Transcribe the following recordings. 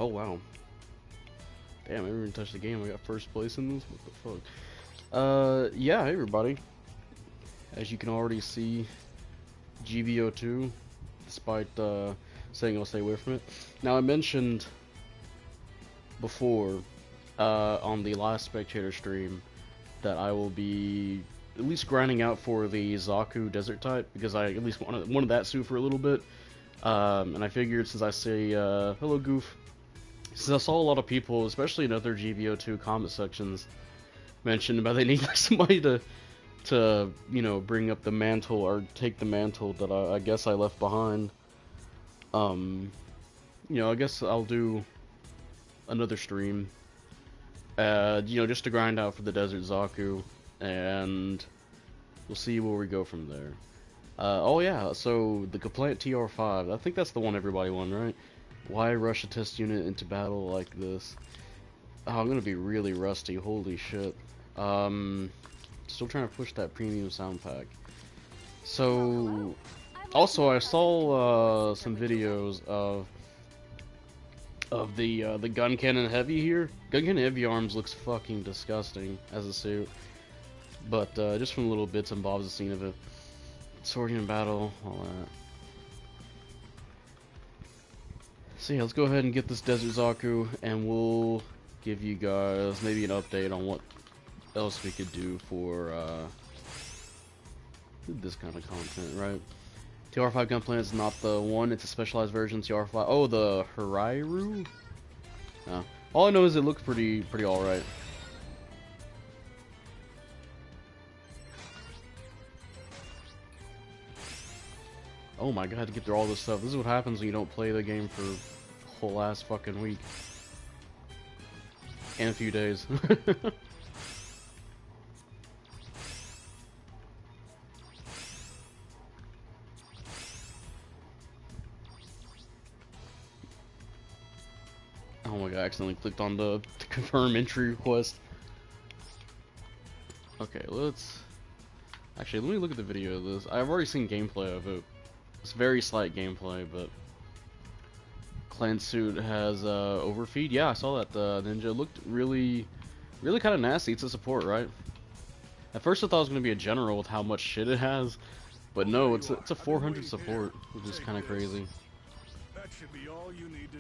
wow. Damn, I didn't even touch the game. I got first place in this? What the fuck? Yeah, hey everybody. As you can already see, GBO2, despite saying I'll stay away from it. Now, I mentioned before on the last spectator stream that I will be at least grinding out for the Zaku desert type, because I at least wanted that suit for a little bit. And I figured, since I say hello Goof, since I saw a lot of people, especially in other GBO2 comment sections, mention about they need somebody to you know, bring up the mantle or take the mantle that I guess I left behind. You know, I guess I'll do another stream, you know, just to grind out for the Desert Zaku, and we'll see where we go from there. Oh yeah, so the complaint TR5, I think that's the one everybody won, right? Why rush a test unit into battle like this? Oh, I'm gonna be really rusty, holy shit. Still trying to push that premium sound pack. So, also I saw some videos of the gun cannon heavy here. Gun cannon heavy arms looks fucking disgusting as a suit, but just from little bits and bobs I've seen of it. Sword in battle, all that. So yeah, let's go ahead and get this Desert Zaku, and we'll give you guys maybe an update on what else we could do for this kind of content, right? TR5 gunplant is not the one, it's a specialized version. TR5, oh, the Hirairu? No. All I know is it looks pretty alright. Oh my god, to get through all this stuff. This is what happens when you don't play the game for a whole ass fucking week. And a few days. Oh my god, I accidentally clicked on the confirm entry request. Okay, let's... Actually, let me look at the video of this. I've already seen gameplay of it. It's very slight gameplay, but... Clan suit has overfeed. Yeah, I saw that. The ninja looked really kind of nasty. It's a support, right? At first I thought it was going to be a general with how much shit it has. But no, it's a 400 support, which is kind of crazy.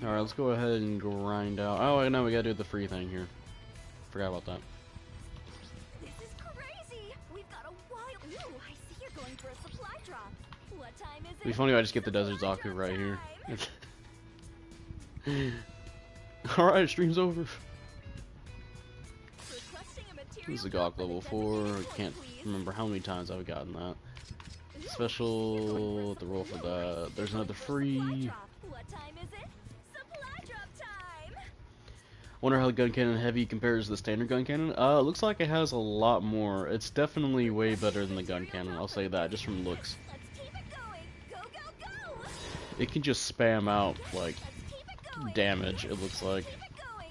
Alright, let's go ahead and grind out. Oh, wait, no, we gotta do the free thing here. Forgot about that. This is crazy. We've got a wild... Ooh, I see you're going for a supply drop. What time is it? It'd be funny if I just get the Desert Zaku right here. Alright, stream's over. This is a GOG level 4. I can't remember how many times I've gotten that. Special, the roll for that. There's another free. What time is it? Supply drop time. Wonder how the gun cannon heavy compares to the standard gun cannon. It looks like it has a lot more. It's definitely way better than the gun cannon. I'll say that just from looks. Let's keep it going. Go, go, go. It can just spam out like damage. It looks like.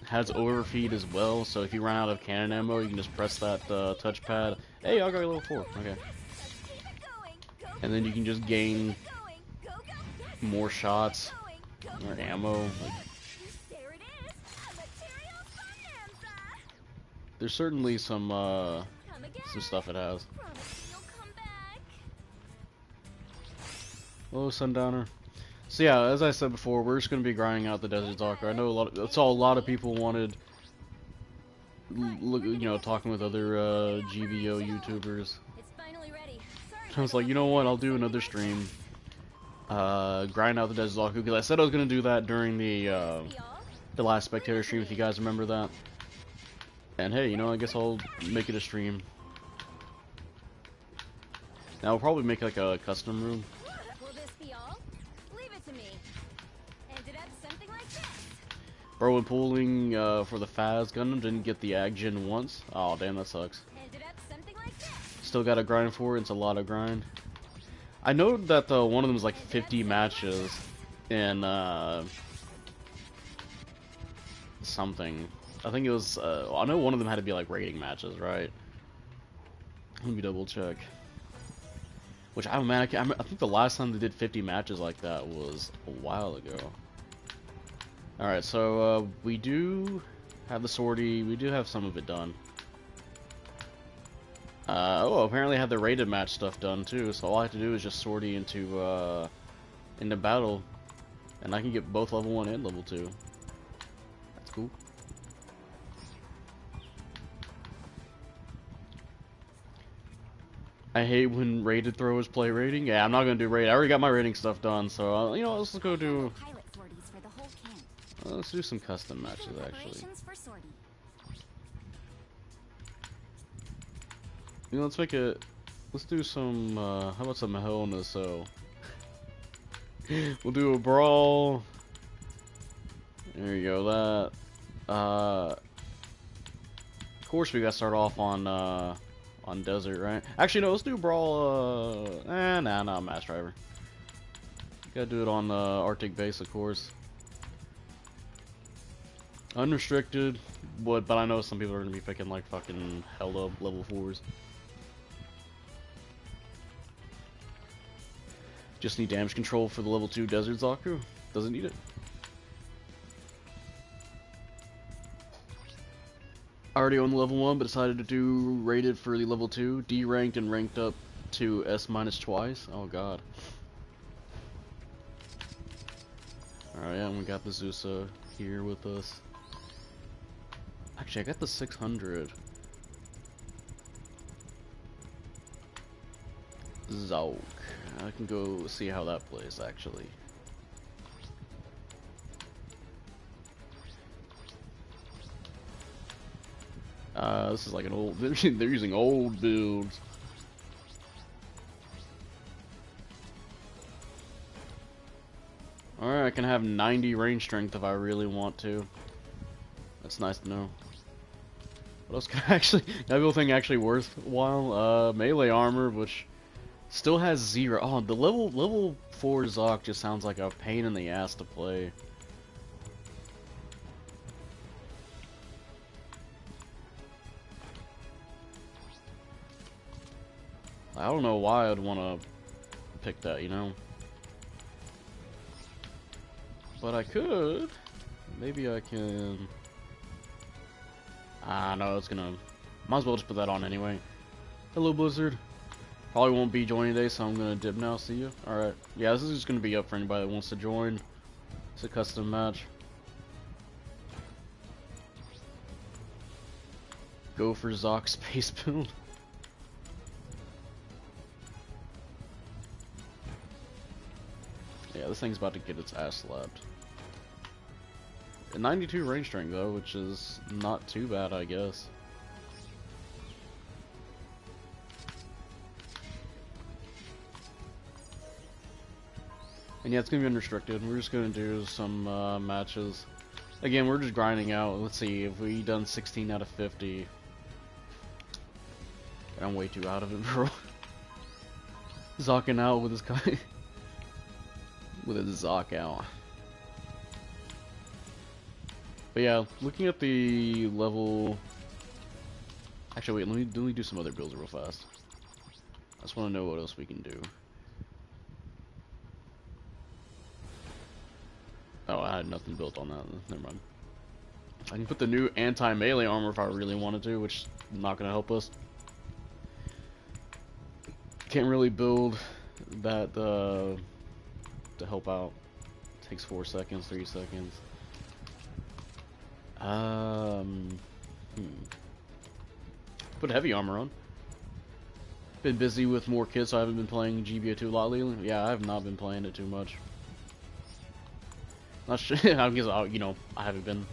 It has overfeed as well, so if you run out of cannon ammo, you can just press that touchpad. Hey, I got a level 4. Okay. And then you can just gain more shots or ammo. Like, there's certainly some stuff it has. Oh, Sundowner. So yeah, as I said before, we're just gonna be grinding out the Desert Zaku. I know that's all a lot of people wanted. Look, you know, talking with other GBO YouTubers. I was like, you know what? I'll do another stream. Grind out the Desert Zaku, because I said I was gonna do that during the last spectator stream. If you guys remember that. And hey, you know, I guess I'll make it a stream. Now we'll probably make like a custom room. Bro, and pulling for the Faz Gundam didn't get the Action once. Oh damn, that sucks. Still gotta grind for it. It's a lot of grind. I know that one of them is like 50 matches in something. I think it was. I know one of them had to be like rating matches, right? Let me double check. Which I think the last time they did 50 matches like that was a while ago. Alright, so we do have the sortie, we do have some of it done. Oh, apparently I have the rated match stuff done too, so all I have to do is just sortie into battle, and I can get both level 1 and level 2. That's cool. I hate when rated throwers play rating. Yeah, I'm not gonna do rating. I already got my rating stuff done, so you know, let's go do. Let's do some custom matches actually. You know, let's make it. Let's do some. How about some Hell in a Cell? We'll do a Brawl. There you go. That. Of course, we gotta start off on desert, right? Actually, no. Let's do Brawl. Nah, Mass Driver. Gotta do it on Arctic base, of course. Unrestricted, but I know some people are gonna be picking like fucking hell up level 4s. Just need damage control for the level 2 Desert Zaku. Doesn't need it. Already on the level 1, but decided to do rated for the level 2, D ranked and ranked up to S- twice. Oh god. Alright, yeah, and we got the Zusa here with us. Actually, I got the 600. Zauk. I can go see how that plays, actually. This is like an old... They're using old builds. Alright, I can have 90 range strength if I really want to. That's nice to know. What else can I actually... That build thing actually worthwhile? Melee armor, which still has 0. Oh, the level 4 Zoc just sounds like a pain in the ass to play. I don't know why I'd want to pick that, you know? But I could. Maybe I can... no, it's gonna... Might as well just put that on anyway. Hello, Blizzard. Probably won't be joining today, so I'm gonna dip now. See you. Alright. Yeah, this is just gonna be up for anybody that wants to join. It's a custom match. Go for Zoc space build. Yeah, this thing's about to get its ass slapped. A 92 range strength though, which is not too bad, I guess. And yeah, it's gonna be unrestricted. We're just gonna do some matches. Again, we're just grinding out. Let's see if we done 16 out of 50. I'm way too out of it, bro. Zocking out with his guy. With his Zoc out. But yeah, looking at the level... Actually, wait, let me do some other builds real fast. I just want to know what else we can do. Oh, I had nothing built on that. Never mind. I can put the new anti-melee armor if I really wanted to, which is not going to help us. Can't really build that to help out. Takes 4 seconds, 3 seconds. Put heavy armor on. Been busy with more kids, so I haven't been playing GBO2 a lot lately. Yeah, I have not been playing it too much. Not sure. I guess you know, I haven't been.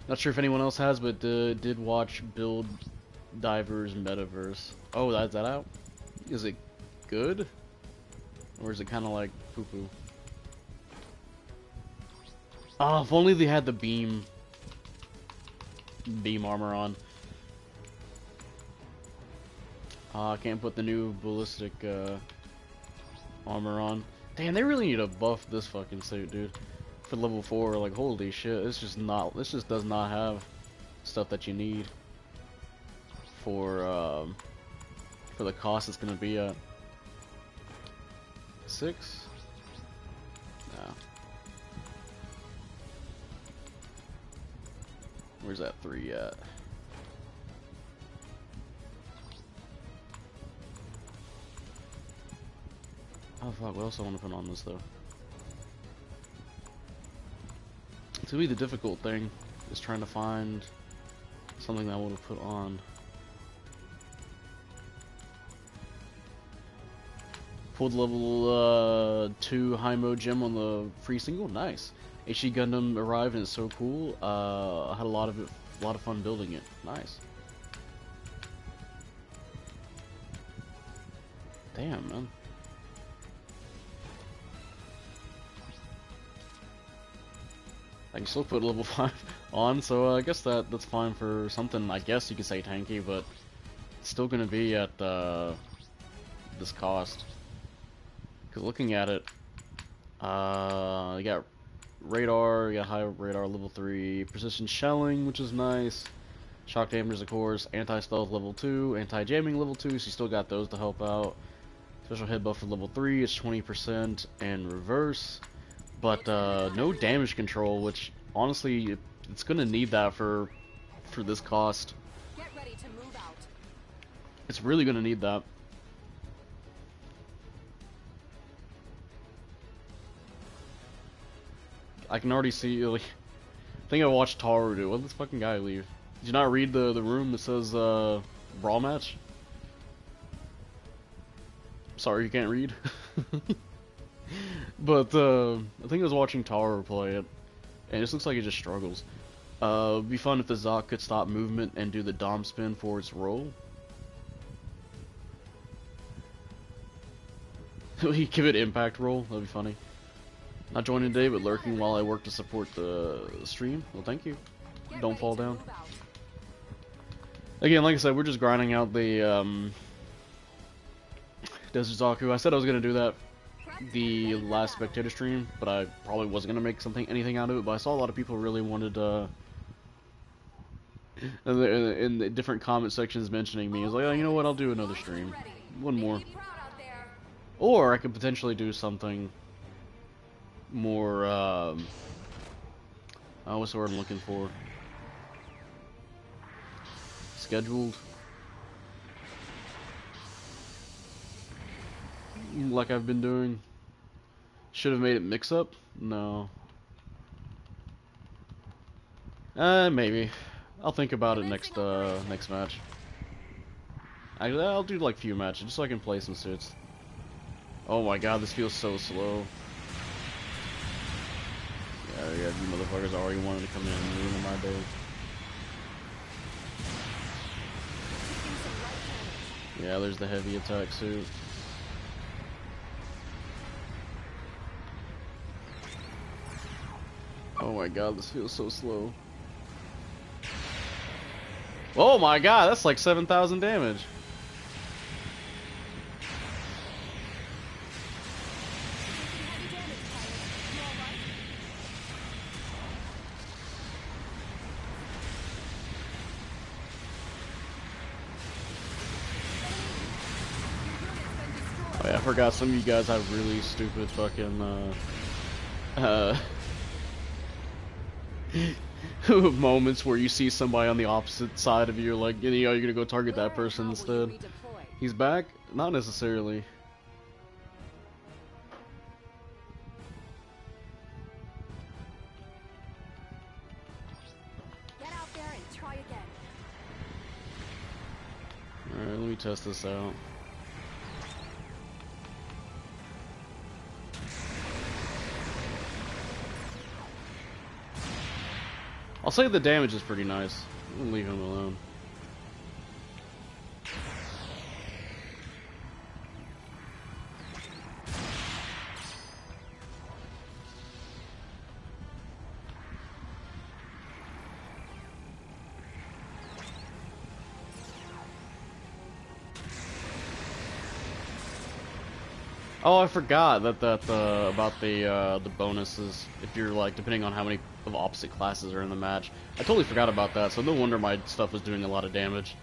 Not sure if anyone else has, but did watch Build Divers Metaverse. Oh, that's that out? Is it good, or is it kind of like poo poo? Oh, if only they had the beam armor on. I can't put the new ballistic armor on. Damn, they really need to buff this fucking suit, dude. For level 4, like holy shit, this just does not have stuff that you need for the cost it's gonna be at. 6? No. Where's that 3 at? Oh fuck, what else I want to put on this though? To me the difficult thing is trying to find something that I want to put on. Pulled level 2 high mode gem on the free single, nice. HD Gundam arrived and it's so cool. I had a lot of fun building it. Nice. Damn, man. I can still put level 5 on, so I guess that's fine for something, I guess you could say tanky, but it's still gonna be at this cost. Because looking at it, you got radar, you got high radar level 3, precision shelling, which is nice, shock damage of course, anti-stealth level 2, anti-jamming level 2, so you still got those to help out. Special hit buff for level 3 is 20% and reverse. But no damage control, which honestly it's gonna need that for this cost. Get ready to move out. It's really gonna need that. I can already see, like, I think I watched Taru do. What did this fucking guy leave? Did you not read the room that says brawl match? Sorry, you can't read. But I think I was watching Taru play it, and it just looks like it just struggles. It'd be fun if the Zoc could stop movement and do the Dom spin for its roll. He give it impact roll. That'd be funny. Not joining today, but lurking while I work to support the stream. Well, thank you. Don't fall down. Again, like I said, we're just grinding out the Desert Zaku. I said I was gonna do that the last spectator stream, but I probably wasn't gonna make anything out of it. But I saw a lot of people really wanted in the different comment sections mentioning me. I was like, oh, you know what? I'll do another stream, one more, or I could potentially do something more. What's the word I'm looking for? Scheduled. Like I've been doing. Should have made it mix up? No. Maybe. I'll think about it next match. I'll do like few matches just so I can play some suits. Oh my god, this feels so slow. Yeah, you motherfuckers already wanted to come in and ruin my day. Yeah, there's the heavy attack suit. Oh my god, this feels so slow. Oh my god, that's like 7,000 damage. Oh yeah, I forgot some of you guys have really stupid fucking moments where you see somebody on the opposite side of you, like, you know, you're gonna go target that person instead. He's back? Not necessarily. Get out there and try again. Alright, let me test this out. I'll say the damage is pretty nice. I'm gonna leave him alone. Oh, I forgot that about the bonuses. If you're like, depending on how many of opposite classes are in the match, I totally forgot about that. So no wonder my stuff was doing a lot of damage.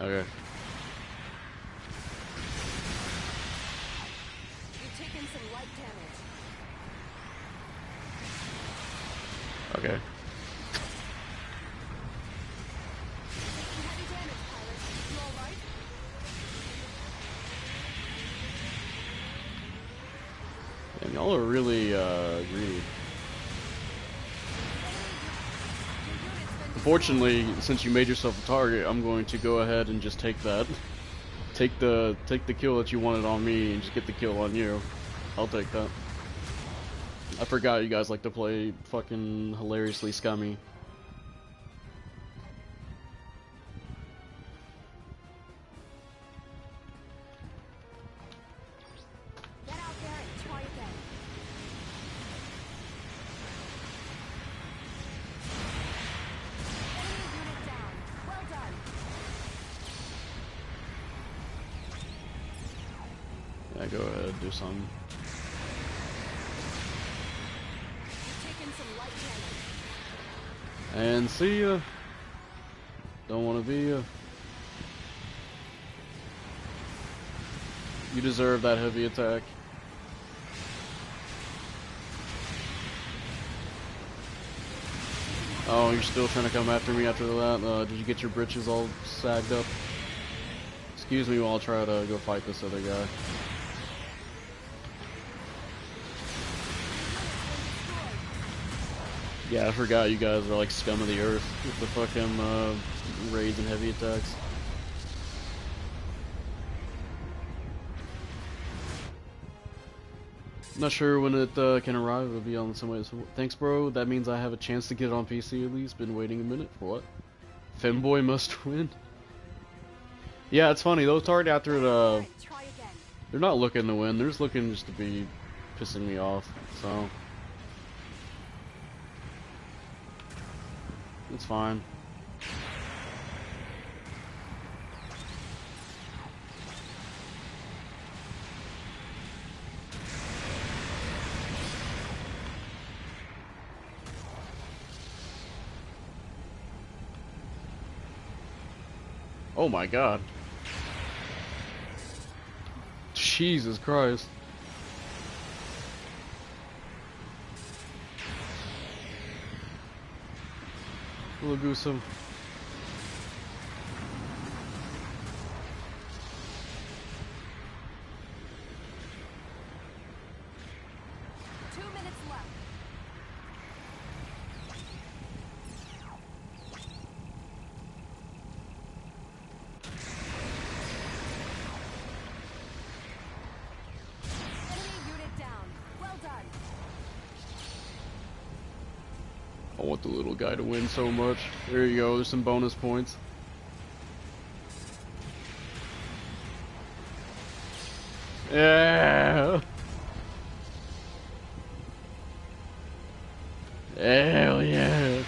Okay. taking some light damage. Okay. Taking heavy damage, pilot. You alright? And y'all are really greedy. Unfortunately, since you made yourself a target, I'm going to go ahead and just take that. Take the kill that you wanted on me and just get the kill on you. I'll take that. I forgot you guys like to play fucking hilariously scummy. Get out there and try again. Enemy unit down. Well done. Yeah, go ahead, do something. You've taken some light damage. And see ya. Don't want to be ya. You deserve that heavy attack. Oh, you're still trying to come after me after that? Did you get your britches all sagged up? Excuse me while I try to go fight this other guy. Yeah, I forgot you guys are like scum of the earth with the fucking raids and heavy attacks. Not sure when it can arrive. It'll be on some way. So, thanks, bro. That means I have a chance to get it on PC at least. Been waiting a minute for what? Femboy must win. Yeah, it's funny. Those target after the, Try again. they're not looking to win. They're just looking just to be pissing me off. So it's fine. Oh my god. Jesus Christ. Little gruesome. I want the little guy to win so much. There you go, there's some bonus points. Yeah. Hell yeah.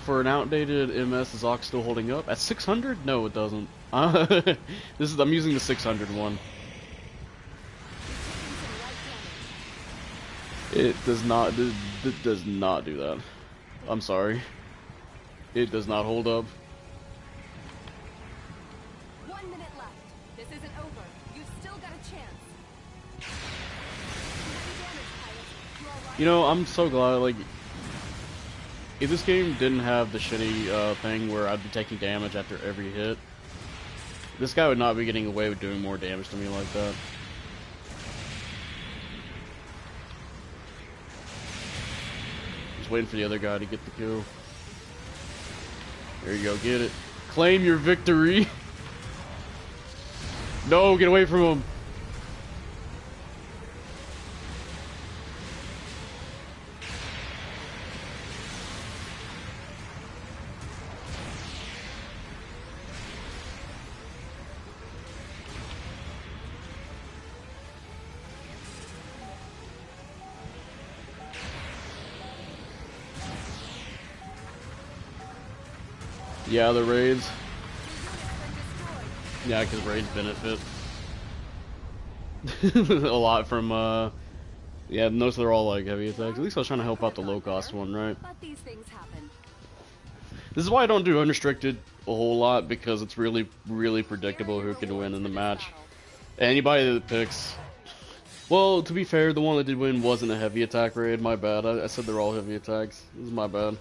For an outdated MS, is Ox still holding up? At 600? No, it doesn't. I'm using the 600 one. It does not. It does not do that. I'm sorry. It does not hold up. 1 minute left. This isn't over. You've still got a chance. Heavy damage, pilot. You all right? You know, I'm so glad. Like, if this game didn't have the shitty thing where I'd be taking damage after every hit, this guy would not be getting away with doing more damage to me like that. Just waiting for the other guy to get the kill. There you go, get it. Claim your victory. No, get away from him. Yeah, the raids. Yeah, because raids benefit a lot from, yeah, notice they're all like heavy attacks. At least I was trying to help out the low cost one, right? But these things happen. This is why I don't do unrestricted a whole lot, because it's really, really predictable who can win in the match. Anybody that picks... Well, to be fair, the one that did win wasn't a heavy attack raid, my bad. I said they're all heavy attacks. This is my bad.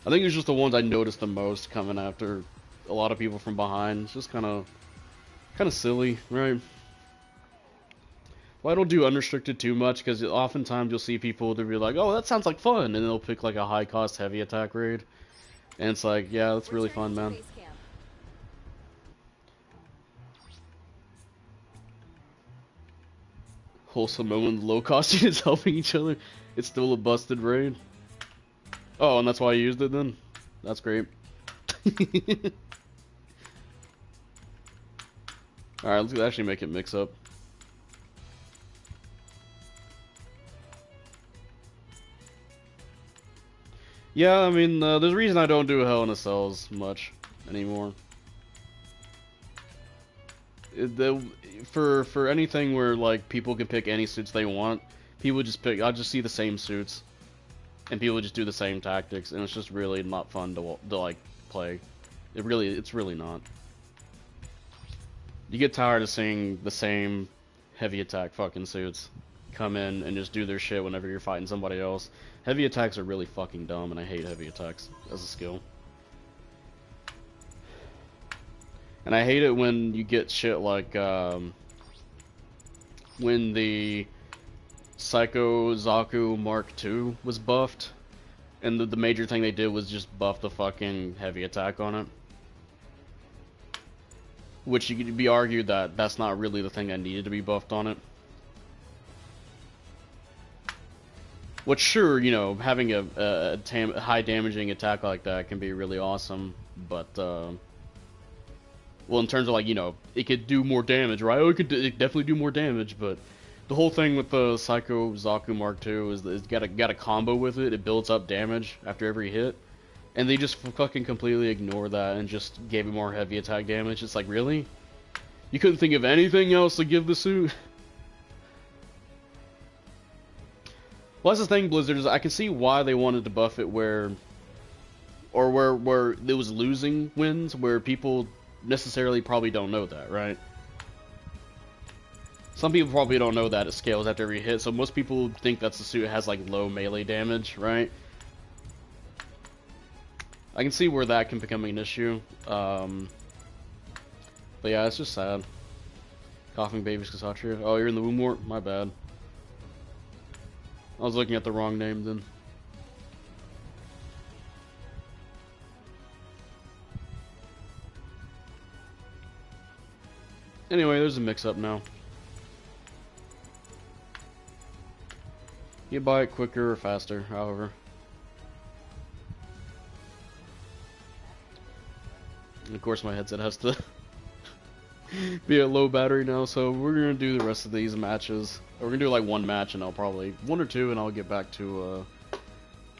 I think it's just the ones I noticed the most coming after a lot of people from behind. It's just kind of silly, right? Well, I don't do unrestricted too much, because oftentimes you'll see people to be like, oh, that sounds like fun, and they'll pick like a high cost heavy attack raid. And it's like, yeah, that's really fun, man. Wholesome moment, low cost units helping each other. It's still a busted raid. Oh, and that's why I used it then? That's great. Alright, let's actually make it mix up. Yeah, I mean, there's a reason I don't do Hell in a Cells much anymore. For anything where like people can pick any suits they want, people just pick. I'll just see the same suits, and people just do the same tactics, and it's just really not fun to like play. It's really not. You get tired of seeing the same heavy attack fucking suits come in and just do their shit whenever you're fighting somebody else. Heavy attacks are really fucking dumb, and I hate heavy attacks as a skill. And I hate it when you get shit like, when the Psycho Zaku Mark II was buffed, and the major thing they did was just buff the fucking heavy attack on it. Which you could be argued that that's not really the thing that needed to be buffed on it. Which, sure, you know, having a high damaging attack like that can be really awesome, but, well, in terms of, like, you know, it could do more damage, right? Oh, it could definitely do more damage, but the whole thing with the Psycho Zaku Mark II is it's got a combo with it. It builds up damage after every hit, and they just fucking completely ignore that and just gave it more heavy attack damage. It's like, really? You couldn't think of anything else to give the suit? Well, that's the thing, Blizzard, is I can see why they wanted to buff it where it was losing wins, where people necessarily probably don't know that, right? Some people probably don't know that it scales after every hit, so most people think that the suit has like low melee damage, right? I can see where that can become an issue. But yeah, it's just sad. Coughing babies Kasatria. Oh, you're in the womb wart? My bad. I was looking at the wrong name then. Anyway, there's a mix-up now. You buy it quicker or faster, however. And of course my headset has to be at low battery now, so we're gonna do the rest of these matches. We're gonna do like one match, and I'll probably one or two, and I'll get back to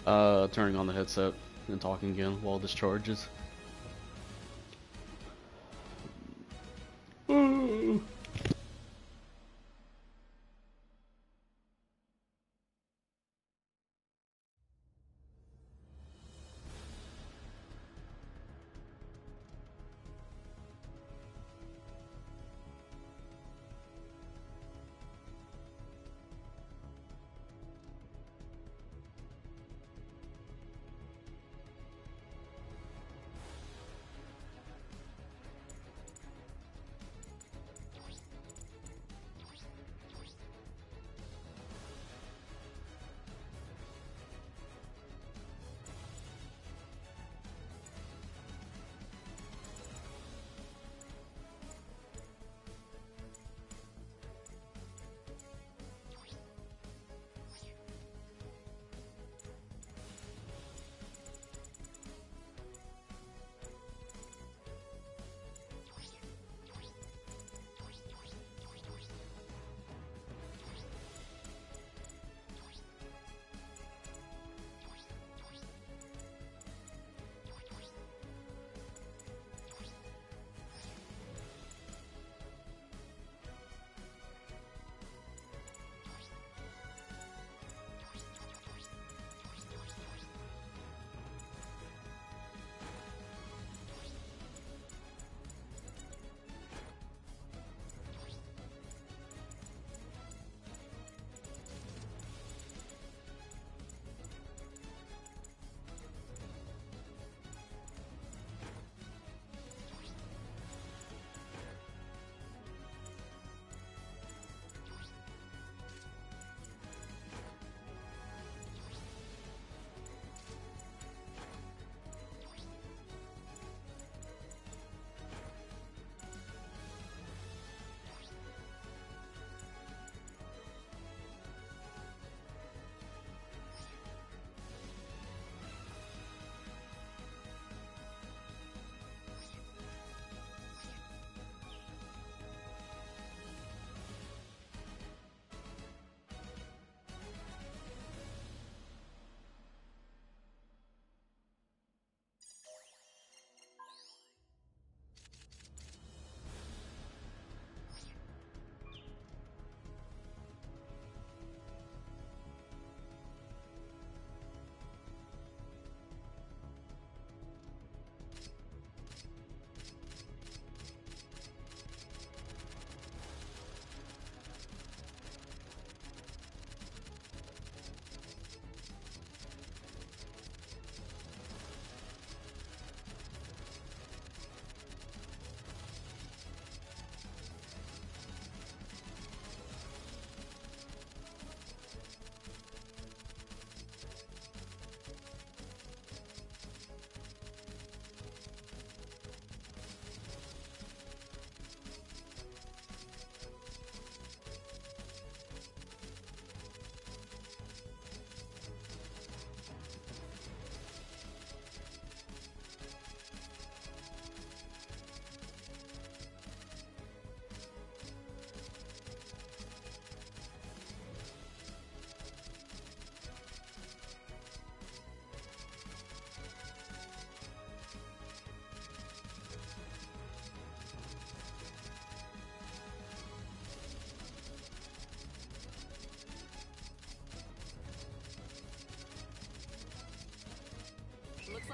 turning on the headset and talking again while this charges.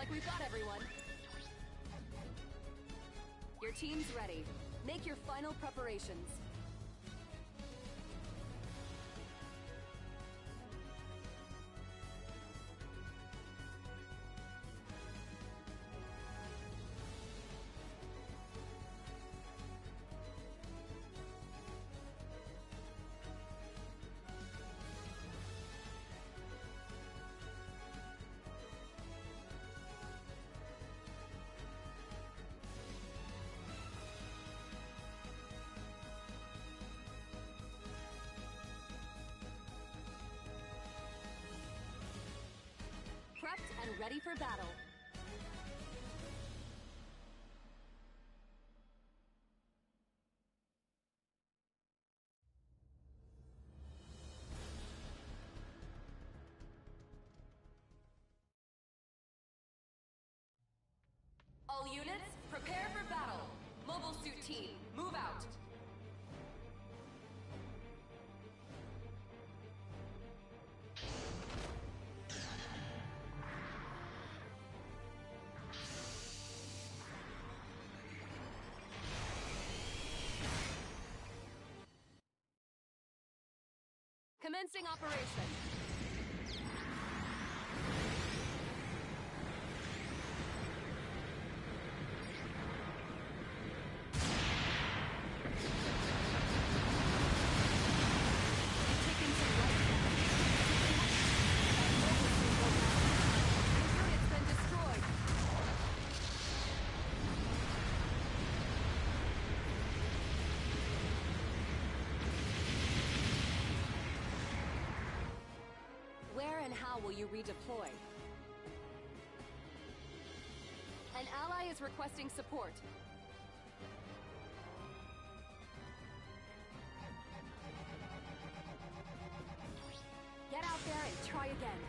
like we've got everyone. Your team's ready. Make your final preparations. Prepped and ready for battle. All units, prepare for battle. Mobile suit team, move out. Commencing operation. And how will you redeploy? An ally is requesting support. Get out there and try again.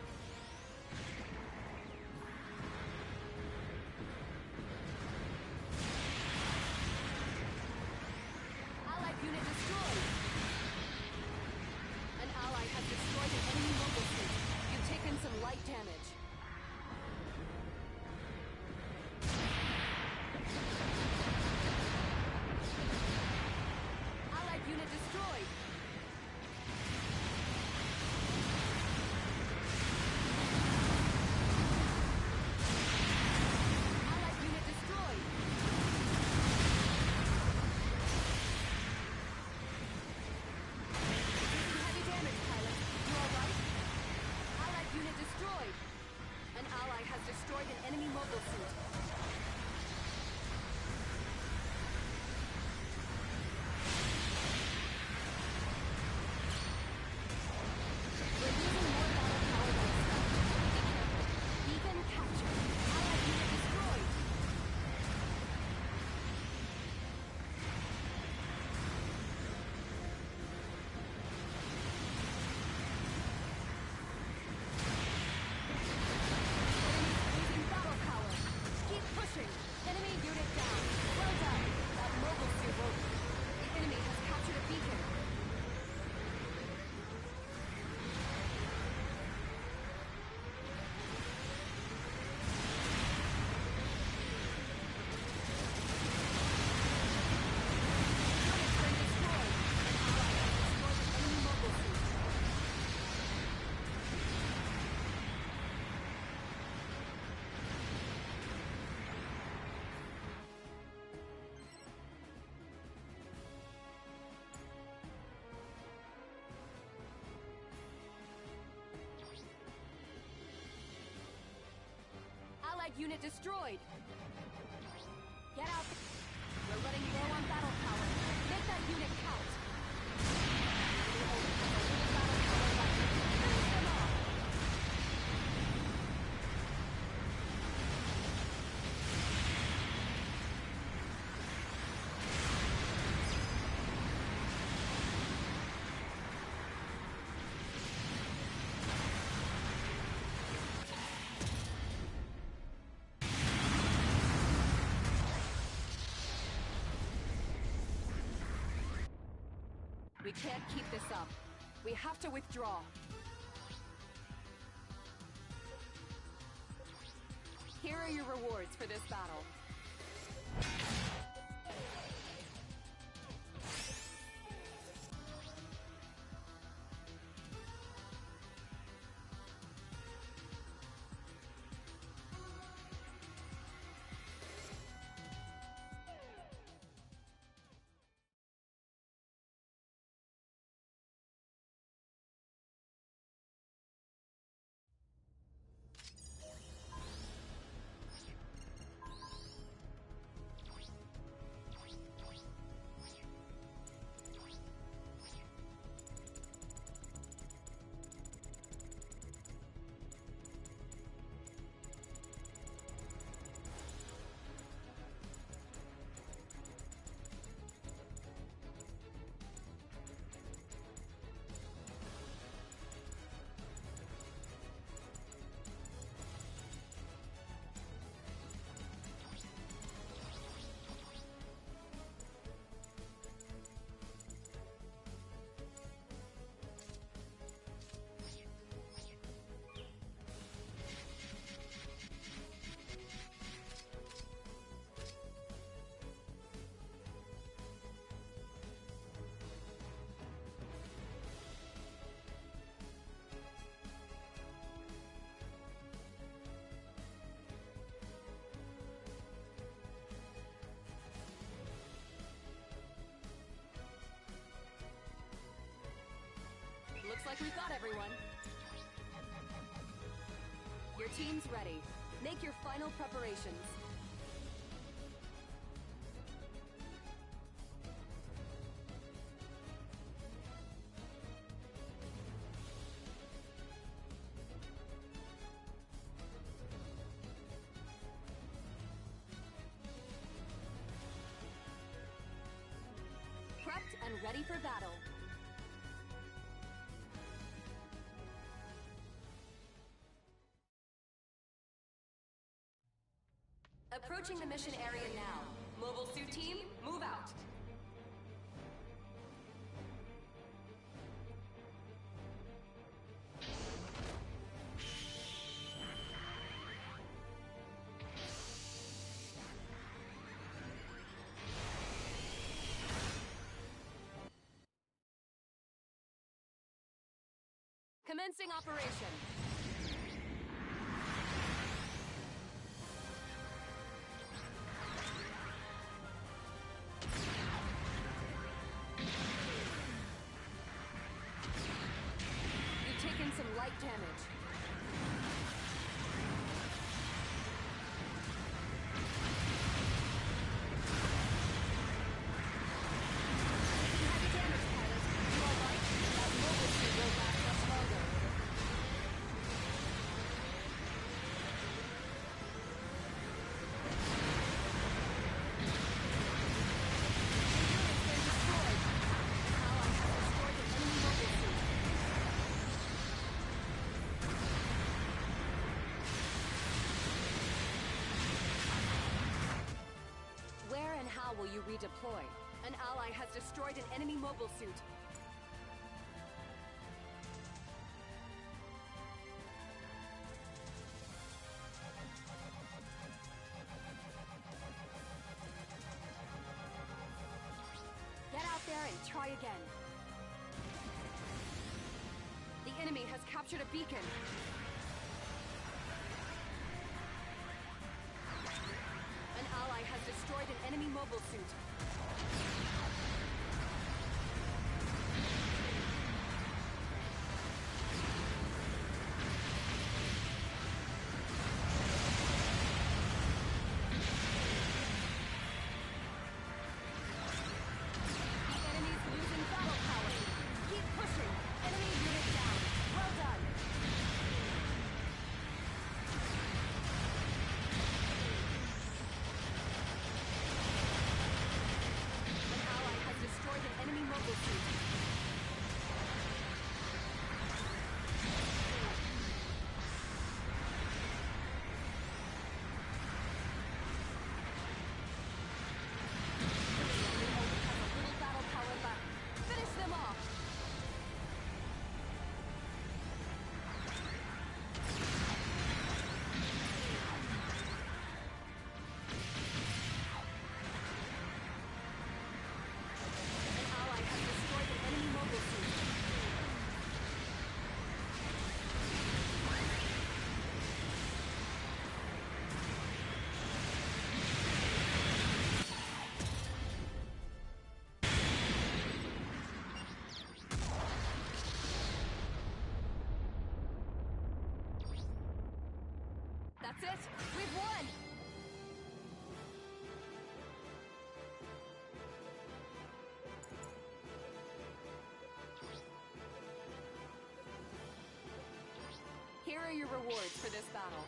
Allied unit destroyed. An ally has destroyed an enemy mobile suit. You've taken some light damage. Allied unit destroyed. Allied unit destroyed. Taking heavy damage, pilot. You all right? Allied unit destroyed. An ally has destroyed an enemy mobile suit. We're losing more battle power than expected. Be careful. Beacon captured. Allied unit destroyed. Losing battle power. Keep pushing. Enemy unit down. Well done. That mobile suit worked. The enemy has captured a beacon. Unit's been destroyed. An ally has destroyed an enemy mobile suit. Allied unit destroyed. Get out. We're running low on battle power. Make that unit count. We only have a little battle power left. Finish them off. We can't keep this up. We have to withdraw. Here are your rewards for this battle? Looks like we've got everyone. Your team's ready. Make your final preparations. Prepped and ready for battle. Approaching the mission area now. Mobile suit team, move out. Commencing operation. Some light damage. Heavy damage, pilot. You all right? That mobile suit will last much longer. How will you redeploy? An ally has destroyed an enemy mobile suit. Get out there and try again. The enemy has captured a beacon. An ally has destroyed an enemy mobile suit. The enemy's losing battle power. Keep pushing. Enemy unit down. Well done. That's it. We've won. Here are your rewards for this battle.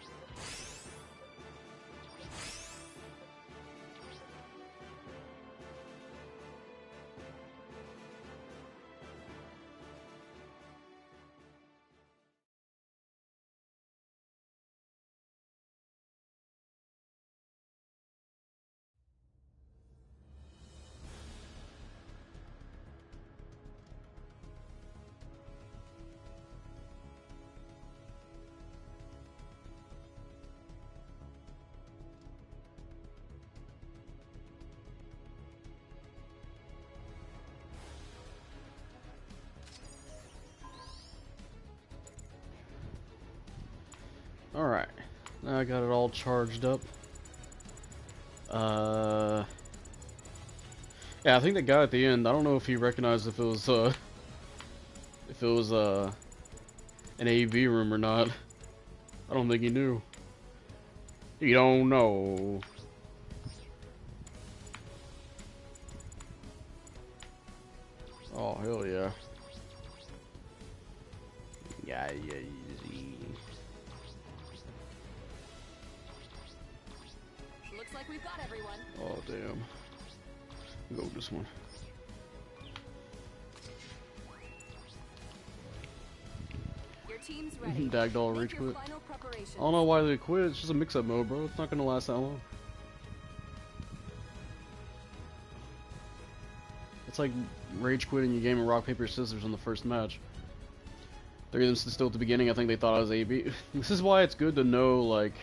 Alright, now I got it all charged up. Yeah, I think the guy at the end, I don't know if he recognized if it was an AV room or not. I don't think he knew. You don't know. Oh, hell yeah. Yeah. Looks like we've got everyone. Oh, damn. Go with this one. Your team's ready. Dagdoll Make rage your quit. final preparations. I don't know why they quit. It's just a mix-up mode, bro. It's not gonna last that long. It's like rage quitting your game of rock paper scissors in the first match. Three of them still at the beginning. I think they thought I was AB. This is why it's good to know, like,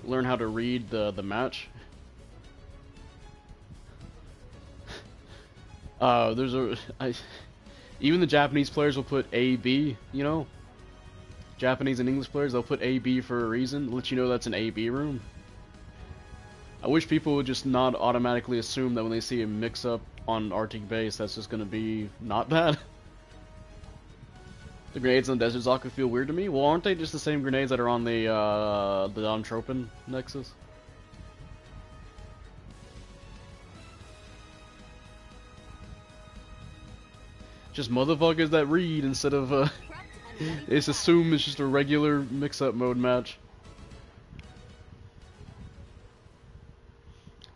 learn how to read the match. Even the Japanese players will put AB, you know? Japanese and English players, they'll put AB for a reason, let you know that's an AB room. I wish people would just not automatically assume that when they see a mix-up on Arctic base, that's just gonna be not bad. The grenades on Desert Zaku feel weird to me. Well, aren't they just the same grenades that are on the Dontropin Nexus? Just motherfuckers that read instead of they just assume it's just a regular mix-up mode match.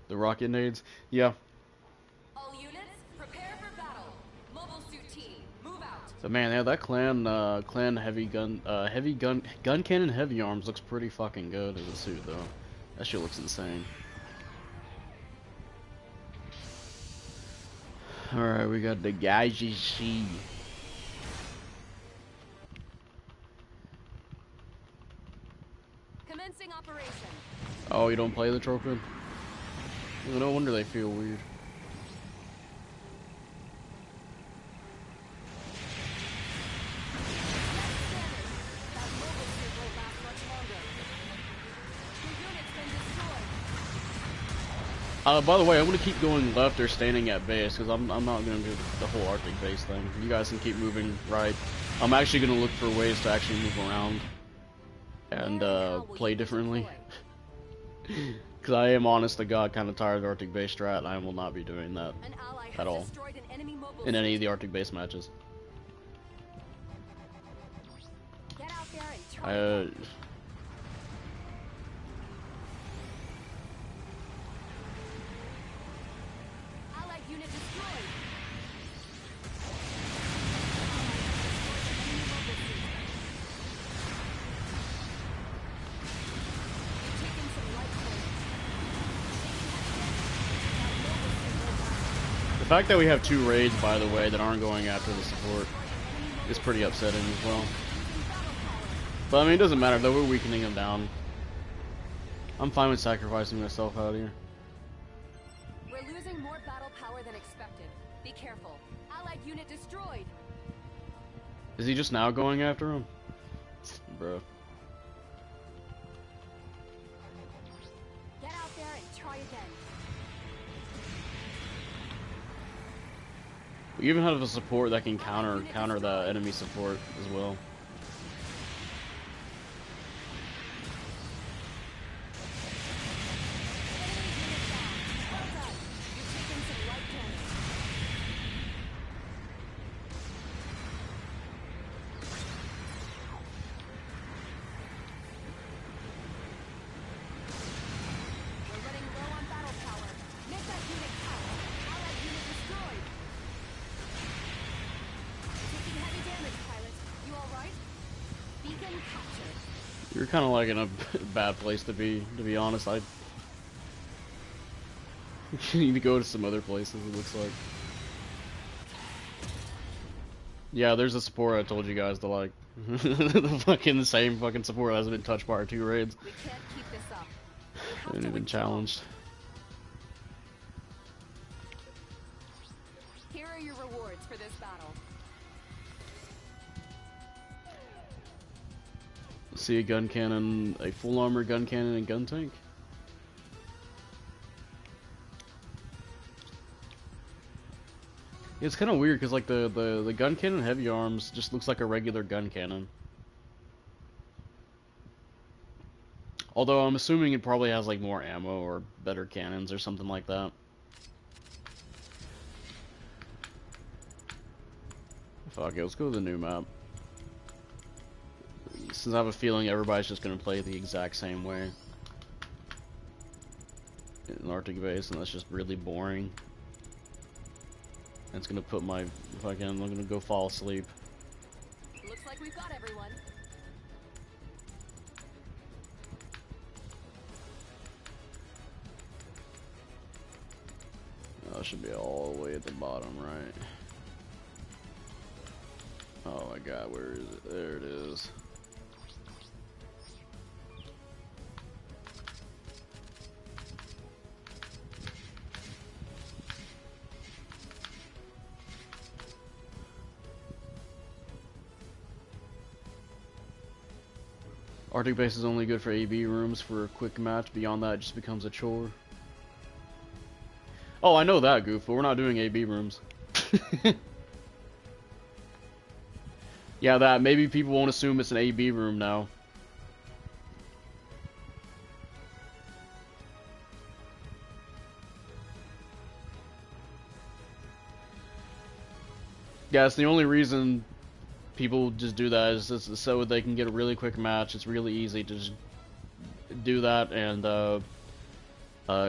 The rocket nades, yeah. All units, prepare for battle. Mobile suit team, move out. But man, yeah, that clan heavy gun cannon heavy arms looks pretty fucking good as a suit though. That shit looks insane. Alright, we got the guys you see. Commencing operation. Oh, you don't play the trophy? Well, no wonder they feel weird. That mobile suit won't last much longer. Your unit's been destroyed. By the way, I'm gonna keep going left or standing at base because I'm not gonna do the whole Arctic base thing. You guys can keep moving right. I'm actually gonna look for ways to actually move around and play differently. Because I am, honest to God, kind of tired of Arctic base strat, and I will not be doing that An ally has at all destroyed an enemy mobile in any suit. of the Arctic base matches. Get out there and try it. Allied unit destroyed. Enemy mobile suit. You've taken some light points. The fact that we have two raids, by the way, that aren't going after the support is pretty upsetting as well. But I mean, it doesn't matter though, we're weakening them down. I'm fine with sacrificing myself out here. We're losing more battle power than expected. Be careful. Allied unit destroyed. Is he just now going after him? Bro. Get out there and try again. We even have a support that can counter the enemy support as well. You're kind of like in a bad place to be honest. I need to go to some other places, it looks like. Yeah, there's a support I told you guys to like. The fucking same fucking support that hasn't been touched by our 2 raids. We can't keep this up. Hasn't been challenged. Here are your rewards for this battle. See a gun cannon, a full armor gun cannon and gun tank. It's kind of weird because like the gun cannon heavy arms just looks like a regular gun cannon. Although I'm assuming it probably has like more ammo or better cannons or something like that. Fuck it, let's go to the new map. Since I have a feeling everybody's just gonna play the exact same way in Arctic base, and that's just really boring. And it's gonna put my fucking. I'm gonna go fall asleep. Looks like we've got everyone. Oh, it should be all the way at the bottom, right? Oh my god, where is it? There it is. Arctic base is only good for AB rooms for a quick match. Beyond that, it just becomes a chore. Oh, I know that, Goof, but we're not doing AB rooms. Yeah, that. Maybe people won't assume it's an AB room now. Yeah, it's the only reason people just do that is just so they can get a really quick match. It's really easy to just do that and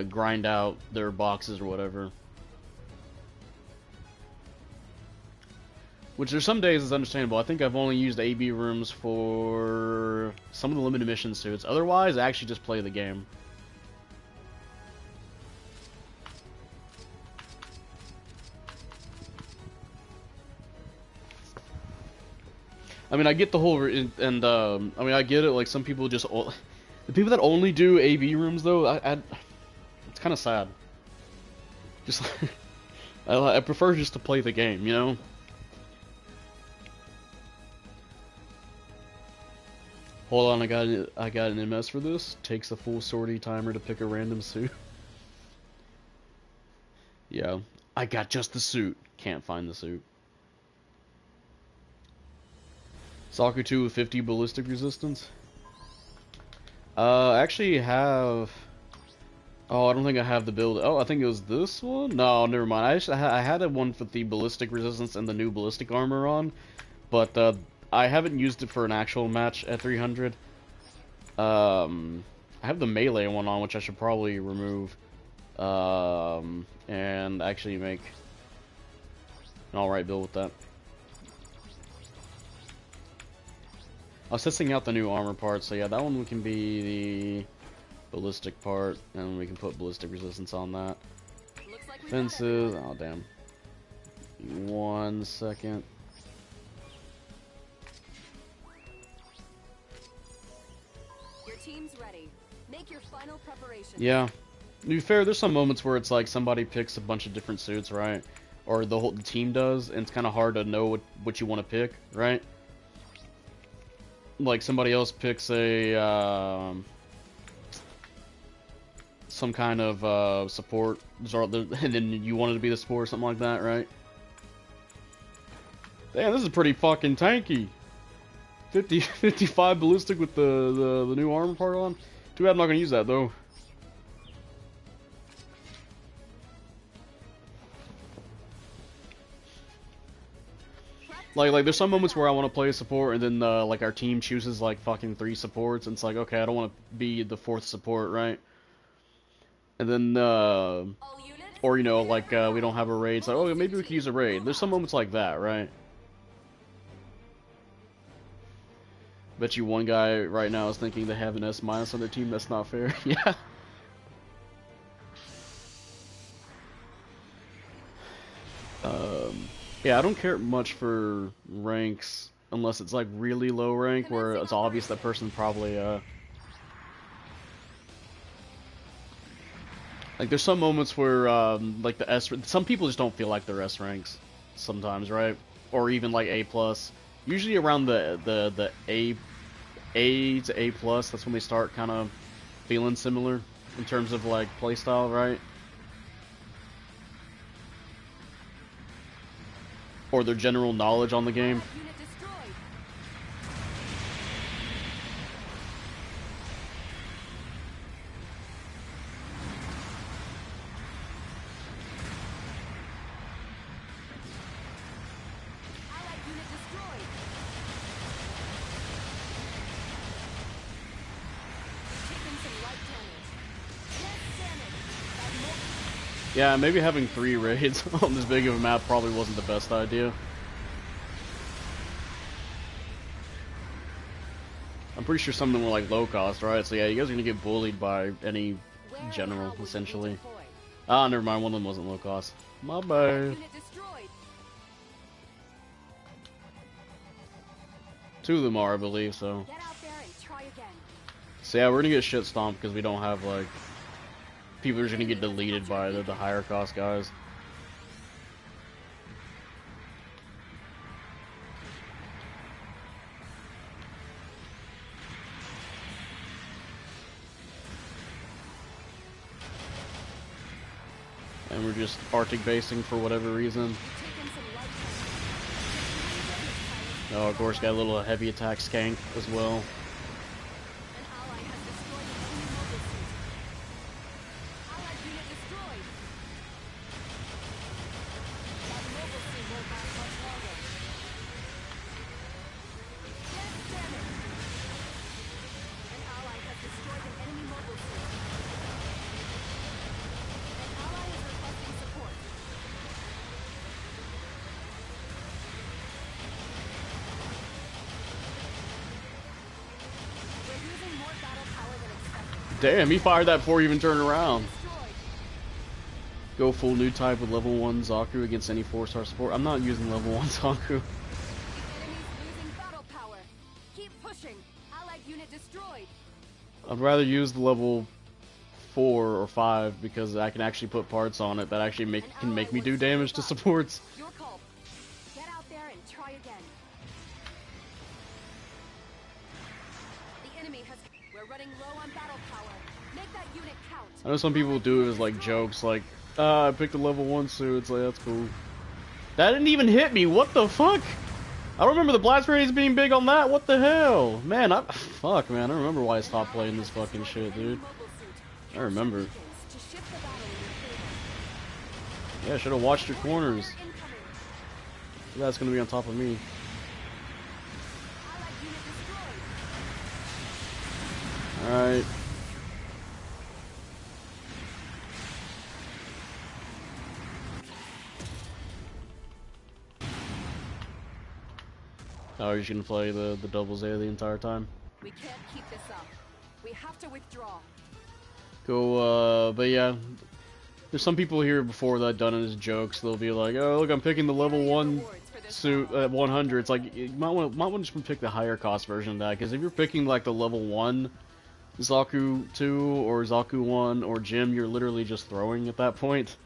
grind out their boxes or whatever. Which there's some days is understandable. I think I've only used AB rooms for some of the limited mission suits. Otherwise, I actually just play the game. I mean, I get the whole, I mean, I get it. Like some people just, the people that only do AB rooms though, it's kind of sad. Just, I prefer just to play the game, you know. Hold on, I got an MS for this. Takes a full sortie timer to pick a random suit. Yeah, I got just the suit. Can't find the suit. Soccer 2 with 50 ballistic resistance. I actually have. Oh, I don't think I have the build. Oh, I think it was this one. No, never mind. I had a one with the ballistic resistance and the new ballistic armor on, but I haven't used it for an actual match at 300. I have the melee one on, which I should probably remove, and actually make an alright build with that. I was testing out the new armor part, so yeah, that one can be the ballistic part, and we can put ballistic resistance on that. Like Fences, oh damn. 1 second. Your team's ready. Make your final preparation. Yeah. To be fair, there's some moments where it's like somebody picks a bunch of different suits, right? Or the team does, and it's kind of hard to know what you want to pick, right? Like somebody else picks a some kind of support, and then you wanted to be the support or something like that, right? Damn, this is pretty fucking tanky. 55 ballistic with the new armor part on. Too bad I'm not gonna use that though. Like there's some moments where I want to play a support, and then like our team chooses like fucking 3 supports, and it's like, okay, I don't want to be the 4th support, right? And then or you know, like we don't have a raid, it's like, oh, maybe we could use a raid. There's some moments like that, right? Bet you one guy right now is thinking they have an S- on their team. That's not fair. Yeah. Yeah, I don't care much for ranks unless it's like really low rank where it's obvious that person probably like there's some moments where like the S some people just don't feel like they're S ranks sometimes, right? Or even like A plus. Usually around the A to A plus, that's when they start kind of feeling similar in terms of like playstyle, right? Or their general knowledge on the game. Unit destroyed. Allied unit destroyed. Taking some light damage. Less damage. That more Yeah, maybe having 3 raids on this big of a map probably wasn't the best idea. I'm pretty sure some of them were like low cost, right? So yeah, you guys are gonna get bullied by any where and general, how will you essentially. redeploy? Ah, never mind, one of them wasn't low cost. My Allied bad. unit destroyed. 2 of them are, I believe, so. Get out there and try again. So yeah, we're gonna get shit stomped because we don't have like... People are just gonna get deleted by the higher cost guys. And we're just Arctic basing for whatever reason. Taking some light damage. Oh, of course, got a little heavy attack skank as well. An ally has destroyed an enemy mobile suit. Allied unit destroyed. That mobile suit won't last much longer. Less damage. An ally has destroyed an enemy mobile suit. An ally is requesting support. We're using more battle power than expected. Damn, he fired that before he even turned around. Destroyed. Go full new type with level 1 Zaku against any 4-star support. I'm not using level 1 Zaku. The enemy's losing battle power. Keep pushing. Allied unit destroyed. I'd rather use the level 4 or 5 because I can actually put parts on it that actually can make me do damage to supports. Your call. Get out there and try again. The enemy has. We're running low on battle power. Make that unit count. I know some people do it as like jokes, like, I picked a level 1 suit, it's like, that's cool. That didn't even hit me, what the fuck? I don't remember the blast radius being big on that, what the hell? Man, fuck man, I don't remember why I stopped playing this fucking shit, dude. I remember. Yeah, should've watched your corners. That's gonna be on top of me. Alright. Oh, you're just gonna play the double Zeta the entire time? We can't keep this up. We have to withdraw. Go, but yeah. There's some people here before that done it as jokes. They'll be like, oh, look, I'm picking the level 1 suit at 100. It's like, you might want to just pick the higher cost version of that, because if you're picking like the level 1 Zaku 2 or Zaku 1 or Jim, you're literally just throwing at that point.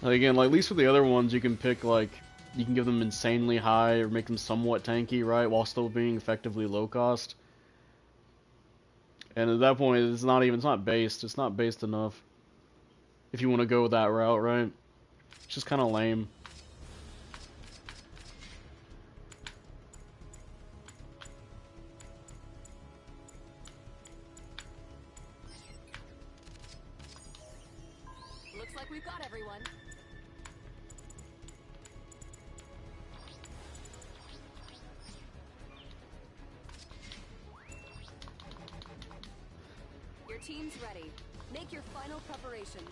Like, again, like, at least with the other ones, you can pick, like, you can give them insanely high or make them somewhat tanky, right, while still being effectively low cost. And at that point, it's not based enough. If you want to go that route, right? It's just kind of lame. Looks like we've got everyone. Your team's ready. Make your final preparations.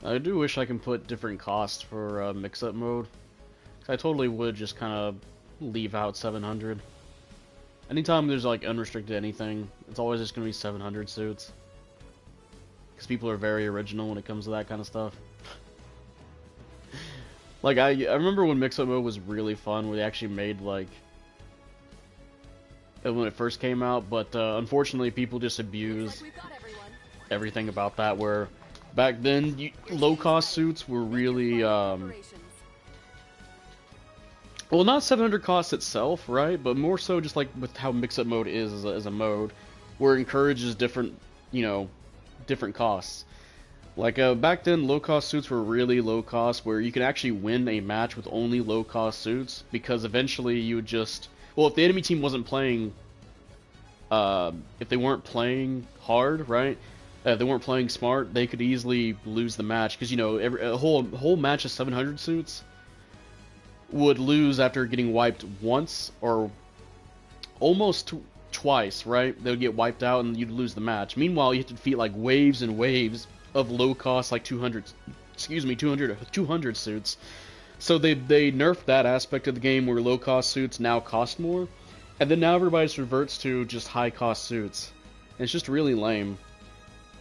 I do wish I can put different costs for mix-up mode. 'Cause I totally would just kind of leave out 700. Anytime there's like unrestricted anything, it's always just gonna be 700 suits. Because people are very original when it comes to that kind of stuff. Like I remember when mix-up mode was really fun, where they actually made like when it first came out, but unfortunately people just abused everything about that. Where back then low-cost suits were really well, not 700 cost itself, right? But more so just like with how mix-up mode is as a mode, where it encourages different, you know, different costs. Like back then, low-cost suits were really low cost, where you could actually win a match with only low-cost suits, because eventually you would just, well, if the enemy team wasn't playing, if they weren't playing hard, right? If they weren't playing smart, they could easily lose the match, because you know, a whole match of 700 suits would lose after getting wiped once or almost twice, right? They would get wiped out and you'd lose the match. Meanwhile, you have to defeat like waves and waves of low cost, like 200 suits. So they nerfed that aspect of the game, where low cost suits now cost more, and then now everybody just reverts to just high cost suits. And it's just really lame.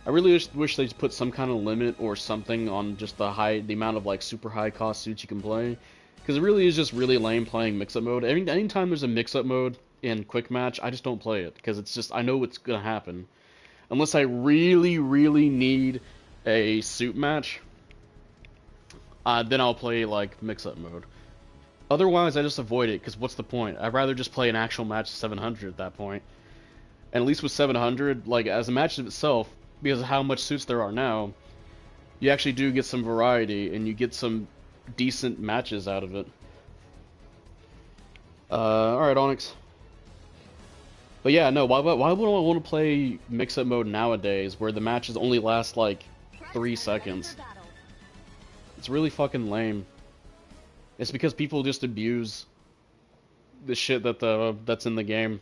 I really wish they put some kind of limit or something on just the amount of like super high cost suits you can play. Because it really is just really lame playing mix-up mode. Anytime there's a mix-up mode in quick match, I just don't play it. Because it's just, I know what's going to happen. Unless I really, really need a suit match, then I'll play, like, mix-up mode. Otherwise, I just avoid it, because what's the point? I'd rather just play an actual match of 700 at that point. And at least with 700, like, as a match of itself, because of how much suits there are now, you actually do get some variety, and you get some decent matches out of it. Alright, Onyx. But yeah, no, why would I want to play mix-up mode nowadays, where the matches only last like 3 seconds? It's really fucking lame. It's because people just abuse the shit that's in the game.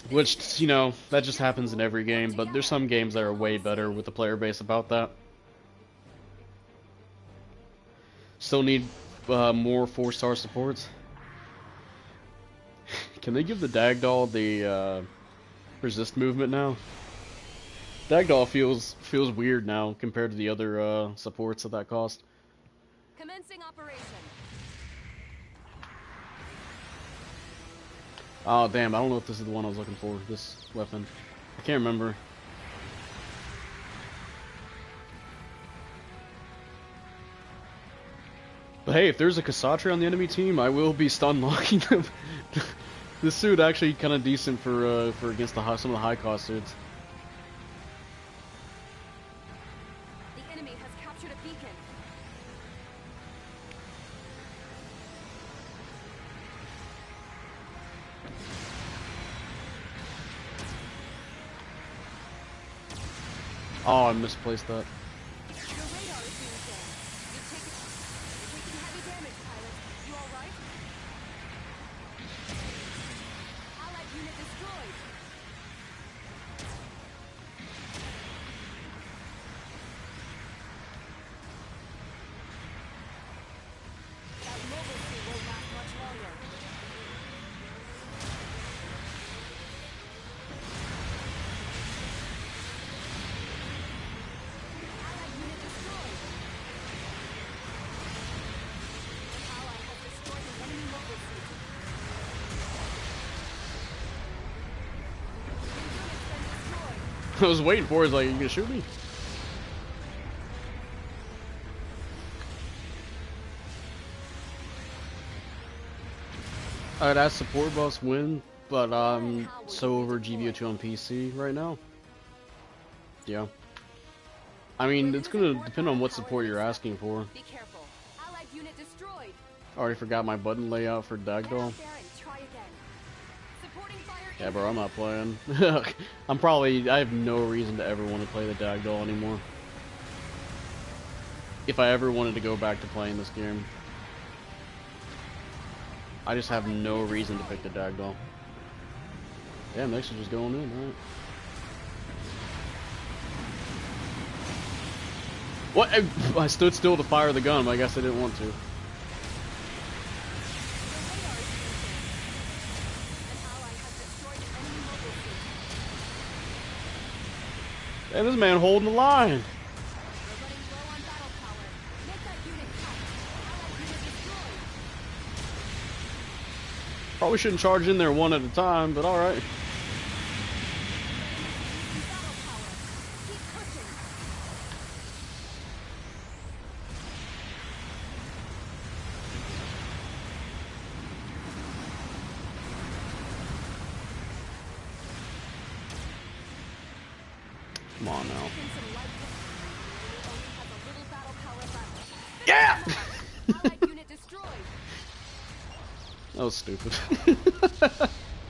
Which, you know, that just happens in every game, but there's some games that are way better with the player base about that. Still need more 4-star supports. Can they give the Dagdoll the resist movement now? Dagdoll feels weird now compared to the other supports at that cost. Commencing operation. Oh damn! I don't know if this is the one I was looking for. This weapon, I can't remember. But hey, if there's a Cassandra on the enemy team, I will be stun locking them. This suit actually kind of decent for against some of the high cost suits. The enemy has captured a beacon. Oh, I misplaced that. I was waiting for it. Like, you gonna shoot me? Alright, as support boss win, but so over GBO2 on PC right now. Yeah. I mean, it's gonna depend on what support you're asking for. Be careful. Allied unit destroyed. Already forgot my button layout for Dagdoll. Yeah, bro, I'm not playing. I have no reason to ever want to play the Dagdoll anymore. If I ever wanted to go back to playing this game. I just have no reason to pick the Dagdoll. Damn, next is just going in, alright. What? I stood still to fire the gun, but I guess I didn't want to. Your radar is functioning. An ally has destroyed an enemy mobile suit. Hey, this man holding the line. We're running low on battle power. Make that unit count. Allied unit destroyed. Probably shouldn't charge in there one at a time, but alright. Losing battle power. Keep pushing. Come on now. Taking some light damage. The enemy only has a little battle power left. Yeah! Allied unit destroyed. That was stupid.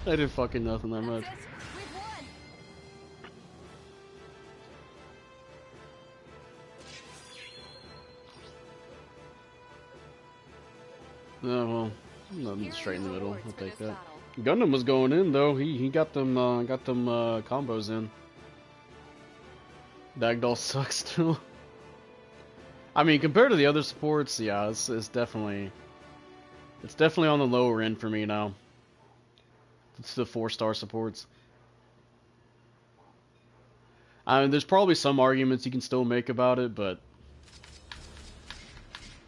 I did fucking nothing that much. That's it. We've won. Oh well, nothing Here are straight in the your middle. rewards I'll for take this that. battle. Gundam was going in though. He got them combos in. Dagdoll sucks still. I mean, compared to the other supports, yeah, it's definitely on the lower end for me now. It's the 4-star supports. I mean, there's probably some arguments you can still make about it, but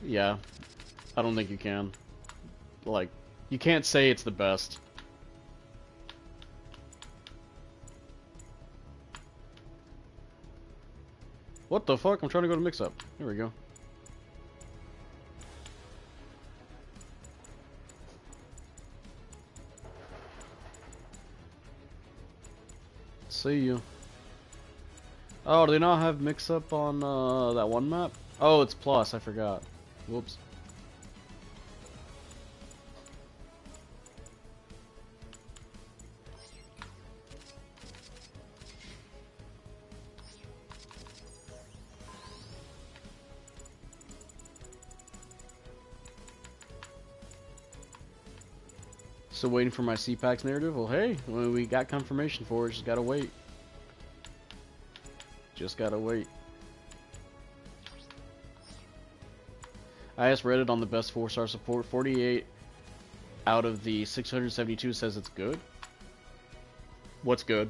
yeah, I don't think you can. Like, you can't say it's the best. What the fuck? I'm trying to go to mix-up. Here we go. See you. Oh, do they not have mix-up on that one map? Oh, it's plus. I forgot. Whoops. So waiting for my CPAX narrative? Well, hey, well, we got confirmation for it. Just gotta wait. Just gotta wait. I asked Reddit on the best 4-star support. 48 out of the 672 says it's good. What's good?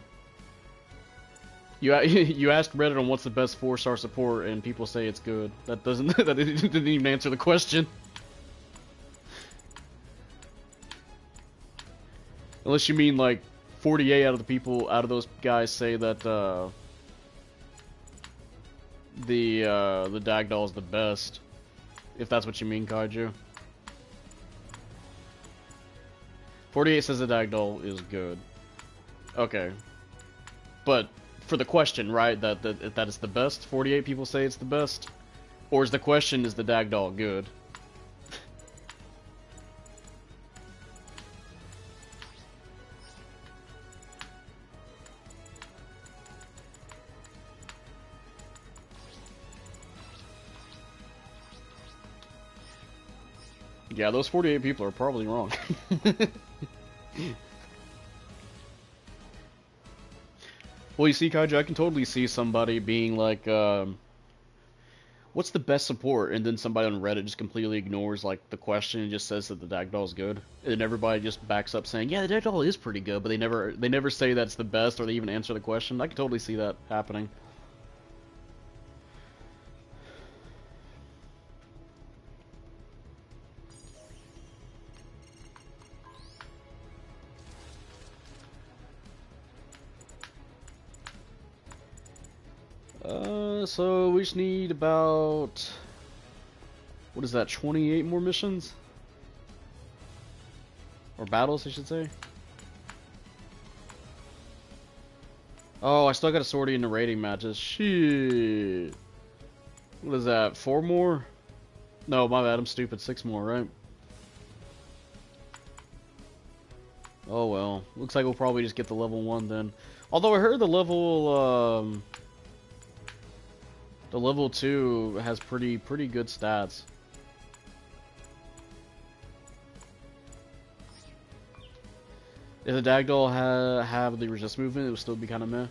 You asked Reddit on what's the best 4-star support, and people say it's good. That doesn't that didn't even answer the question. Unless you mean like 48 out of the people, out of those guys say that the Dagdoll is the best. If that's what you mean, Kaiju. 48 says the Dagdoll is good. Okay. But for the question, right, that is the best, 48 people say it's the best? Or is the question, is the Dagdoll good? Yeah, those 48 people are probably wrong. Well, you see, Kaiju, I can totally see somebody being like, what's the best support? And then somebody on Reddit just completely ignores, like, the question and just says that the Dagdoll is good. And everybody just backs up saying, yeah, the Dagdoll is pretty good, but they never say that's the best or they even answer the question. I can totally see that happening. So we just need about, what is that, 28 more missions? Or battles, I should say. Oh, I still got a sortie in the rating matches. Shit. What is that, 4 more? No, my bad, I'm stupid. 6 more, right? Oh well. Looks like we'll probably just get the level 1 then. Although I heard the level 2 has pretty good stats. If the Dagdoll have the resist movement, it would still be kind of meh.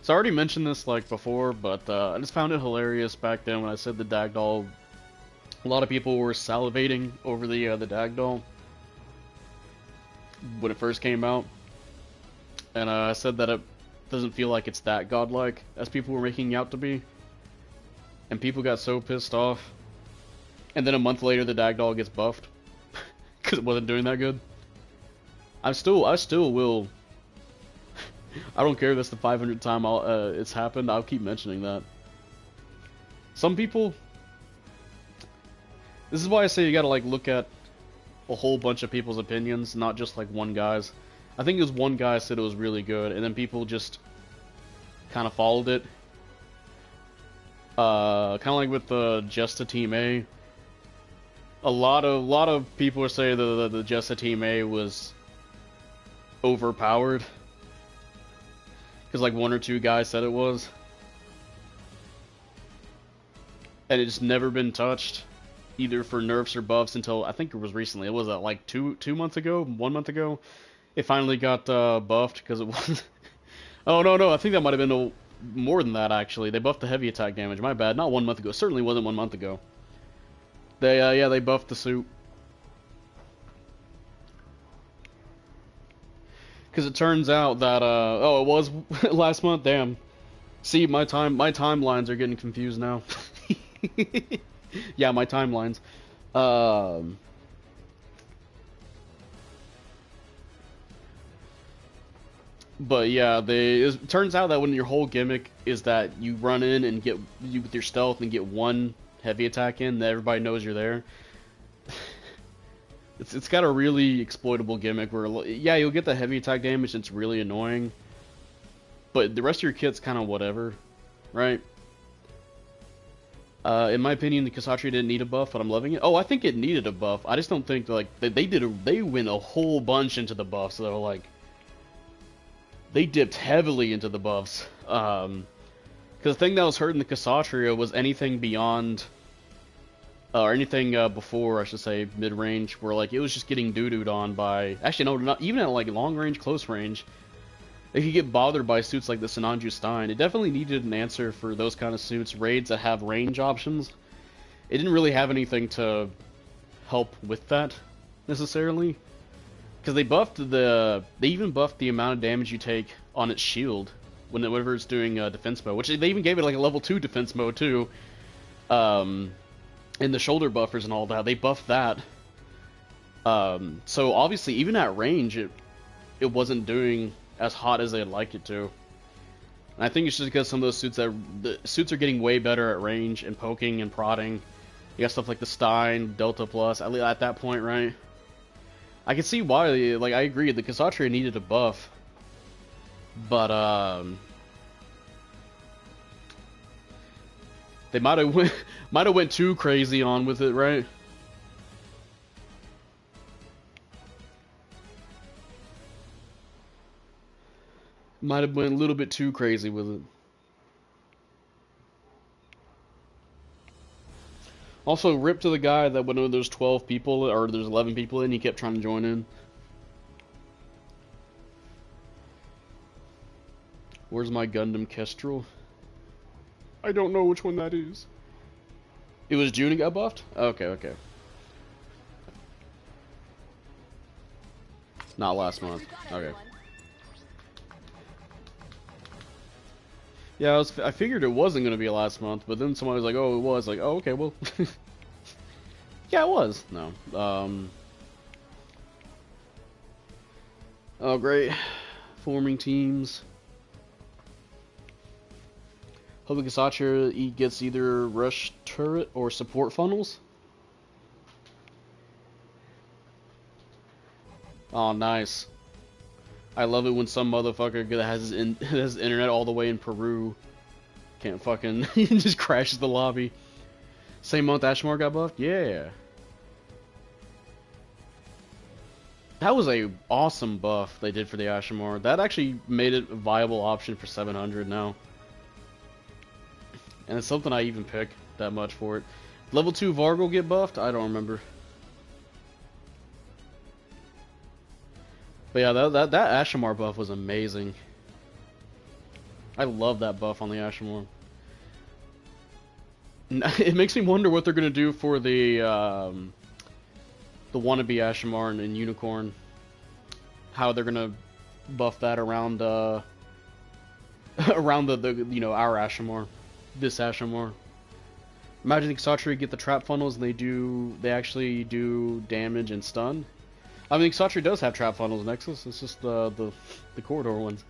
So I already mentioned this like before, but I just found it hilarious back then when I said the Dag doll. A lot of people were salivating over the Dag doll when it first came out, and I said that it doesn't feel like it's that godlike as people were making it out to be, and people got so pissed off. And then a month later, the Dag doll gets buffed because it wasn't doing that good. I still will. I don't care if that's the 500th time it's happened. I'll keep mentioning that. Some people. This is why I say you gotta like look at a whole bunch of people's opinions, not just like one guy's. I think it was one guy said it was really good, and then people just kind of followed it. Kind of like with the Just a Team A. A lot of people say the Just a Team A was overpowered. Because like one or two guys said it was. And it's never been touched, either for nerfs or buffs, until I think it was recently. It was like two months ago, 1 month ago. It finally got buffed because it was. Oh no, I think that might have been more than that actually. They buffed the heavy attack damage. My bad. Not 1 month ago. It certainly wasn't 1 month ago. They yeah, they buffed the suit. Because it turns out that oh, it was last month. Damn. See, my timelines are getting confused now. Yeah, my timelines. But yeah, it turns out that when your whole gimmick is that you run in and get with your stealth and get one heavy attack in, that everybody knows you're there. It's got a really exploitable gimmick where, yeah, you'll get the heavy attack damage and it's really annoying, but the rest of your kit's kind of whatever, right? In my opinion, the Kshatriya didn't need a buff, but I'm loving it. Oh, I think it needed a buff. I just don't think like they went a whole bunch into the buffs. So like they dipped heavily into the buffs. Because the thing that was hurting the Kshatriya was anything beyond. Or anything before, I should say, mid-range, where like it was just getting doo-dooed on by... Actually, no, not even at like long-range, close-range. They could get bothered by suits like the Sinanju Stein. It definitely needed an answer for those kind of suits, raids that have range options. It didn't really have anything to help with that, necessarily. Because they even buffed the amount of damage you take on its shield whenever it's doing defense mode. Which they even gave it like a level 2 defense mode, too. And the shoulder buffers and all that, they buffed that. So obviously, even at range, it wasn't doing as hot as they'd like it to. And I think it's just because some of those suits the suits are getting way better at range and poking and prodding. You got stuff like the Stein, Delta Plus, at that point, right? I can see why, like, I agree, the Kshatriya needed a buff. But, they might have went too crazy on with it, right? Might have went a little bit too crazy with it. Also, rip to the guy that when there's 12 people or there's 11 people in, he kept trying to join in. Where's my Gundam Kestrel? I don't know which one that is. It was June it got buffed? Okay. Not last month. Okay. Yeah, I figured it wasn't gonna be last month, but then somebody was like, "Oh, it was." Like, "Oh, okay, well." Yeah, it was. No. Oh, great. Forming teams. Hope the Kshatriya gets either rush turret or support funnels. Oh, nice. I love it when some motherfucker that has his internet all the way in Peru can't fucking he just crashes the lobby. Same month Ashmore got buffed? Yeah. That was a awesome buff they did for the Ashmore. That actually made it a viable option for 700 now. And it's something I even pick that much for it. Level 2 Vargal get buffed? I don't remember. But yeah, that Ashamar buff was amazing. I love that buff on the Ashimore. It makes me wonder what they're gonna do for the wannabe Ashimar and Unicorn. How they're gonna buff that around around the you know, our Ashimar, this Ashimar. Imagine Xatri get the trap funnels and they actually do damage and stun. I mean, Xatri does have trap funnels, Nexus. It's just the corridor ones.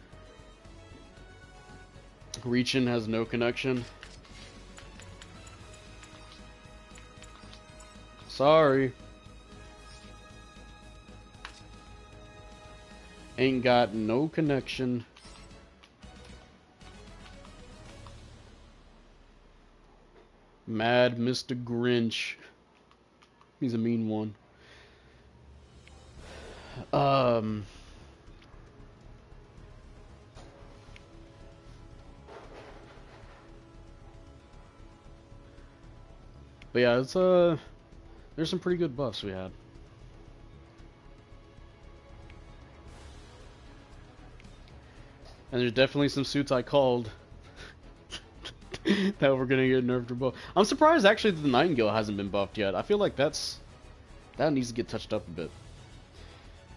Reachin has no connection. Sorry. Ain't got no connection. Mad Mr. Grinch. He's a mean one. But yeah, it's there's some pretty good buffs we had. And there's definitely some suits I called that we're gonna get nerfed or buffed. I'm surprised actually that the Nightingale hasn't been buffed yet. I feel like that needs to get touched up a bit.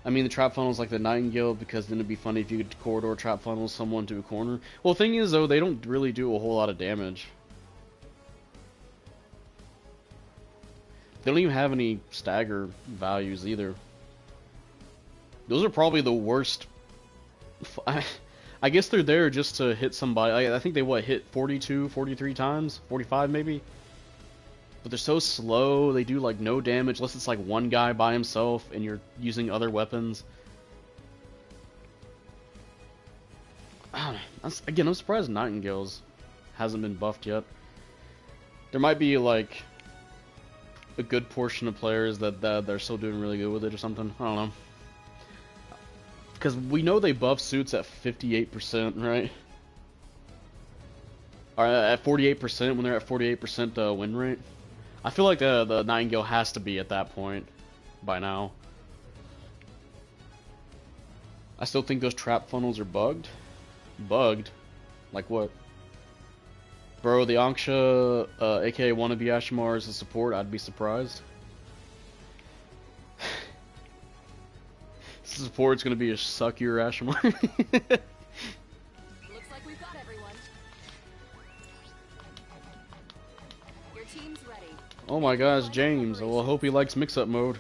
I mean, the trap funnel's like the Nightingale, because then it'd be funny if you could corridor trap funnel someone to a corner. Well, the thing is though, they don't really do a whole lot of damage. They don't even have any stagger values either. Those are probably the worst. I guess they're there just to hit somebody. I think they hit 42, 43 times, 45 maybe. But they're so slow. They do like no damage unless it's like one guy by himself and you're using other weapons. I don't know. Again, I'm surprised Nightingales hasn't been buffed yet. There might be like a good portion of players that they're still doing really good with it or something. I don't know. Because we know they buff suits at 58%, right? Or at 48% when they're at 48% win rate. I feel like the Nightingale has to be at that point by now. I still think those trap funnels are bugged. Bugged? Like what? Bro, the Anksha, aka wannabe Ashimar, is a support. I'd be surprised. Support's gonna be a suckier Ashimar. Looks like we've got everyone. Your team's ready. Oh my gosh, James. Well, I hope he likes mix-up mode.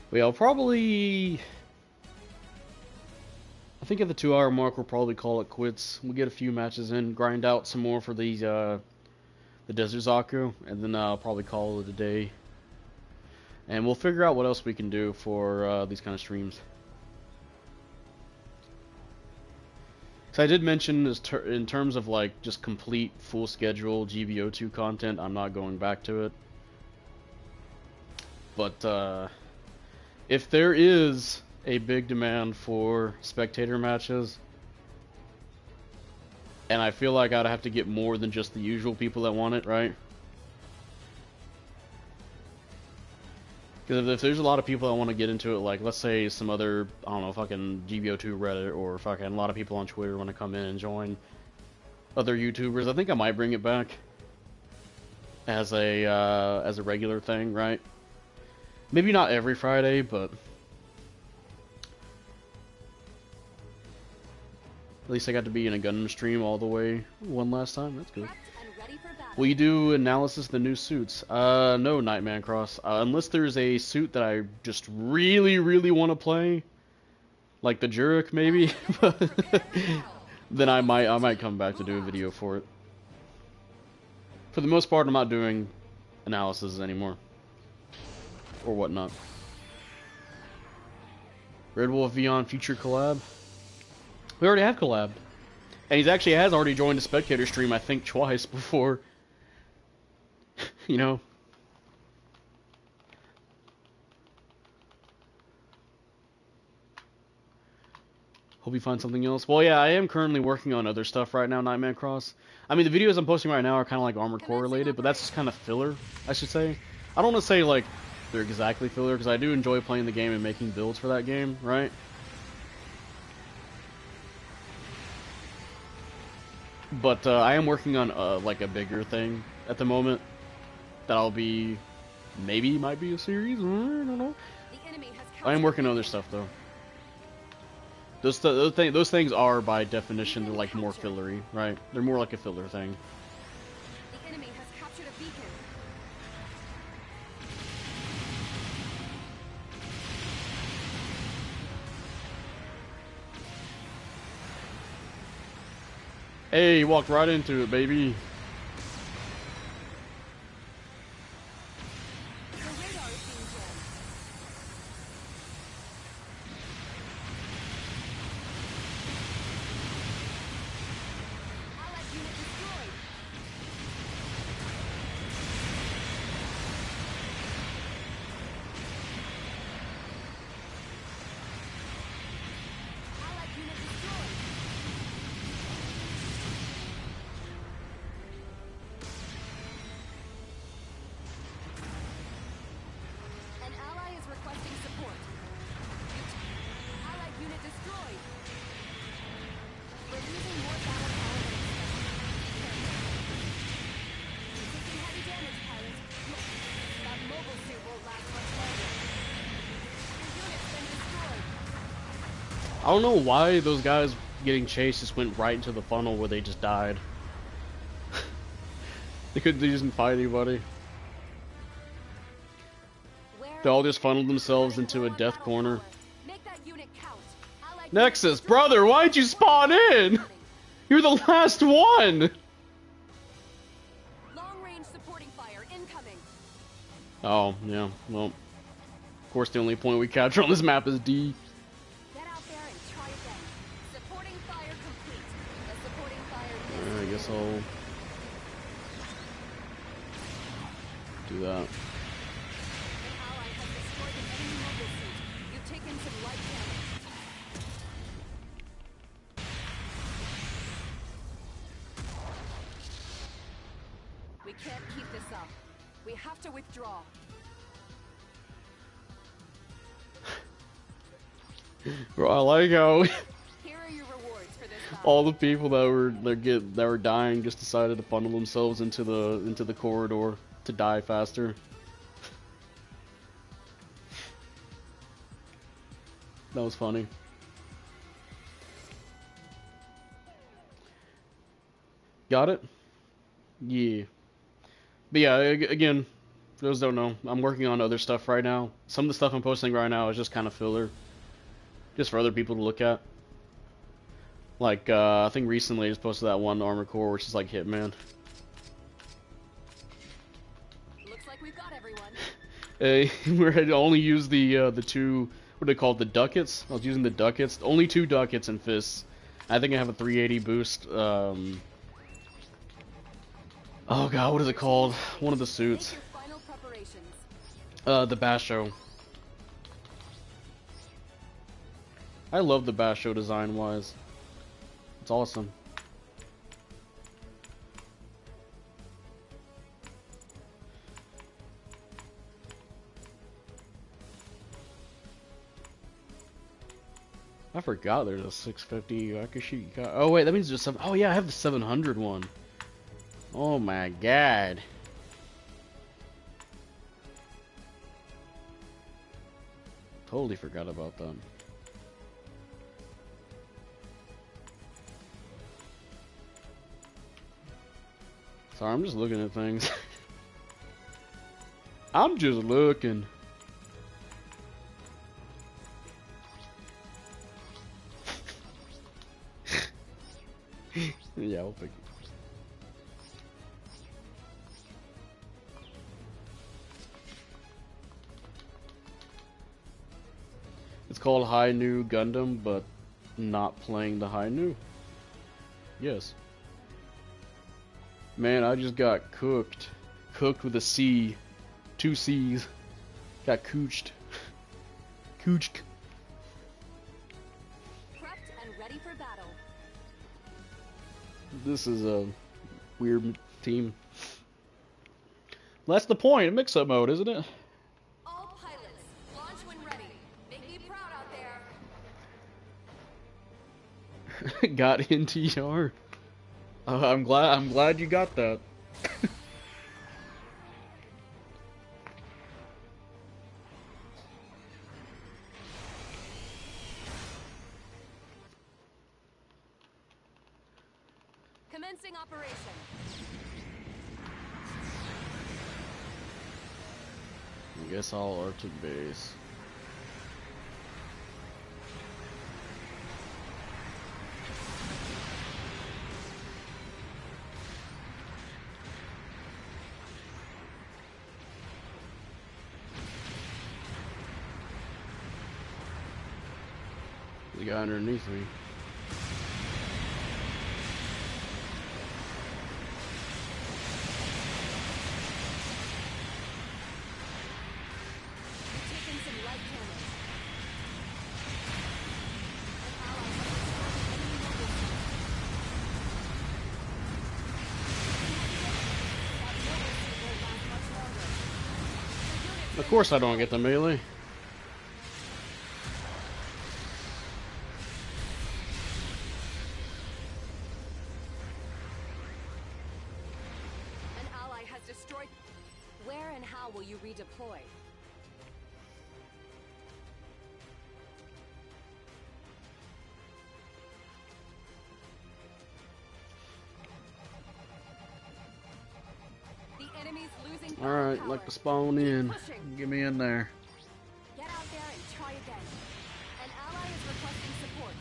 But yeah, I'll probably... I think at the 2-hour mark we'll probably call it quits. We'll get a few matches in, grind out some more for these the Desert Zaku, and then I'll probably call it a day. And we'll figure out what else we can do for these kind of streams. So I did mention in terms of like just complete full schedule GBO2 content, I'm not going back to it. But if there is a big demand for spectator matches, and I feel like I'd have to get more than just the usual people that want it, right? Because if there's a lot of people that want to get into it, like let's say some other, I don't know, fucking GBO2 Reddit, or fucking a lot of people on Twitter want to come in and join other YouTubers, I think I might bring it back as a regular thing, right? Maybe not every Friday, but at least I got to be in a Gundam stream all the way one last time. That's good. Will you do analysis of the new suits? No, Nightman Cross. Unless there's a suit that I just really, really want to play, like the Jurek maybe, then I might come back to do a video for it. For the most part, I'm not doing analysis anymore, or whatnot. Red Wolf Vion future collab. We already have collabed. And he actually has already joined a spectator stream, I think, twice before. You know. Hope you find something else. Well, yeah, I am currently working on other stuff right now, Nightman Cross. I mean, the videos I'm posting right now are kind of like Armored Core related, but that's just kind of filler, I should say. I don't want to say like they're exactly filler because I do enjoy playing the game and making builds for that game, right? But I am working on like a bigger thing at the moment that I'll be maybe might be a series. I don't know. The enemy has I am working on other stuff though. Those things are by definition they're like more fillery, right? They're more like a filler thing. The enemy has captured a beacon. Hey, you walked right into it, baby. The radar is being jammed. Allied unit destroyed. Allied unit destroyed. An ally is requesting support. Allied unit destroyed. We're losing more battle power than expected. You're taking heavy damage, pilot. That mobile suit won't last much longer. Your unit's been destroyed. I don't know why those guys getting chased just went right into the funnel where they just died. They didn't fight anybody. They all just funneled themselves into a death corner. Make that unit count. Allied Nexus, brother, why'd you spawn in? You're the last one! long-range supporting fire incoming. Oh, yeah, well. Of course, the only point we capture on this map is D. Get out there and try again. Supporting fire complete. The supporting fire I guess I'll do that. An ally has destroyed an enemy mobile suit. You've taken some light damage. We can't keep this up. We have to withdraw. Bro, I like how Here are your rewards for this battle. all the people that were dying just decided to funnel themselves into the corridor to die faster. That was funny. Got it? Yeah. But yeah, again, for those who don't know, I'm working on other stuff right now. Some of the stuff I'm posting right now is just kind of filler. Just for other people to look at. Like, I think recently I just posted that one armor core, which is like Hitman. Looks like we've got everyone. Where I only use the two, what are they called, the ducats? I was using the ducats, only 2 ducats and fists. I think I have a 380 boost, oh god, what is it called? One of the suits. Make your final preparations. The Basho. I love the Basho design-wise. It's awesome. I forgot there's a 650 Akashi. Oh wait, that means there's some. Oh yeah, I have the 700 one. Oh my god. Totally forgot about that. Sorry, I'm just looking at things. I'm just looking. Yeah, I'll pick it. It's called High New Gundam, but not playing the High New. Yes. Man, I just got cooked. Cooked with a C. 2 C's. Got cooched. Cooched. Prepped and ready for battle. This is a weird team. That's the point, mix-up mode, isn't it? All pilots, launch when ready. Make me proud out there. Got into your. I'm glad you got that. Commencing operation. I guess I'll Arctic base. The guy underneath me. Taking some light cannons. Of course I don't get the melee. An ally has destroyed. Where and how will you redeploy? The enemy's losing. Alright, power. like to spawn in. Pushing. Get me in there. Get out there and try again. An ally is requesting support.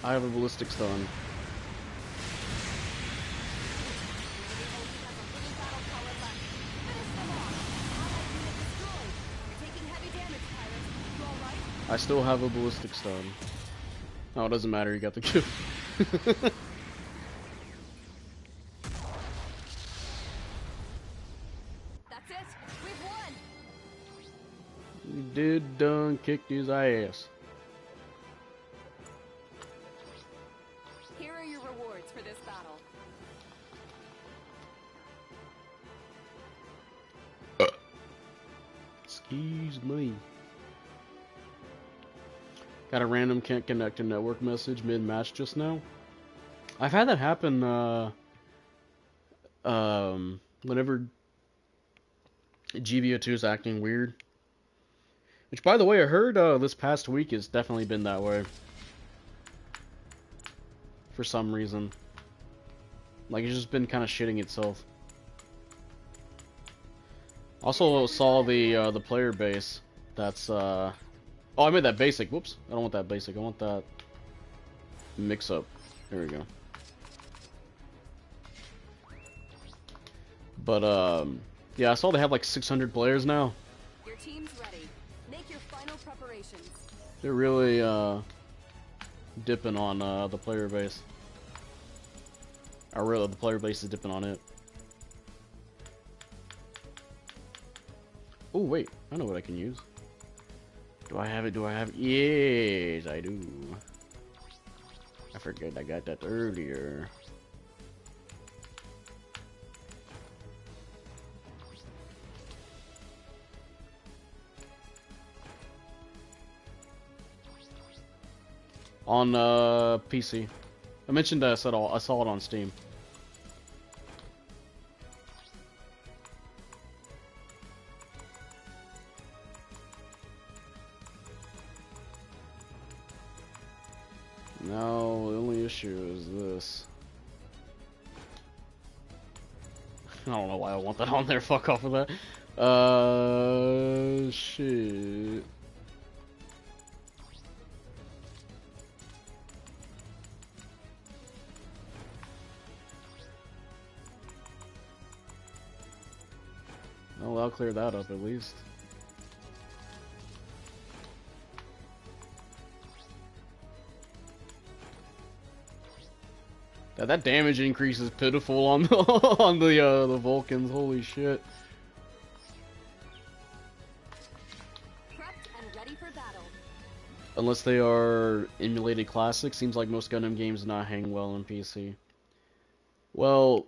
I have a ballistic stun. The enemy only has a little battle power left. Finish them off. Allied unit destroyed. You're taking heavy damage, pilots. You all right? I still have a ballistic stun. Oh, it doesn't matter, you got the kill. That's it. We've won. You did done kicked his ass. Here are your rewards for this battle. Excuse me. Got a random can't connect to network message mid-match just now. I've had that happen whenever GBO2 is acting weird. Which, by the way, I heard this past week has definitely been that way. For some reason. Like, it's just been kind of shitting itself. Also saw the player base. That's oh, I made that basic. Whoops. I don't want that basic. I want that mix up. There we go. But yeah, I saw they have like 600 players now. Your team's ready. Make your final preparations. They're really dipping on the player base. Or really, the player base is dipping on it. Oh wait, I know what I can use. Do I have it? Do I have it? Yes, I do. I forget I got that earlier. On PC. I mentioned I saw it on Steam. Now the only issue is this. I don't know why I want that on there. Fuck off with that. Shit. Well, I'll clear that up at least. That damage increase is pitiful on the on the Vulcans. Holy shit! Prepped and ready for battle. Unless they are emulated classics, seems like most Gundam games do not hang well on PC. Well,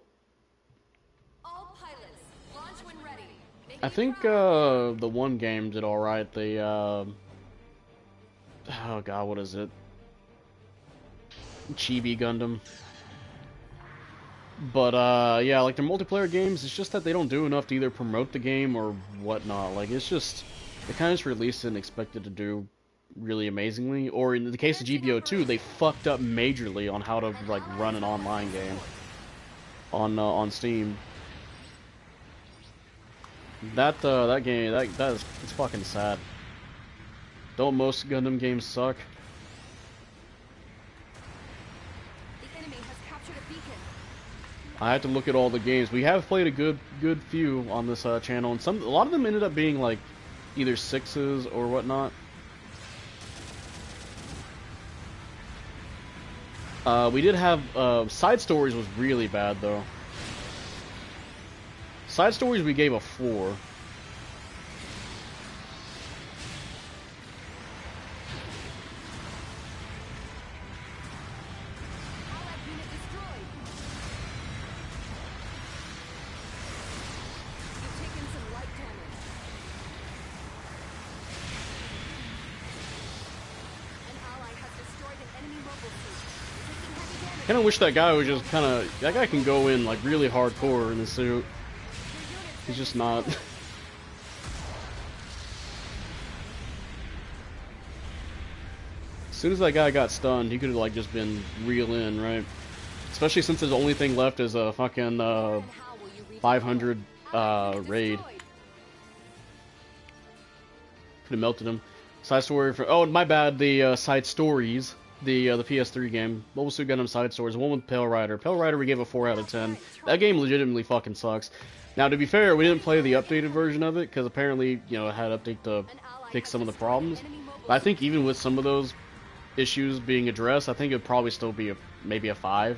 All pilots, launch when ready. I think the one game did all right. The oh god, what is it? Chibi Gundam. But yeah, like their multiplayer games, it's just that they don't do enough to either promote the game or whatnot. Like it's just they kind of just released it and expected to do really amazingly. Or in the case of GBO2, they fucked up majorly on how to like run an online game on Steam. That game that is it's fucking sad. Don't most Gundam games suck? The enemy has captured a beacon. I had to look at all the games. We have played a good few on this channel, and a lot of them ended up being like either 6s or whatnot. We did have Side Stories was really bad though. Side Stories we gave a 4. Allied unit destroyed. You've taken some light damage. An ally has destroyed an enemy mobile suit. You're taking heavy damage. Kind of wish that guy was just kind of that guy can go in like really hardcore in the suit. He's just not. As soon as that guy got stunned, he could have like just been real in, right? Especially since his only thing left is a fucking 500 raid. Could have melted him. Side story for oh my bad. The Side Stories, the PS3 game, Mobile Suit Gundam Side Stories, the one with Pale Rider. Pale Rider we gave a 4 out of 10. That game legitimately fucking sucks. Now, to be fair, we didn't play the updated version of it, because apparently, you know, it had an update to fix some of the problems. But I think even with some of those issues being addressed, I think it would probably still be maybe a 5.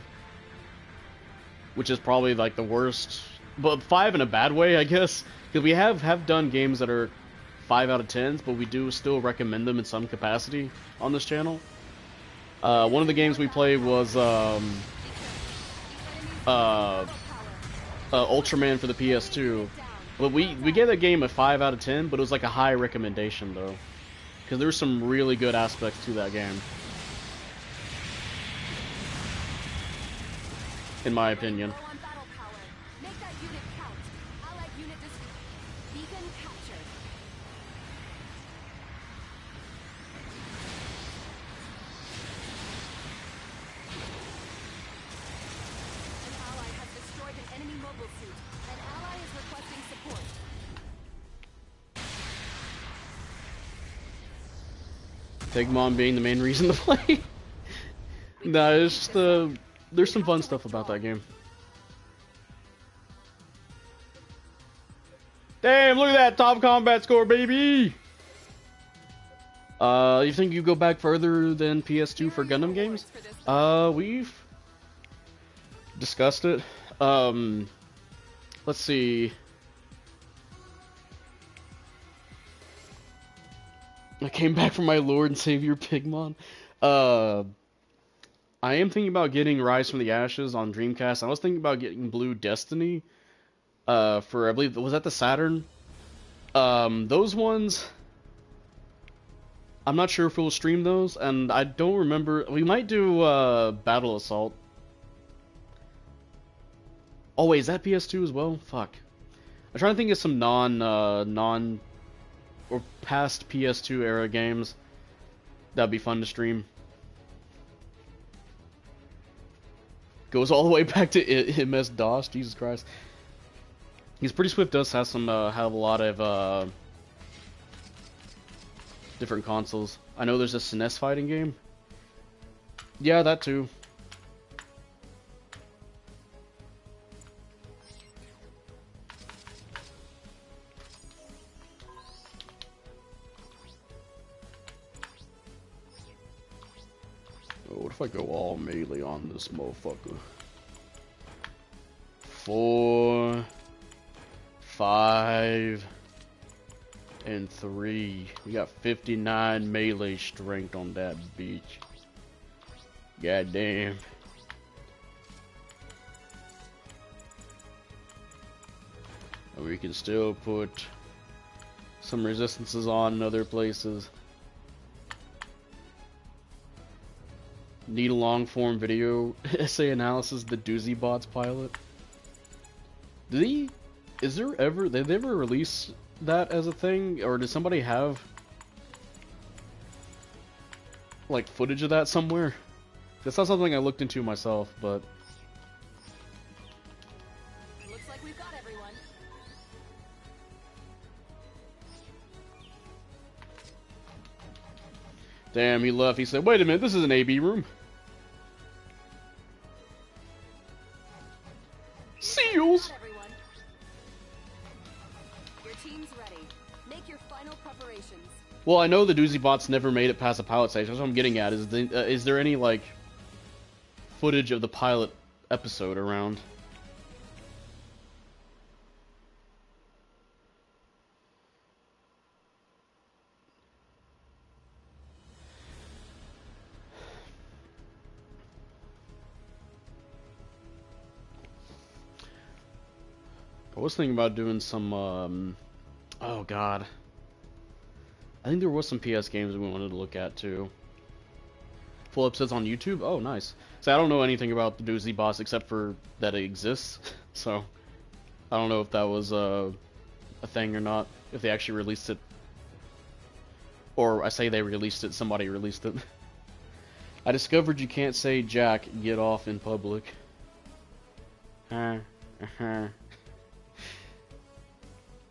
Which is probably, like, the worst. But 5 in a bad way, I guess. Because we have done games that are 5 out of 10s, but we do still recommend them in some capacity on this channel. One of the games we played was, Ultraman for the PS2, but we gave that game a 5 out of 10, but it was like a high recommendation though, because there's some really good aspects to that game, in my opinion. Pigmon being the main reason to play. Nah, it's just there's some fun stuff about that game. Damn, look at that top combat score, baby! You think you go back further than PS2 for Gundam games? We've discussed it. Let's see. I came back from my Lord and Savior Pigmon. I am thinking about getting Rise from the Ashes on Dreamcast. I was thinking about getting Blue Destiny. For I believe was that the Saturn. Those ones. I'm not sure if we'll stream those, and I don't remember. We might do Battle Assault. Oh wait, is that PS2 as well? Fuck. I'm trying to think of some non or past PS2 era games that'd be fun to stream. Goes all the way back to MS-DOS, Jesus Christ. Because Pretty Swift does have some have a lot of different consoles. I know there's a SNES fighting game. Yeah, that too. What if I go all melee on this motherfucker? 4, 5, and 3. We got 59 melee strength on that bitch. God damn. And we can still put some resistances on in other places. Need a long form video essay analysis, the Doozy Bots pilot. Did they ever release that as a thing, or does somebody have like footage of that somewhere? That's not something I looked into myself, but Looks like we've got everyone. damn, he left. He said, "Wait a minute, this is an AB room." Seals. Everyone. Your team's ready. Make your final preparations. Well, I know the Doozy Bots never made it past the pilot stage. That's what I'm getting at. Is there any like footage of the pilot episode around? I was thinking about doing some, oh god. I think there was some PS games we wanted to look at too. Full episodes on YouTube? Oh, nice. So I don't know anything about the Doozy Boss except for that it exists. So I don't know if that was a thing or not. If they actually released it. Or I say they released it, somebody released it. I discovered you can't say Jack, get off in public.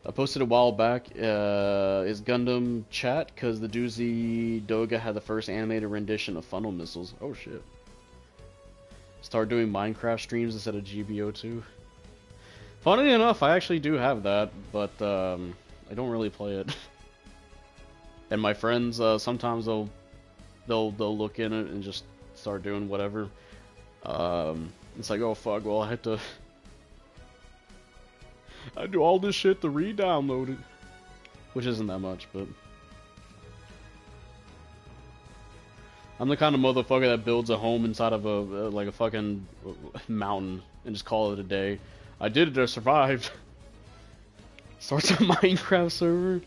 I posted a while back, is Gundam chat, because the Doozy Doga had the first animated rendition of funnel missiles. Oh shit. Start doing Minecraft streams instead of GBO2. Funny enough, I actually do have that, but I don't really play it. And my friends, sometimes they'll look in it and just start doing whatever. It's like, oh fuck, well I do all this shit to re-download it. Which isn't that much, but I'm the kind of motherfucker that builds a home inside of like a fucking mountain and just call it a day. I did it, I survived. Starts a Minecraft server.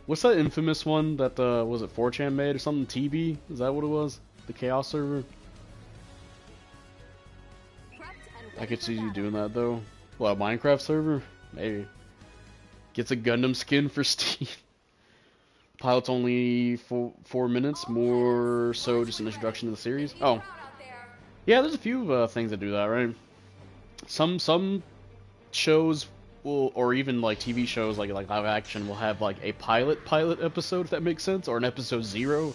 What's that infamous one that was it 4chan made or something? TB? Is that what it was? The Chaos server? I could see you doing that though. What, a Minecraft server? Maybe. Gets a Gundam skin for Steam. Pilot's only 4 minutes, more so just an introduction to the series. Oh. Yeah, there's a few things that do that, right? Some shows will, or even like TV shows like live action will have like a pilot episode, if that makes sense, or an episode 0.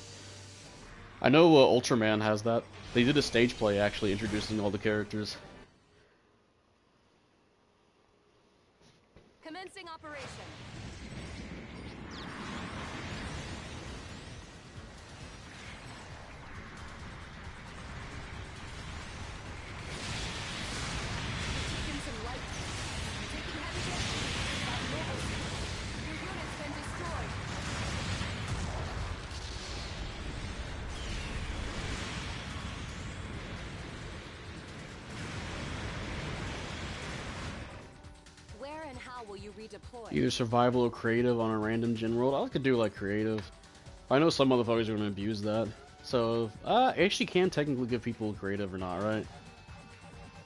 I know Ultraman has that. They did a stage play actually introducing all the characters. Commencing operation. Taking some light. Taking heavy damage. That mobile suit. Your unit's been destroyed. Where and how will you redeploy? Either survival or creative on a random gen world. I could do like creative. I know some motherfuckers are gonna abuse that. So, actually can technically give people creative or not, right?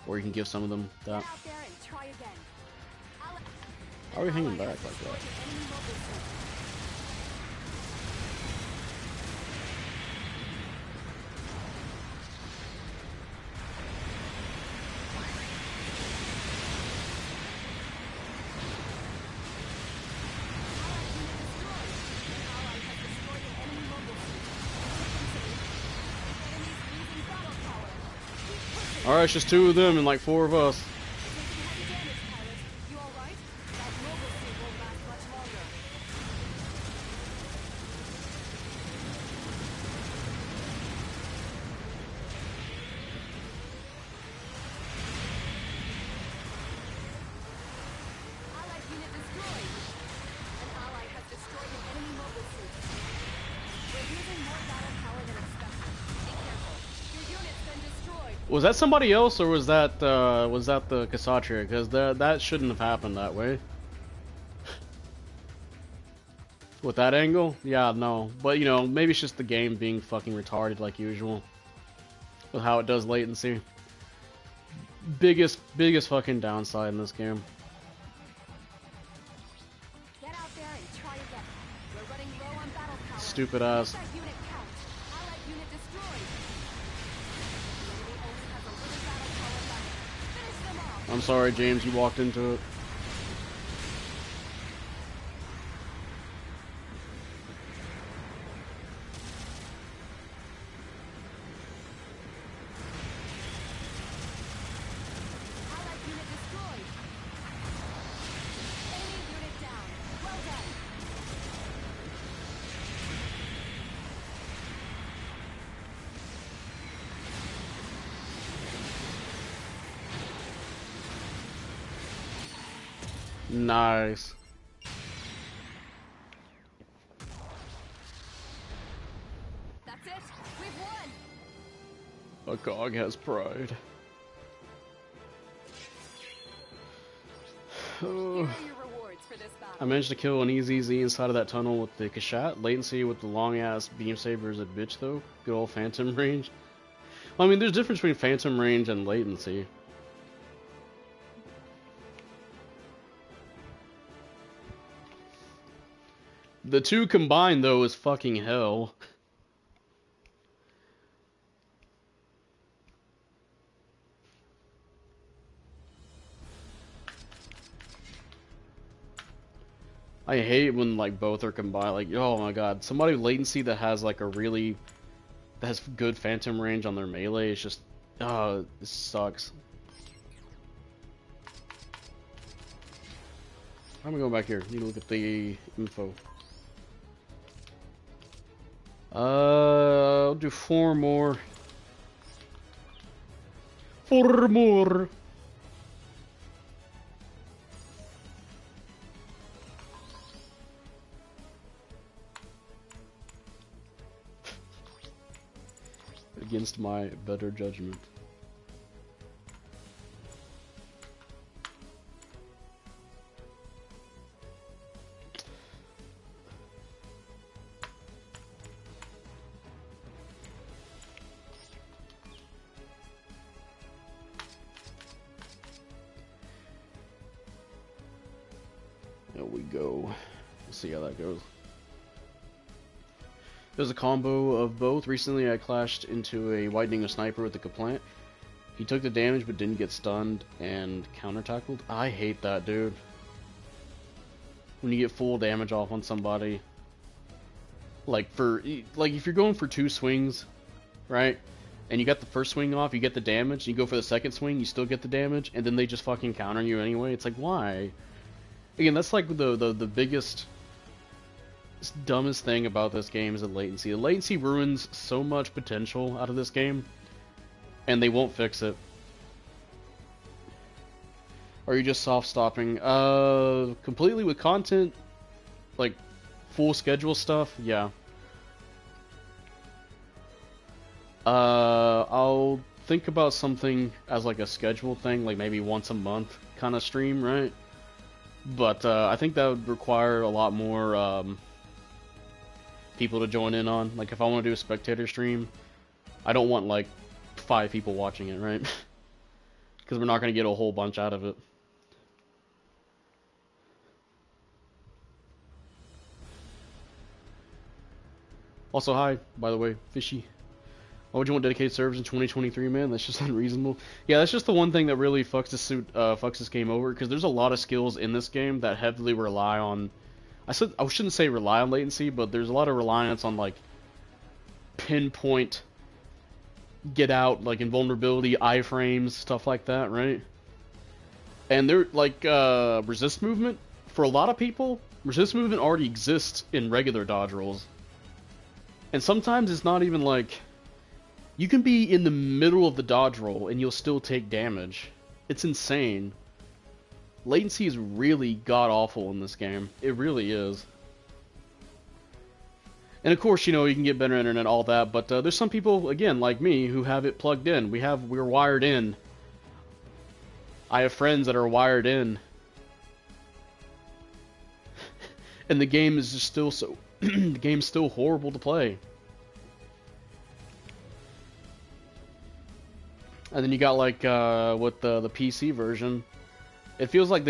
Or you can give some of them that. Get out there and try again. How are we hanging back like that? Enemy mobile suit. Alright, it's just 2 of them and like 4 of us. You alright? That mobile suit won't last much longer. Allied unit destroyed. An ally has destroyed an enemy mobile suit. We're using more battle power than expected. Be careful. Your unit's been destroyed. Was that somebody else, or was that the Kshatriya? Because that shouldn't have happened that way. With that angle? Yeah, no. But, you know, maybe it's just the game being fucking retarded like usual. With how it does latency. Biggest fucking downside in this game. Get out there and try again. We're running low on battle power. Stupid ass. Make that unit count. Allied unit destroyed. The enemy only has a little battle power left. Finish them off. I'm sorry, James, you walked into it. Allied unit destroyed. Enemy unit down. Well done. Nice. That's it. We've won. A GOG has pride. Here are your rewards for this I battle. managed to kill an EZZ inside of that tunnel with the Kashat. Latency with the long-ass beam saber is a bitch, though. Good old phantom range. Well, I mean, there's a difference between phantom range and latency. The two combined, though, is fucking hell. I hate when, like, both are combined. Like, oh my god, somebody with latency that has, like, that has good phantom range on their melee is just, oh, this sucks. I'm gonna go back here. Need to look at the info. I'll do 4 more. 4 more. Against my better judgment. There we go. Let's see how that goes. There's a combo of both. Recently I clashed into a widening of sniper with the Kaplant. He took the damage but didn't get stunned and counter-tackled. I hate that, dude. When you get full damage off on somebody. Like if you're going for 2 swings, right? And you got the first swing off, you get the damage, you go for the second swing, you still get the damage, and then they just fucking counter you anyway. It's like, why? Again, that's like the biggest, dumbest thing about this game is the latency. The latency ruins so much potential out of this game, and they won't fix it. Or are you just soft stopping? Completely with content, like full schedule stuff, yeah. I'll think about something as like a schedule thing, like maybe once a month kind of stream, right? But I think that would require a lot more people to join in on. Like if I want to do a spectator stream, I don't want like 5 people watching it, right? Because we're not going to get a whole bunch out of it. Also, hi, by the way, Fishy. Why would you want dedicated servers in 2023, man? That's just unreasonable. Yeah, that's just the one thing that really fucks this game over, because there's a lot of skills in this game that heavily rely on... I shouldn't say rely on latency, but there's a lot of reliance on, like, pinpoint, get out, like, invulnerability, iframes, stuff like that, right? And they're, like, resist movement, for a lot of people, resist movement already exists in regular dodge rolls. And sometimes it's not even, like... You can be in the middle of the dodge roll and you'll still take damage. It's insane. Latency is really god-awful in this game. It really is. And of course, you know, you can get better internet, all that, but there's some people, again, like me, who have it plugged in. We're wired in. I have friends that are wired in. And the game is just still so... the game's still horrible to play. And then you got, like, with the PC version, it feels like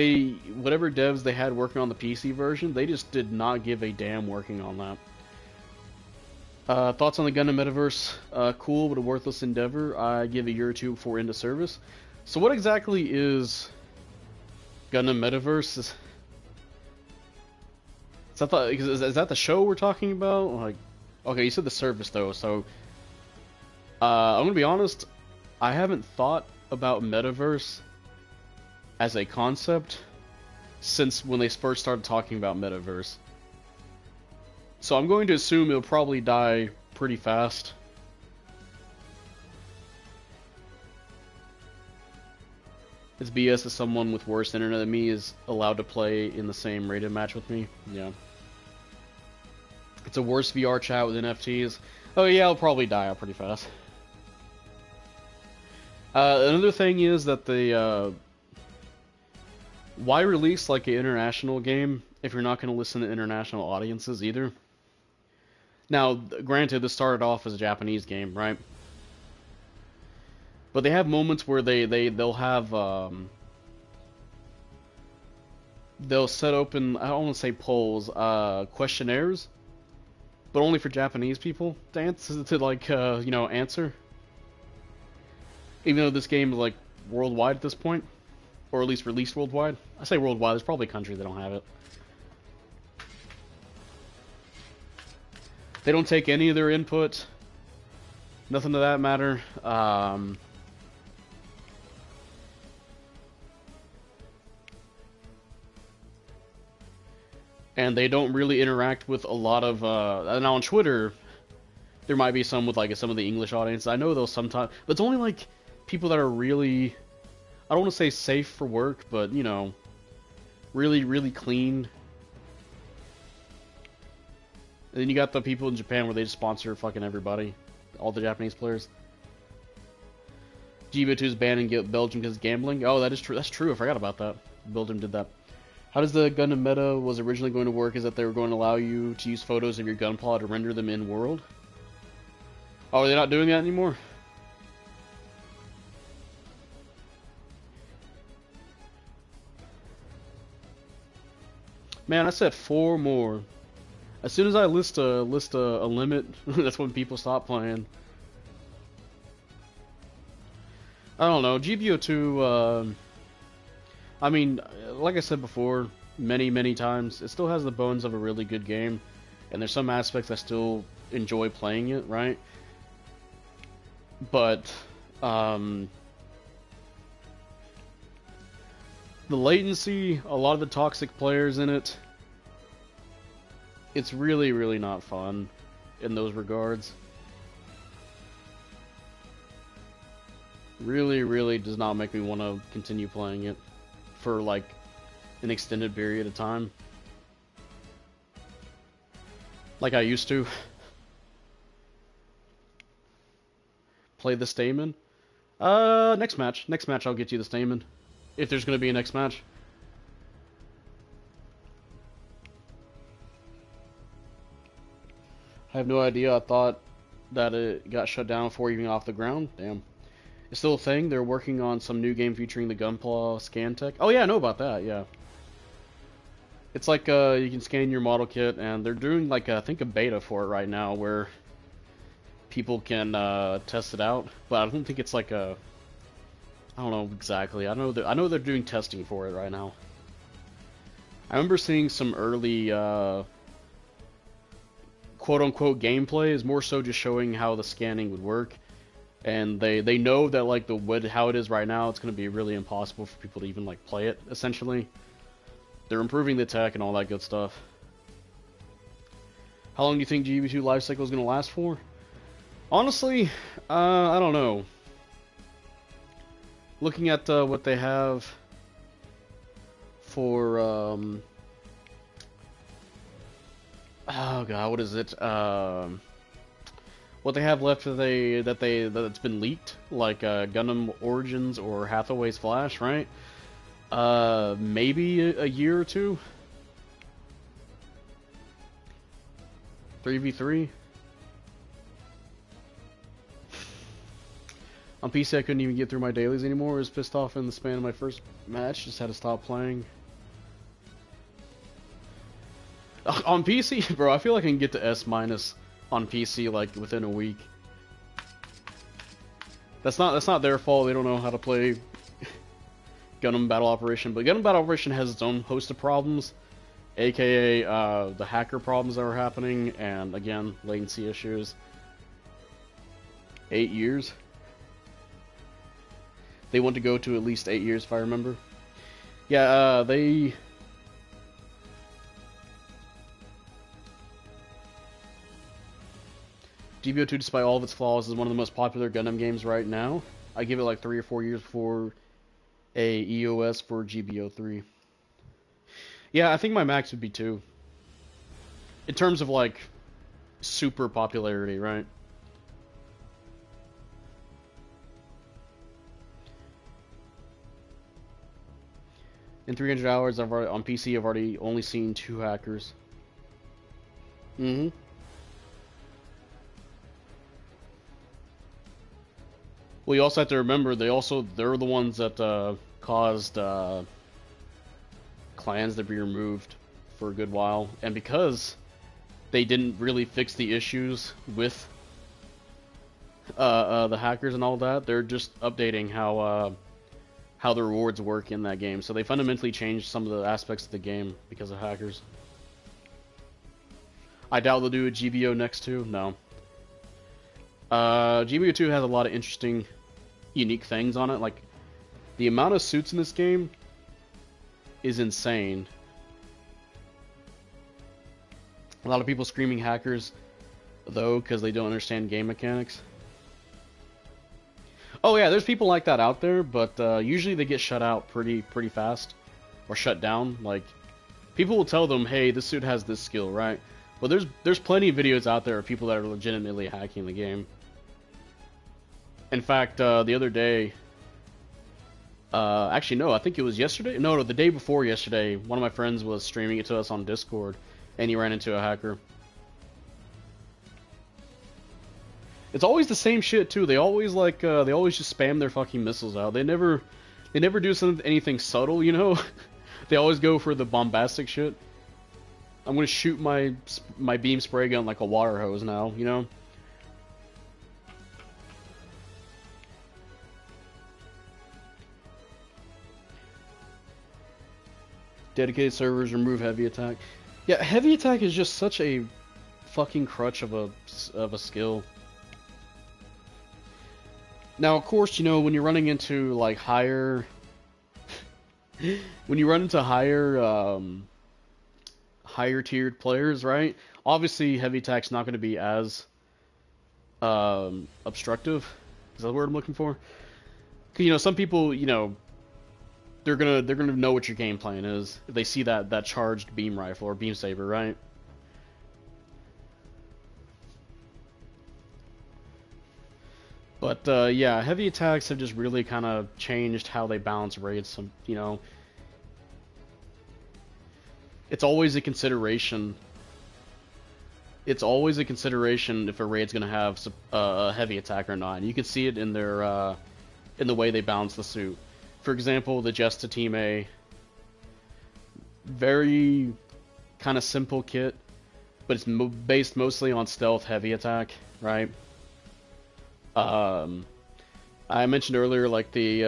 whatever devs they had working on the PC version, they just did not give a damn working on that. Thoughts on the Gundam Metaverse? Cool, but a worthless endeavor. I give a year or two before into service. So what exactly is Gundam Metaverse? Is that the show we're talking about? Like, okay, you said the service though, so I'm gonna be honest. I haven't thought about Metaverse as a concept since when they first started talking about Metaverse. So I'm going to assume it'll probably die pretty fast. It's BS that someone with worse internet than me is allowed to play in the same rated match with me. Yeah. It's a worse VR chat with NFTs. Oh yeah, it'll probably die out pretty fast. Another thing is that why release like an international game if you're not going to listen to international audiences either? Now, granted, this started off as a Japanese game, right? But they have moments where they'll have they'll set open, I don't want to say polls, questionnaires, but only for Japanese people to answer, you know, answer. Even though this game is like worldwide at this point, or at least released worldwide. I say worldwide. There's probably countries that don't have it. They don't take any of their input. Nothing to that matter. And they don't really interact with a lot of... now on Twitter, there might be some with like some of the English audience. I know they'll sometimes... But it's only like people that are really... I don't want to say safe for work, but, you know, really, really clean. And then you got the people in Japan where they just sponsor fucking everybody. All the Japanese players. GBO2 is banned in Belgium because of gambling. Oh, that is true. That's true. I forgot about that. Belgium did that. How does the Gundam meta was originally going to work is that they were going to allow you to use photos of your Gunpla to render them in-world? Oh, are they not doing that anymore? Man, I said 4 more. As soon as I list a limit, that's when people stop playing. I don't know, GBO2, I mean, like I said before, many times, it still has the bones of a really good game, and there's some aspects I still enjoy playing it, right? But, the latency, a lot of the toxic players in it, it's really not fun in those regards. Really does not make me want to continue playing it for like an extended period of time. Like I used to. Play the Stamen. Next match. Next match I'll get you the Stamen. If there's going to be a next match. I have no idea. I thought that it got shut down before even off the ground. Damn. It's still a thing. They're working on some new game featuring the Gunpla scan tech. Oh yeah, I know about that, yeah. It's like you can scan your model kit, and they're doing like I think a beta for it right now where people can test it out. But I don't think it's like a... I don't know exactly. I know they're doing testing for it right now. I remember seeing some early quote-unquote gameplay is more so just showing how the scanning would work. And they know that like how it is right now, it's going to be really impossible for people to even like play it, essentially. They're improving the tech and all that good stuff. How long do you think GBO2 life cycle is going to last for? Honestly, I don't know. Looking at what they have for oh god, what is it? What they have left that's been leaked, like Gundam Origins or Hathaway's Flash, right? Maybe a year or two. 3v3. On PC, I couldn't even get through my dailies anymore. I was pissed off in the span of my first match. Just had to stop playing. On PC, bro, I feel like I can get to S- on PC like within a week. That's not their fault. They don't know how to play Gundam Battle Operation. But Gundam Battle Operation has its own host of problems, aka the hacker problems that were happening, and again, latency issues. 8 years. They want to go to at least 8 years, if I remember. Yeah, they. GBO2, despite all of its flaws, is one of the most popular Gundam games right now. I give it like 3 or 4 years before a EOS for GBO3. Yeah, I think my max would be 2. In terms of like super popularity, right? In 300 hours, on PC, I've already only seen 2 hackers. Mm-hmm. Well, you also have to remember they're the ones that caused clans to be removed for a good while, and because they didn't really fix the issues with the hackers and all that, they're just updating how the rewards work in that game. So they fundamentally changed some of the aspects of the game because of hackers. I doubt they'll do a GBO next too. No. GBO2 has a lot of interesting, unique things on it. Like, the amount of suits in this game is insane. A lot of people screaming hackers, though, because they don't understand game mechanics. Oh yeah, there's people like that out there, but usually they get shut out pretty fast, or shut down. Like, people will tell them, "Hey, this suit has this skill, right?" But there's plenty of videos out there of people that are legitimately hacking the game. In fact, the other day, actually no, I think it was yesterday. No, the day before yesterday, one of my friends was streaming it to us on Discord, and he ran into a hacker. It's always the same shit too. They always they always just spam their fucking missiles out. They never do anything subtle, you know. They always go for the bombastic shit. I'm gonna shoot my beam spray gun like a water hose now, you know. Dedicated servers remove heavy attack. Yeah, heavy attack is just such a fucking crutch of a skill. Now, of course, you know, when you're running into like higher when you run into higher tiered players, right? Obviously, heavy attack's not going to be as obstructive. Is that the word I'm looking for? 'Cause, you know, some people, you know, they're gonna know what your game plan is if they see that charged beam rifle or beam saber, right? But yeah, heavy attacks have just really kind of changed how they balance raids. Some, you know, it's always a consideration. It's always a consideration if a raid's gonna have a heavy attack or not. And you can see it in their in the way they balance the suit. For example, the Jesta Team A, very kind of simple kit, but it's based mostly on stealth heavy attack, right? I mentioned earlier, like the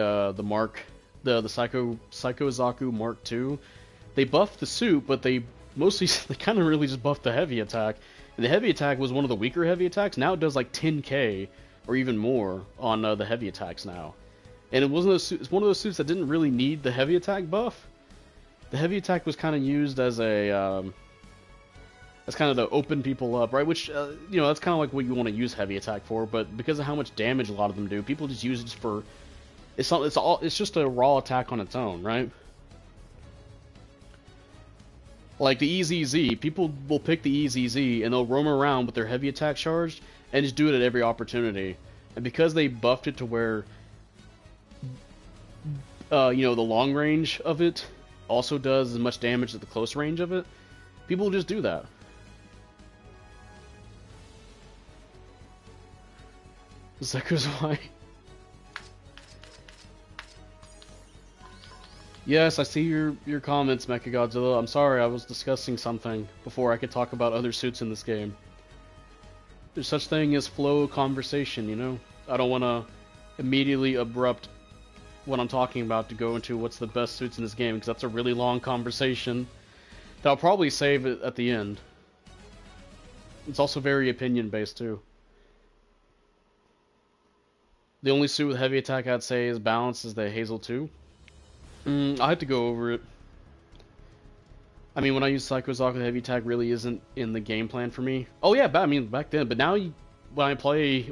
Psycho Zaku Mark II. They buffed the suit, but they kind of really just buffed the heavy attack. And the heavy attack was one of the weaker heavy attacks. Now it does like 10k or even more on the heavy attacks now. And it's one of those suits that didn't really need the heavy attack buff. The heavy attack was kind of used as a that's kind of to open people up, right? Which, you know, that's kind of like what you want to use heavy attack for. But because of how much damage a lot of them do, people just use it for it's just a raw attack on its own, right? Like the EZZ, people will pick the EZZ and they'll roam around with their heavy attack charged and just do it at every opportunity. And because they buffed it to where, you know, the long range of it also does as much damage as the close range of it, people will just do that. Zeku's why. Yes, I see your comments, Mechagodzilla. I'm sorry, I was discussing something before I could talk about other suits in this game. There's such thing as flow conversation, you know? I don't want to immediately abrupt what I'm talking about to go into what's the best suits in this game, because that's a really long conversation that I'll probably save it at the end. It's also very opinion-based, too. The only suit with heavy attack I'd say is balanced is the Hazel 2. I had to go over it. I mean, when I use Psycho Zaku, heavy attack really isn't in the game plan for me. Oh yeah, I mean back then, but now when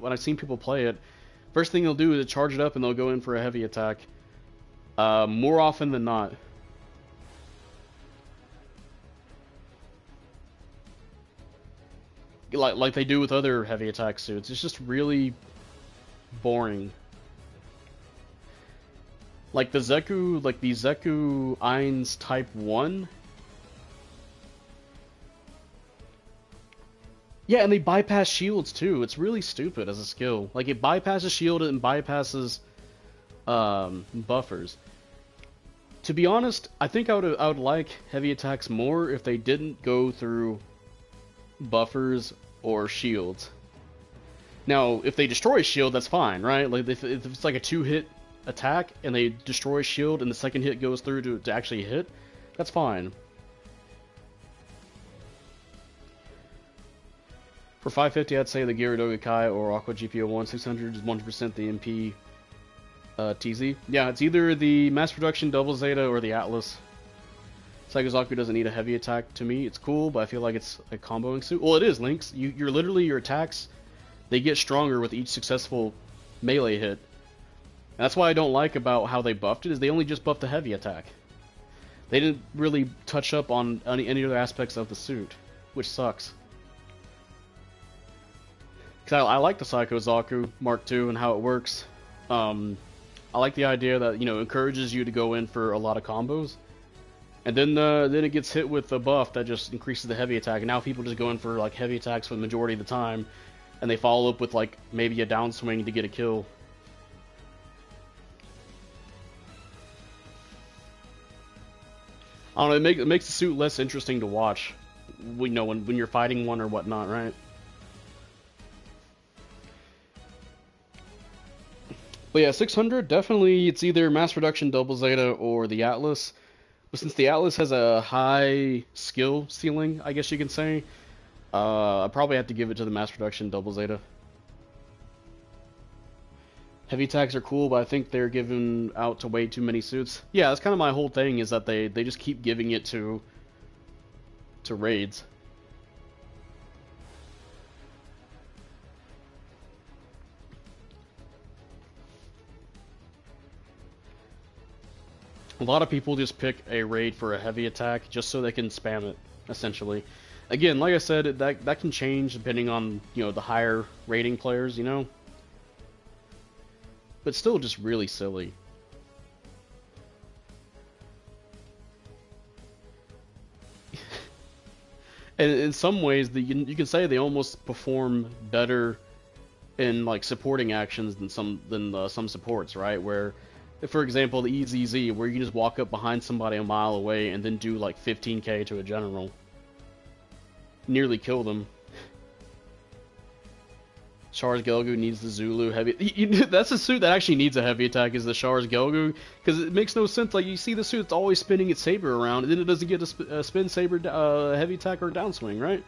I've seen people play it, first thing they'll do is charge it up and they'll go in for a heavy attack. More often than not. Like they do with other heavy attack suits. It's just really boring. Like the Zeku Eins Type 1. Yeah, and they bypass shields too. It's really stupid as a skill. Like it bypasses shield and bypasses buffers. To be honest, I think I would like heavy attacks more if they didn't go through buffers or shields. Now, if they destroy shield, that's fine, right? Like if it's like a 2-hit attack and they destroy shield and the second hit goes through to actually hit, that's fine. For 550, I'd say the Gyaradoga Kai or Aqua GBO2 600 is 100% the MP TZ. Yeah, it's either the mass production Double Zeta or the Atlas. Psycho Zaku doesn't need a heavy attack to me. It's cool, but I feel like it's a comboing suit. Well, it is, Lynx. You're literally, your attacks, they get stronger with each successful melee hit. And that's why I don't like about how they buffed it, is they only just buffed the heavy attack. They didn't really touch up on any other aspects of the suit, which sucks. Because I like the Psycho Zaku Mark II and how it works. I like the idea that, you know, encourages you to go in for a lot of combos. And then it gets hit with a buff that just increases the heavy attack. And now people just go in for like heavy attacks for the majority of the time. And they follow up with like maybe a downswing to get a kill. I don't know, it makes the suit less interesting to watch, you know, when you're fighting one or whatnot, right? But yeah, 600, definitely it's either mass production Double Zeta or the Atlas. But since the Atlas has a high skill ceiling, I guess you can say, I probably have to give it to the mass production Double Zeta. Heavy attacks are cool, but I think they're given out to way too many suits. Yeah, that's kind of my whole thing, is that they just keep giving it to raids. A lot of people just pick a raid for a heavy attack just so they can spam it, essentially. Again, like I said, that can change depending on, you know, the higher rating players, you know? But still just really silly. And in some ways, you can say they almost perform better in like supporting actions than some supports, right? Where, for example, the EZZ, where you can just walk up behind somebody a mile away and then do like 15k to a general, nearly kill them. Char's Gelgu needs the Zulu heavy. That's a suit that actually needs a heavy attack, is the Char's Gelgu, because it makes no sense. Like, you see the suit, it's always spinning its saber around, and then it doesn't get a spin saber heavy attack or downswing, right?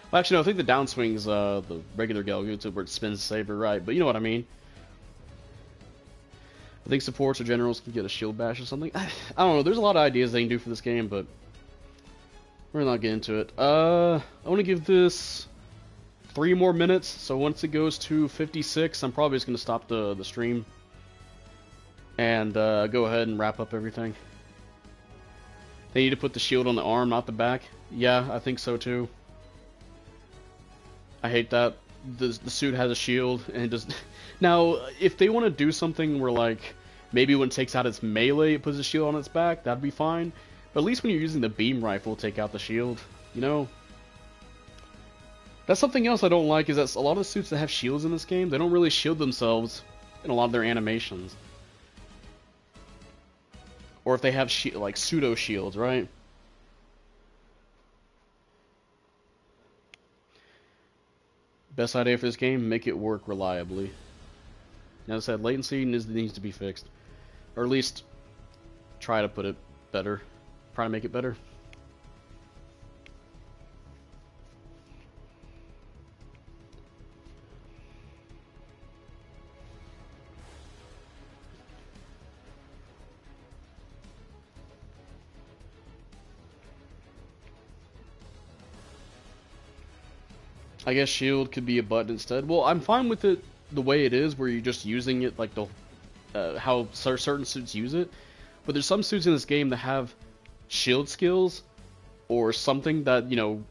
Well, actually, no, I think the downswing's the regular Gelgu, where it spins the saber, right? But you know what I mean. I think supports or generals can get a shield bash or something. I don't know. There's a lot of ideas they can do for this game, but we're not getting into it. I want to give this 3 more minutes, so once it goes to 56, I'm probably just going to stop the stream and go ahead and wrap up everything. They need to put the shield on the arm, not the back. Yeah, I think so too. I hate that. The suit has a shield, and it does... Now, if they want to do something where, like, maybe when it takes out its melee, it puts a shield on its back, that'd be fine. But at least when you're using the beam rifle, take out the shield, you know? That's something else I don't like, is that a lot of the suits that have shields in this game, they don't really shield themselves in a lot of their animations. Or if they have, like, pseudo-shields, right? Best idea for this game, make it work reliably. As I said, latency needs to be fixed. Or at least, try to put it better. Try to make it better. I guess shield could be a button instead. Well, I'm fine with it the way it is, where you're just using it like the how certain suits use it. But there's some suits in this game that have shield skills or something that, you know,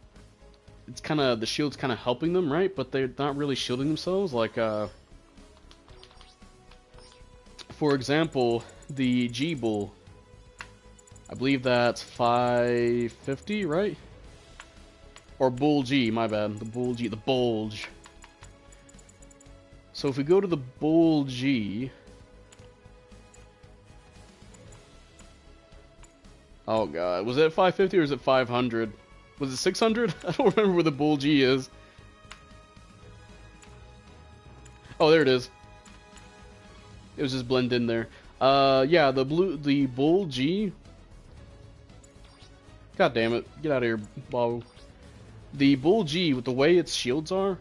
it's kind of, the shield's kind of helping them, right? But they're not really shielding themselves. Like, for example, the G-Bull. I believe that's 550, right? Or Bull G, my bad. The Bull G, the Bulge. So if we go to the Bull G... Oh god, was it 550 or is it 500? Was it 600? I don't remember where the Bull G is. Oh, there it is. It was just blended in there. Yeah, the Bull G. God damn it. Get out of here, Bob. The Bull G, with the way its shields are,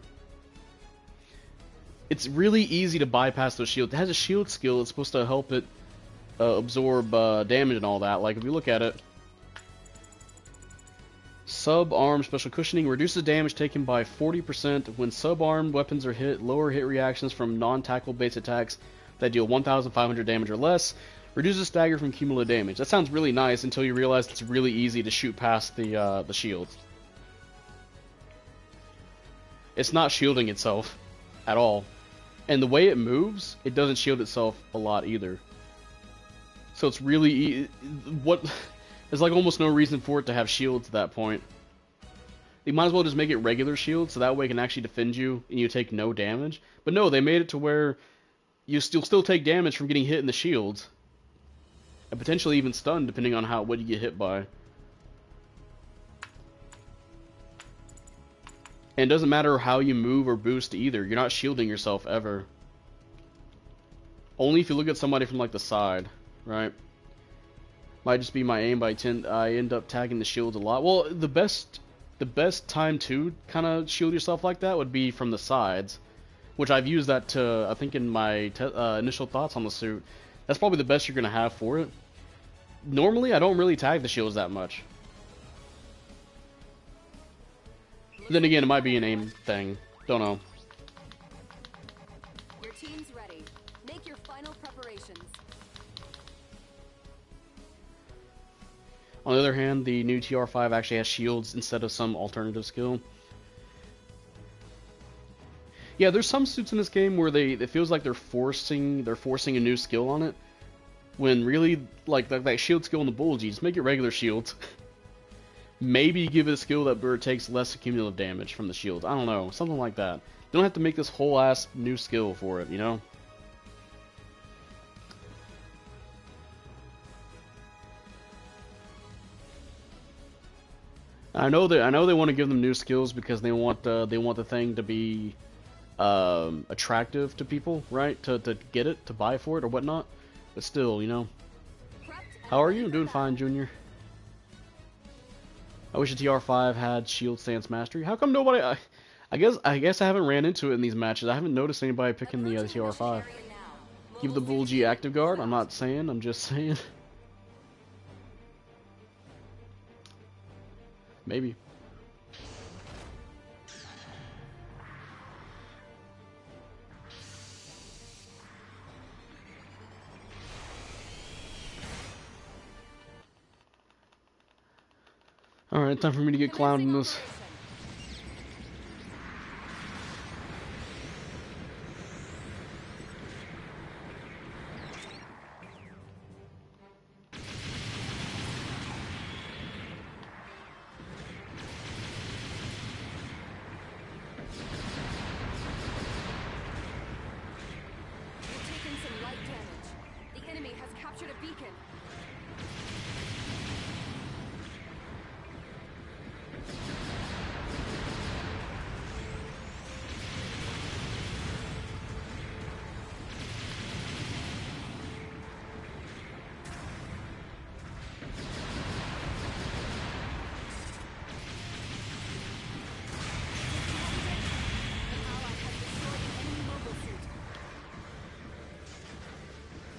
it's really easy to bypass those shields. It has a shield skill that's supposed to help it absorb damage and all that. Like, if you look at it, sub-arm special cushioning reduces damage taken by 40% when sub-arm weapons are hit, lower hit reactions from non-tackle based attacks that deal 1,500 damage or less, reduces stagger from cumulative damage. That sounds really nice until you realize it's really easy to shoot past the shields. It's not shielding itself at all. And the way it moves, it doesn't shield itself a lot either. So it's really... There's like almost no reason for it to have shields at that point. They might as well just make it regular shields, so that way it can actually defend you and you take no damage. But no, they made it to where you still take damage from getting hit in the shields. And potentially even stunned, depending on what you get hit by. And it doesn't matter how you move or boost either. You're not shielding yourself ever. Only if you look at somebody from like the side, right? Might just be my aim, but I end up tagging the shields a lot. Well, the best time to kind of shield yourself like that would be from the sides, which I've used that to, I think, in my initial thoughts on the suit. That's probably the best you're gonna have for it. Normally, I don't really tag the shields that much. Then again, it might be an aim thing. Don't know. Your team's ready. Make your final preparations. On the other hand, the new TR5 actually has shields instead of some alternative skill. Yeah, there's some suits in this game where it feels like they're forcing a new skill on it, when really, like that shield skill in the Bull G, just make it regular shields. Maybe give it a skill that takes less cumulative damage from the shield. I don't know, something like that. You don't have to make this whole ass new skill for it, you know? I know they want to give them new skills because they want the thing to be attractive to people, right? To get it, to buy for it or whatnot. But still, you know. How are you? I'm doing fine, Junior. I wish the TR5 had shield stance mastery. How come nobody? I guess I haven't ran into it in these matches. I haven't noticed anybody picking the TR5. Give the Bull G active guard. I'm not saying. I'm just saying. Maybe. Alright, time for me to get clowned in this. Operation. You've taken some light damage. The enemy has captured a beacon.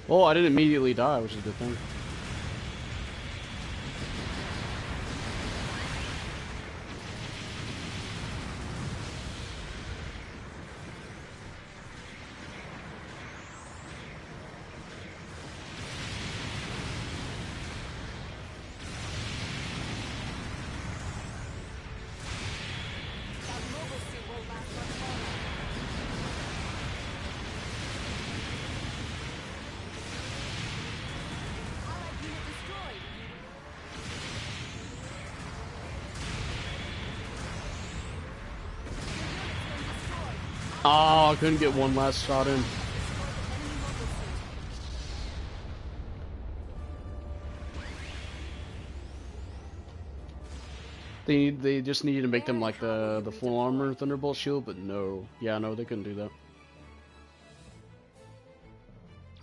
Well, I didn't immediately die, which is a good thing. That mobile suit won't last much longer. Allied unit destroyed. Your unit's been destroyed. Oh, I couldn't get one last shot in. Destroyed the enemy mobile suit. They just needed to make them like the full armor Thunderbolt shield, but no. Yeah, no, they couldn't do that.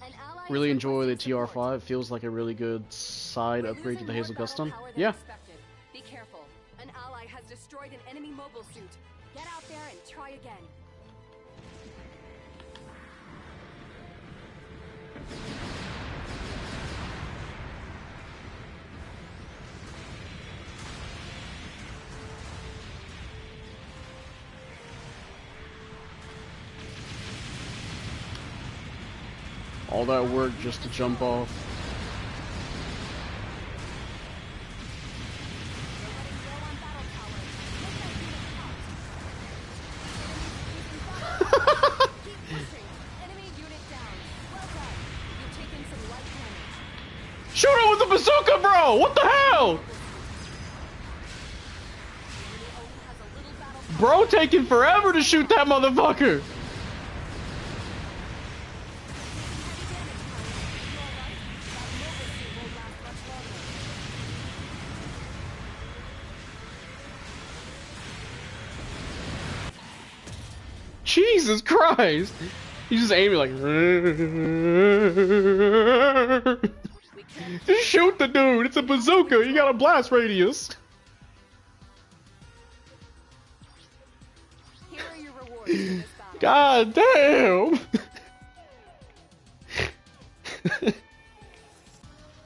An ally is Really enjoy the requesting support. TR5. Feels like a really good side We're upgrade to losing the more Hazel battle Custom. power than Yeah. expected. Be careful. An ally has destroyed an enemy mobile suit. Get out there and try again. All that work just to jump off. We're running low on battle power. Make that unit count. Keep pushing. Enemy unit down. Well done. You've taken some light damage. Shoot him with the bazooka, bro! What the hell? Enemy only has a little battle power. Bro taking forever to shoot that motherfucker! Jesus Christ! He's just aiming like. Just shoot the dude! It's a bazooka! You got a blast radius! Here are your rewards for this battle. God damn!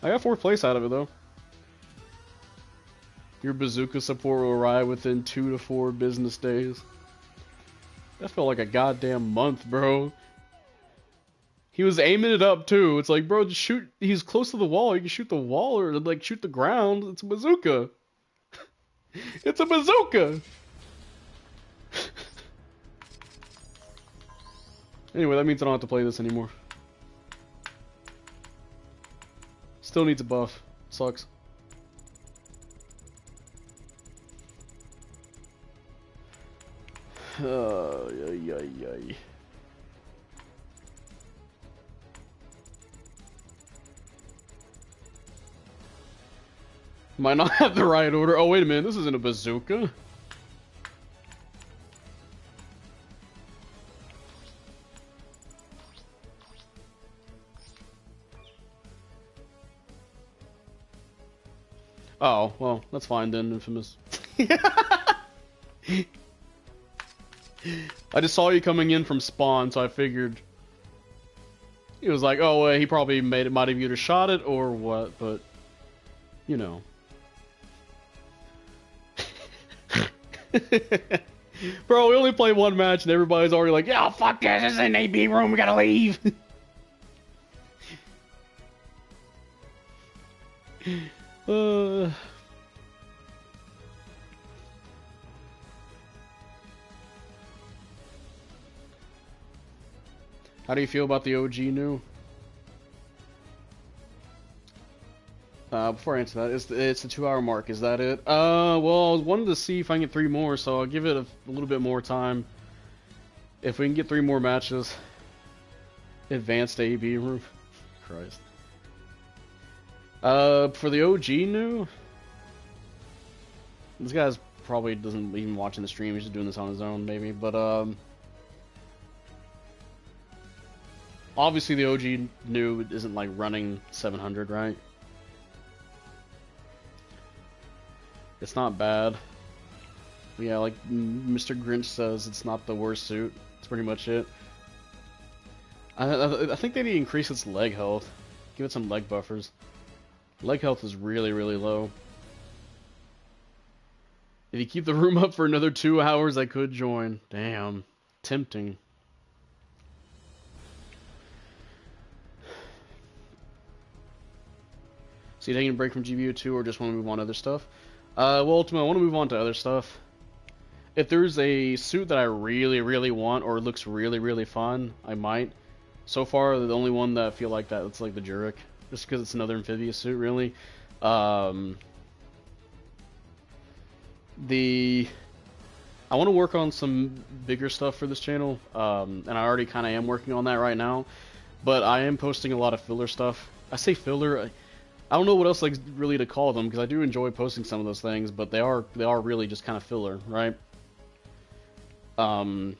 I got 4th place out of it though. Your bazooka support will arrive within 2 to 4 business days. That felt like a goddamn month, bro. He was aiming it up too. It's like, bro, just shoot. He's close to the wall. You can shoot the wall or like shoot the ground. It's a bazooka. It's a bazooka. Anyway, that means I don't have to play this anymore. Still needs a buff. Sucks. Ay, ay, ay. Might not have the right order. Oh, wait a minute. This isn't a bazooka. Oh, well, that's fine then, Infamous. I just saw you coming in from spawn, so I figured he was like, oh, he probably might have either shot it or what, but you know. Bro, we only played one match and everybody's already like, yeah, fuck this, this is an AB room, we gotta leave. How do you feel about the OG new? Before I answer that, it's the 2-hour mark. Is that it? Well, I wanted to see if I can get 3 more, so I'll give it a little bit more time. If we can get 3 more matches, advanced AB room. Christ. For the OG new, this guy's probably doesn't even watching the stream. He's just doing this on his own, maybe. But obviously the OG new isn't like running 700, right? It's not bad. Yeah, like Mr. Grinch says, it's not the worst suit. That's pretty much it. I think they need to increase its leg health. Give it some leg buffers. Leg health is really, really low. If you keep the room up for another 2 hours, I could join. Damn. Tempting. So you taking a break from GBO2 or just want to move on to other stuff? Well, ultimately, I want to move on to other stuff. If there's a suit that I really, really want or looks really, really fun, I might. So far, the only one that I feel like that, it's like the Jurek. Just because it's another amphibious suit, really. I want to work on some bigger stuff for this channel, and I already kind of am working on that right now. But I am posting a lot of filler stuff. I say filler. I don't know what else like really to call them because I do enjoy posting some of those things, but they are really just kind of filler, right? You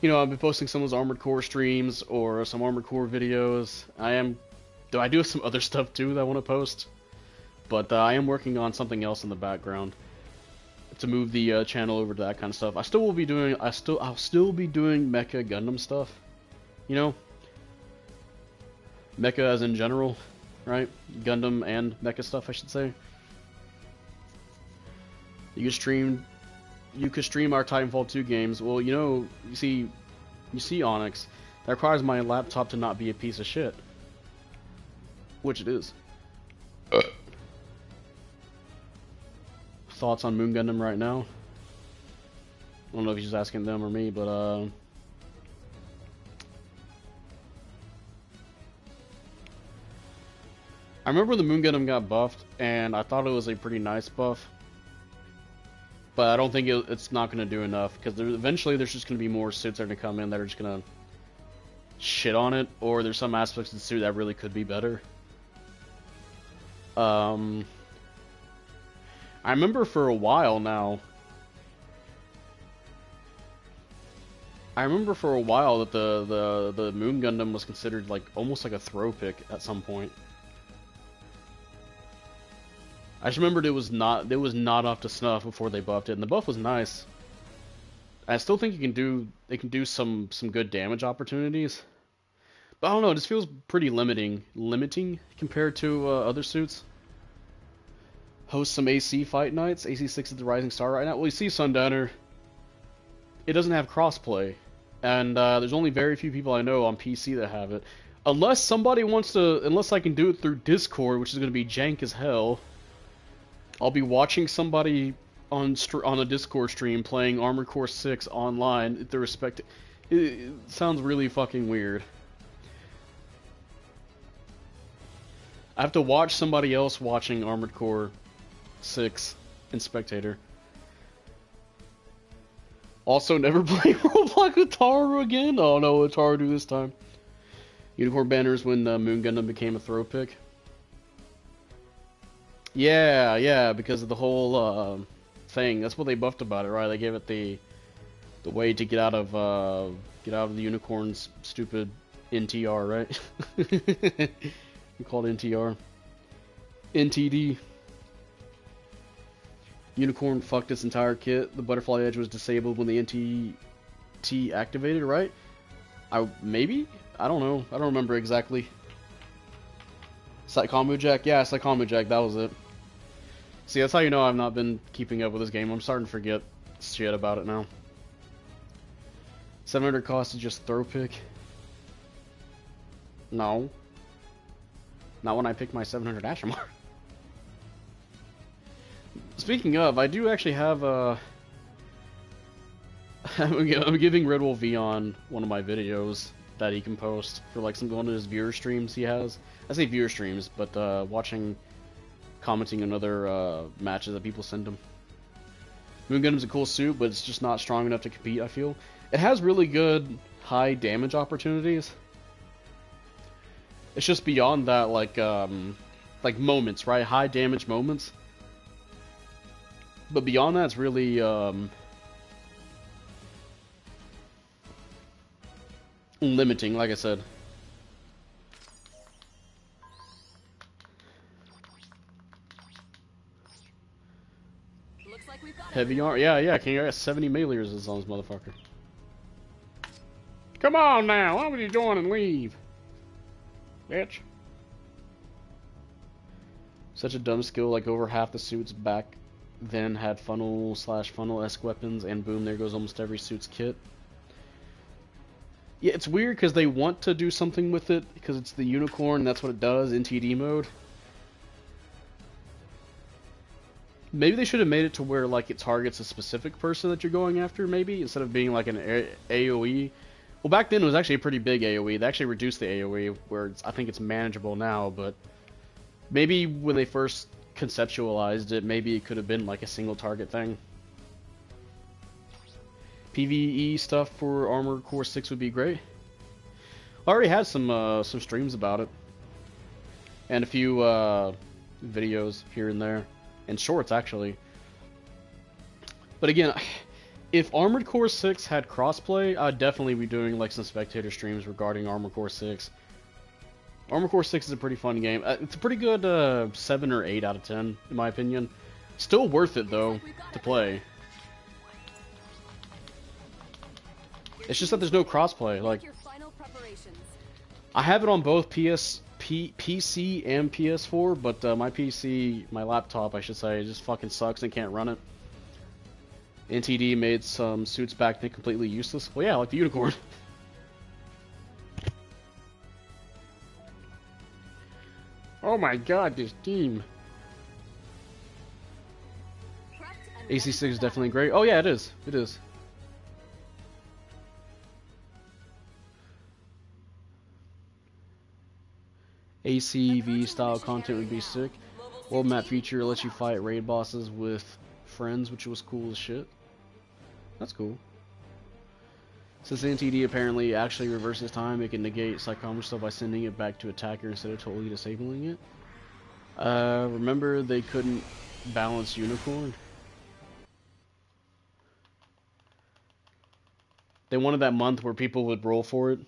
know, I've been posting some of those Armored Core streams or some Armored Core videos. I do have some other stuff too that I want to post, but I am working on something else in the background to move the channel over to that kind of stuff. I'll still be doing Mecha Gundam stuff, you know, Mecha as in general. Right? Gundam and mecha stuff, I should say. You could stream our Titanfall 2 games. Well, you know, you see Onyx. That requires my laptop to not be a piece of shit. Which it is. Thoughts on Moon Gundam right now? I don't know if he's just asking them or me, but I remember the Moon Gundam got buffed, and I thought it was a pretty nice buff. But I don't think it's not going to do enough, because eventually there's just going to be more suits that are going to come in that are just going to shit on it, or there's some aspects of the suit that really could be better. I remember for a while now, that the Moon Gundam was considered like almost like a throw pick at some point. I just remembered it was not up to snuff before they buffed it, and the buff was nice. I still think they can do some good damage opportunities, but I don't know. It just feels pretty limiting compared to other suits. Host some AC fight nights. AC6 is the rising star right now. Well, you see Sundowner. It doesn't have crossplay, and there's only very few people I know on PC that have it. Unless I can do it through Discord, which is going to be jank as hell. I'll be watching somebody on a Discord stream playing Armored Core 6 online at the respective. It sounds really fucking weird. I have to watch somebody else watching Armored Core 6 in spectator. Also, never play Roblox with Taru again. Oh no, what did Taru do this time? Unicorn banners when Moon Gundam became a throw pick. Yeah, because of the whole thing. That's what they buffed about it, right? They gave it the way to get out of the unicorn's stupid NTR, right? We call it NTR. NTD. Unicorn fucked its entire kit. The butterfly edge was disabled when the NTT activated, right? Maybe? I don't know. I don't remember exactly. Psychomu Jack? Yeah, Psychomu Jack, that was it. See, that's how you know I've not been keeping up with this game. I'm starting to forget shit about it now. 700 cost is just throw pick? No. Not when I pick my 700 Ashamar. Speaking of, I do actually have I'm giving Red Wolf Vion one of my videos that he can post for like one of his viewer streams he has. I say viewer streams, but commenting on other matches that people send him. Moon Gundam's a cool suit, but it's just not strong enough to compete, I feel. It has really good high damage opportunities. It's just beyond that, like moments, right? High damage moments. But beyond that, it's really limiting, like I said. Looks like we've got Heavy arm, yeah. King, I got 70 melee resistance on this motherfucker. Come on now, why would you join and leave, bitch? Such a dumb skill. Like over half the suits back then had funnel/funnel-esque weapons, and boom, there goes almost every suit's kit. Yeah, it's weird because they want to do something with it because it's the unicorn. That's what it does in TD mode. Maybe they should have made it to where like it targets a specific person that you're going after, maybe instead of being like an AOE. Well, back then it was actually a pretty big AOE. They actually reduced the AOE, where I think it's manageable now. But maybe when they first conceptualized it, maybe it could have been like a single target thing. PvE stuff for Armored Core 6 would be great. I already had some streams about it, and a few videos here and there, and shorts actually. But again, if Armored Core 6 had crossplay, I'd definitely be doing like some spectator streams regarding Armored Core 6. Armored Core 6 is a pretty fun game. It's a pretty good 7 or 8 out of 10 in my opinion. Still worth it though to play. It's just that there's no crossplay. Like, I have it on both PC and PS4, but my laptop, I should say, just fucking sucks and can't run it. NTD made some suits back then completely useless. Well, yeah, like the unicorn. Oh my god, this team. AC6 is definitely great. Oh yeah, it is. It is. ACV style content would be sick. World map feature lets you fight raid bosses with friends, which was cool as shit. That's cool. Since NTD apparently actually reverses time, it can negate psychometry stuff by sending it back to attacker instead of totally disabling it. Remember they couldn't balance unicorn? They wanted that month where people would roll for it,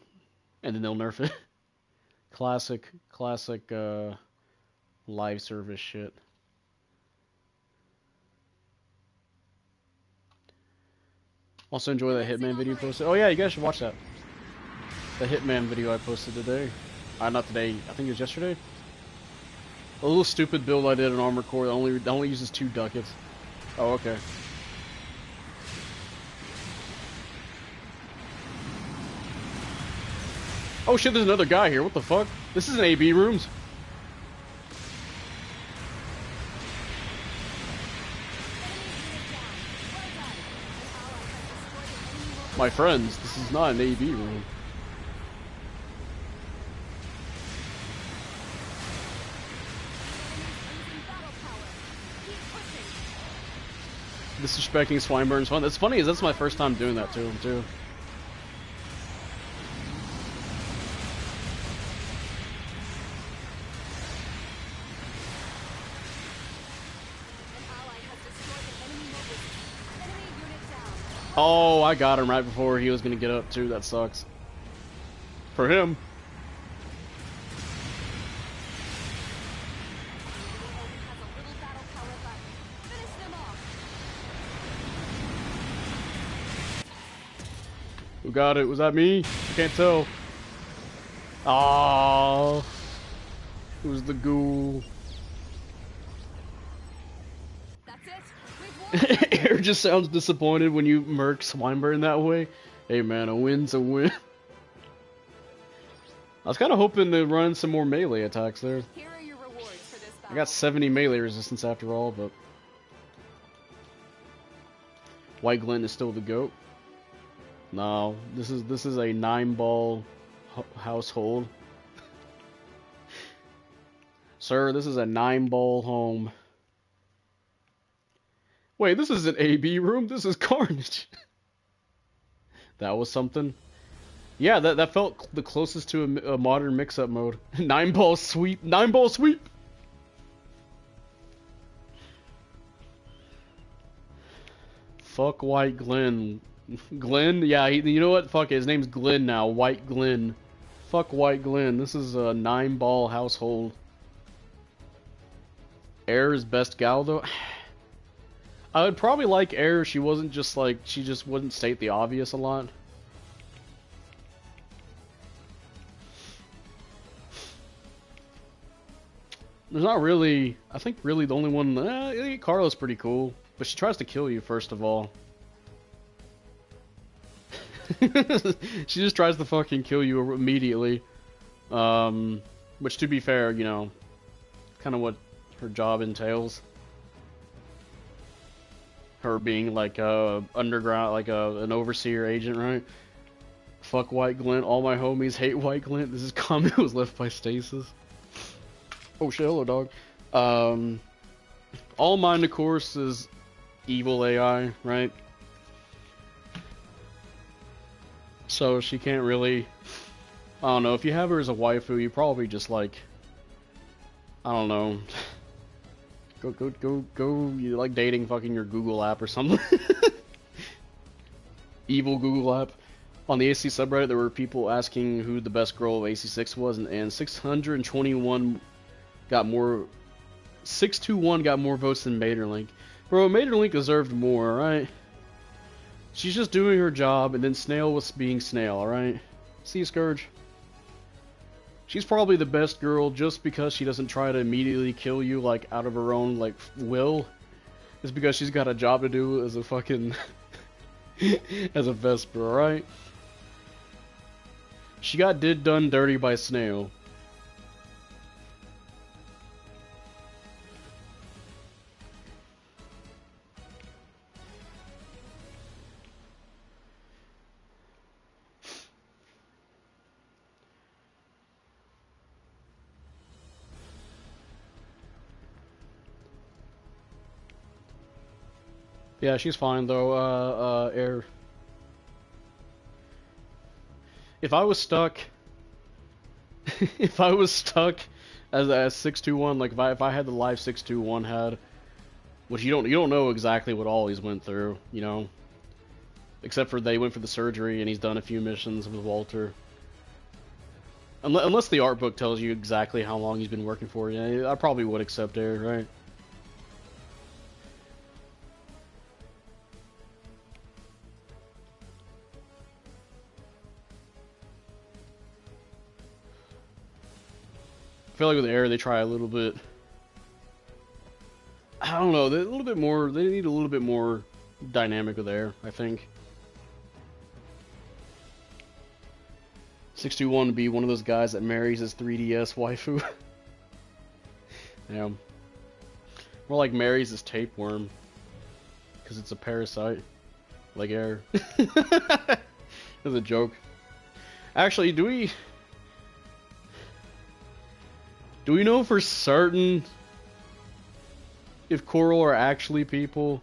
and then they'll nerf it. Classic live service shit. Also enjoy that Hitman video posted. Oh yeah, you guys should watch that. The Hitman video I posted today. Not today, I think it was yesterday. A little stupid build I did in Armored Core that only uses 2 ducats. Oh, okay. Oh shit, there's another guy here. What the fuck? This is an AB rooms. My friends, this is not an AB room. Disrespecting Swineburn's fun. That's funny, is that's my first time doing that to him too. Oh, I got him right before he was gonna get up too. That sucks. For him. Who got it? Was that me? I can't tell. Oh, it was the ghoul. Air just sounds disappointed when you murk Swinburne that way. Hey man, a win's a win. I was kind of hoping to run some more melee attacks there. Here are your rewards for this battle. I got 70 melee resistance after all, but White Glen is still the GOAT. No, this is a 9-ball household. Sir, this is a 9-ball home. Wait, this is an AB room? This is carnage. That was something. Yeah, that felt the closest to a modern mix-up mode. 9-ball sweep. 9-ball sweep! Fuck White Glenn. Glenn? Yeah, you know what? Fuck it. His name's Glenn now. White Glenn. Fuck White Glenn. This is a 9-ball household. Air is best gal, though. I would probably like Air if she wasn't just like, she just wouldn't state the obvious a lot. There's not really, I think really the only one, Carla's pretty cool, but she tries to kill you first of all. She just tries to fucking kill you immediately. Which to be fair, you know, kind of what her job entails. Her being like a underground, like an overseer agent, right? Fuck White Glint. All my homies hate White Glint. This is comment was left by Stasis. Oh shit, hello dog. All mine, of course, is evil AI, right? So she can't really. I don't know. If you have her as a waifu, you probably just like. I don't know. Go! You like dating fucking your Google app or something? Evil Google app. On the AC subreddit, there were people asking who the best girl of AC6 was, and 621 got more. 621 got more votes than Materlink. Bro, Materlink deserved more, right? She's just doing her job, and then Snail was being Snail, alright? See, Scourge? She's probably the best girl just because she doesn't try to immediately kill you, like, out of her own, like, will. It's because she's got a job to do as a fucking... as a Vesper, alright? She got done dirty by Snail. Yeah, she's fine though, Air. If I was stuck... if I was stuck as 621, like if I had the life 621 had, which you don't know exactly what all he's went through, you know? Except for they went for the surgery and he's done a few missions with Walter. Unless the art book tells you exactly how long he's been working for, yeah, I probably would accept Air, right? I feel like with Air they try a little bit. I don't know. They're a little bit more. They need a little bit more dynamic with Air, I think. 621 would be one of those guys that marries his 3DS waifu. Yeah. More like marries his tapeworm. Because it's a parasite. Like Air. That's a joke. Actually, do we know for certain if coral are actually people?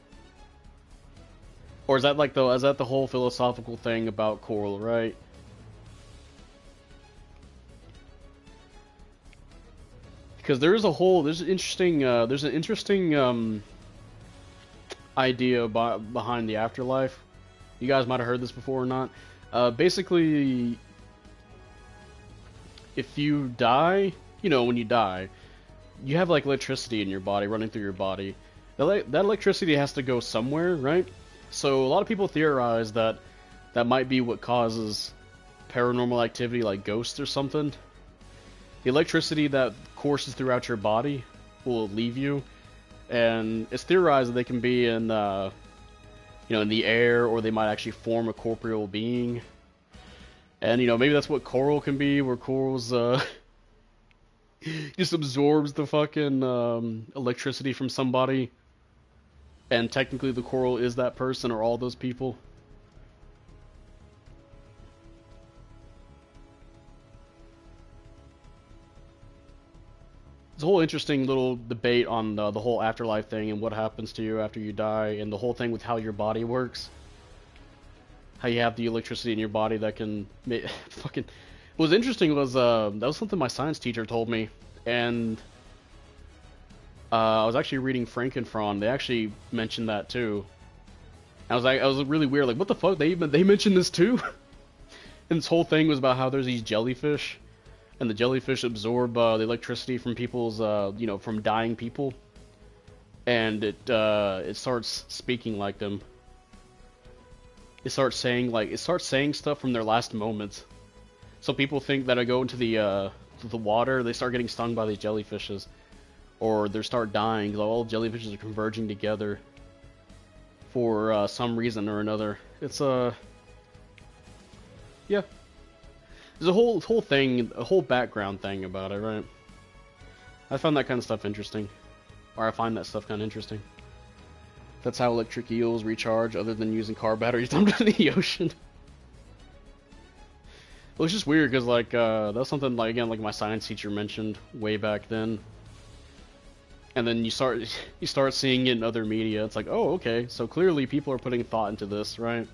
Or is that like the whole philosophical thing about coral, right? Because there's an interesting idea behind the afterlife. You guys might have heard this before or not. Basically, if you die, you know, when you die, you have like electricity in your body running through your body. That electricity has to go somewhere, right? So a lot of people theorize that might be what causes paranormal activity, like ghosts or something. The electricity that courses throughout your body will leave you, and it's theorized that they can be in, in the air, or they might actually form a corporeal being. And maybe that's what coral can be, where corals just absorbs the fucking electricity from somebody, and technically the coral is that person or all those people. a whole interesting little debate on the whole afterlife thing and what happens to you after you die, and the whole thing with how your body works. How you have the electricity in your body that can fucking. What was interesting was that was something my science teacher told me, and I was actually reading Frankenfron. They actually mentioned that too. I was really weird. Like, what the fuck? They mentioned this too. And this whole thing was about how there's these jellyfish, and the jellyfish absorb the electricity from people's, from dying people, and it starts speaking like them. It starts saying stuff from their last moments. So people think that I go into the water, they start getting stung by these jellyfishes, or they start dying because all jellyfishes are converging together for some reason or another. It's yeah. There's a whole thing, a whole background thing about it, right? I found that kind of stuff interesting, or I find that stuff kind of interesting. That's how electric eels recharge, other than using car batteries dumped in the ocean. Well, it's just weird because that's something like my science teacher mentioned way back then. And then you start seeing it in other media. It's like, oh, okay, so clearly people are putting thought into this, right?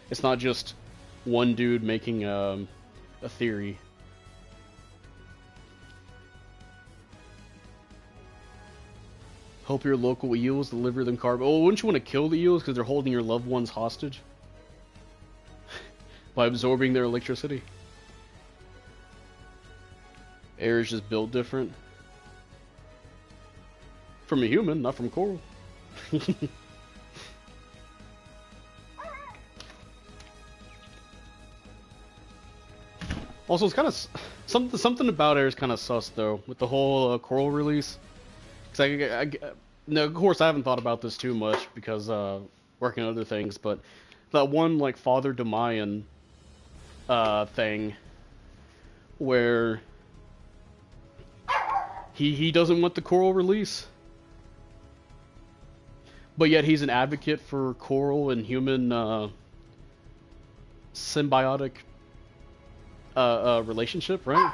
It's not just one dude making a theory. Help your local eels, deliver them carbon. Oh, wouldn't you want to kill the eels because they're holding your loved ones hostage? By absorbing their electricity. Air is just built different. From a human, not from coral. Also, it's kind of something about air is kind of sus though, with the whole coral release. Cause no, of course I haven't thought about this too much because working on other things, but that one like Father Demayan thing where he doesn't want the coral release, but yet he's an advocate for coral and human symbiotic relationship, right?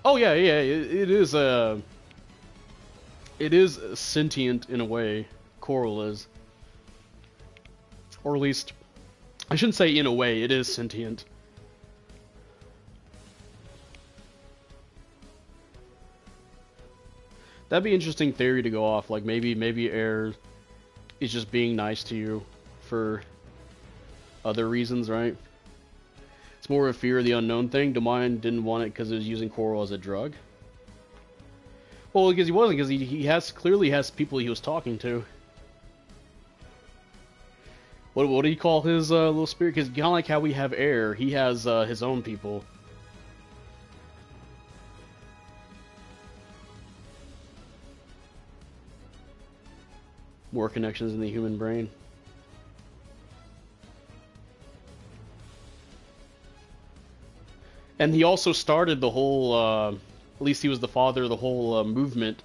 Oh yeah, it is sentient in a way. Coral is, or at least, I shouldn't say in a way. It is sentient. That'd be an interesting theory to go off. Like maybe air is just being nice to you for other reasons, right? It's more of a fear of the unknown thing. Demayan didn't want it because it was using coral as a drug. Well, because he wasn't, because he clearly has people he was talking to. What do you call his little spirit? Because kind of like how we have air, he has his own people. More connections in the human brain. And he also started the whole, at least he was the father of the whole movement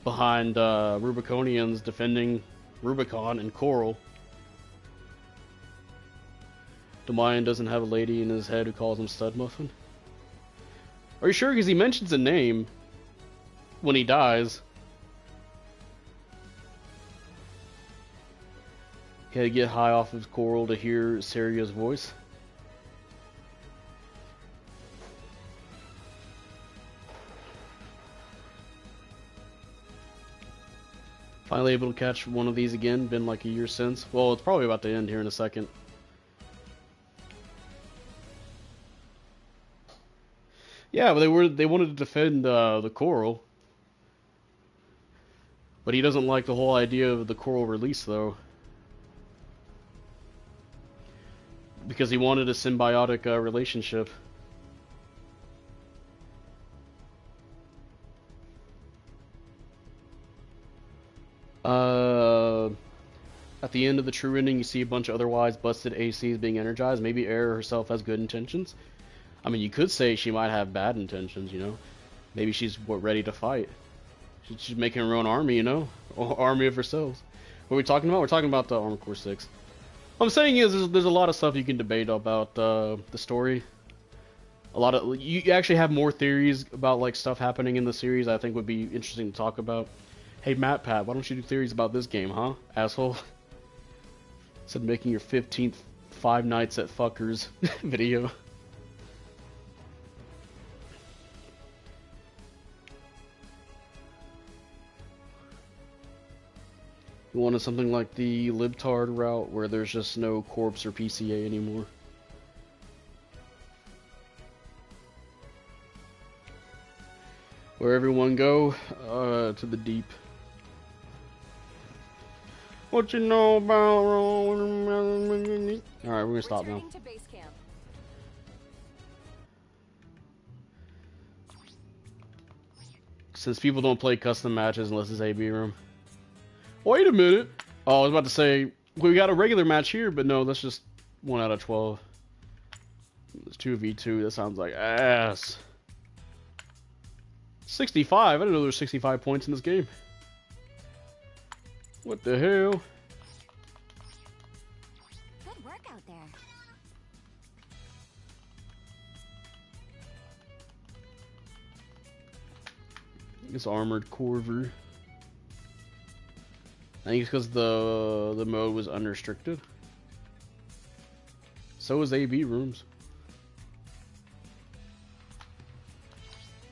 behind Rubiconians defending Rubicon and Coral. Demayan doesn't have a lady in his head who calls him Stud Muffin. Are you sure? Because he mentions a name when he dies. He had to get high off of Coral to hear Seria's voice. Finally able to catch one of these again. Been like a year since. Well, it's probably about to end here in a second. Yeah, but they wanted to defend the coral, but he doesn't like the whole idea of the coral release though, because he wanted a symbiotic relationship. At the end of the true ending, you see a bunch of otherwise busted ACs being energized. Maybe Air herself has good intentions. I mean, you could say she might have bad intentions, you know? Maybe she's ready to fight. She's making her own army, you know? Or army of herself. What are we talking about? We're talking about the Armored Core 6. What I'm saying is there's a lot of stuff you can debate about the story. A lot of you actually have more theories about like stuff happening in the series I think would be interesting to talk about. Hey Matt Pat, why don't you do theories about this game, huh? Asshole. Said making your 15th Five Nights at Fuckers video. You wanted something like the libtard route where there's just no corpse or PCA anymore. Where everyone go? To the deep. What you know about rolling? Alright, we're gonna stop now. To base camp. Since people don't play custom matches unless it's AB room. Wait a minute! Oh, I was about to say, we got a regular match here, but no, that's just 1 out of 12. It's 2v2, that sounds like ass. 65? I didn't know there were 65 points in this game. What the hell? Good work out there. It's Armored Corver. I think it's because the mode was unrestricted. So is AB rooms.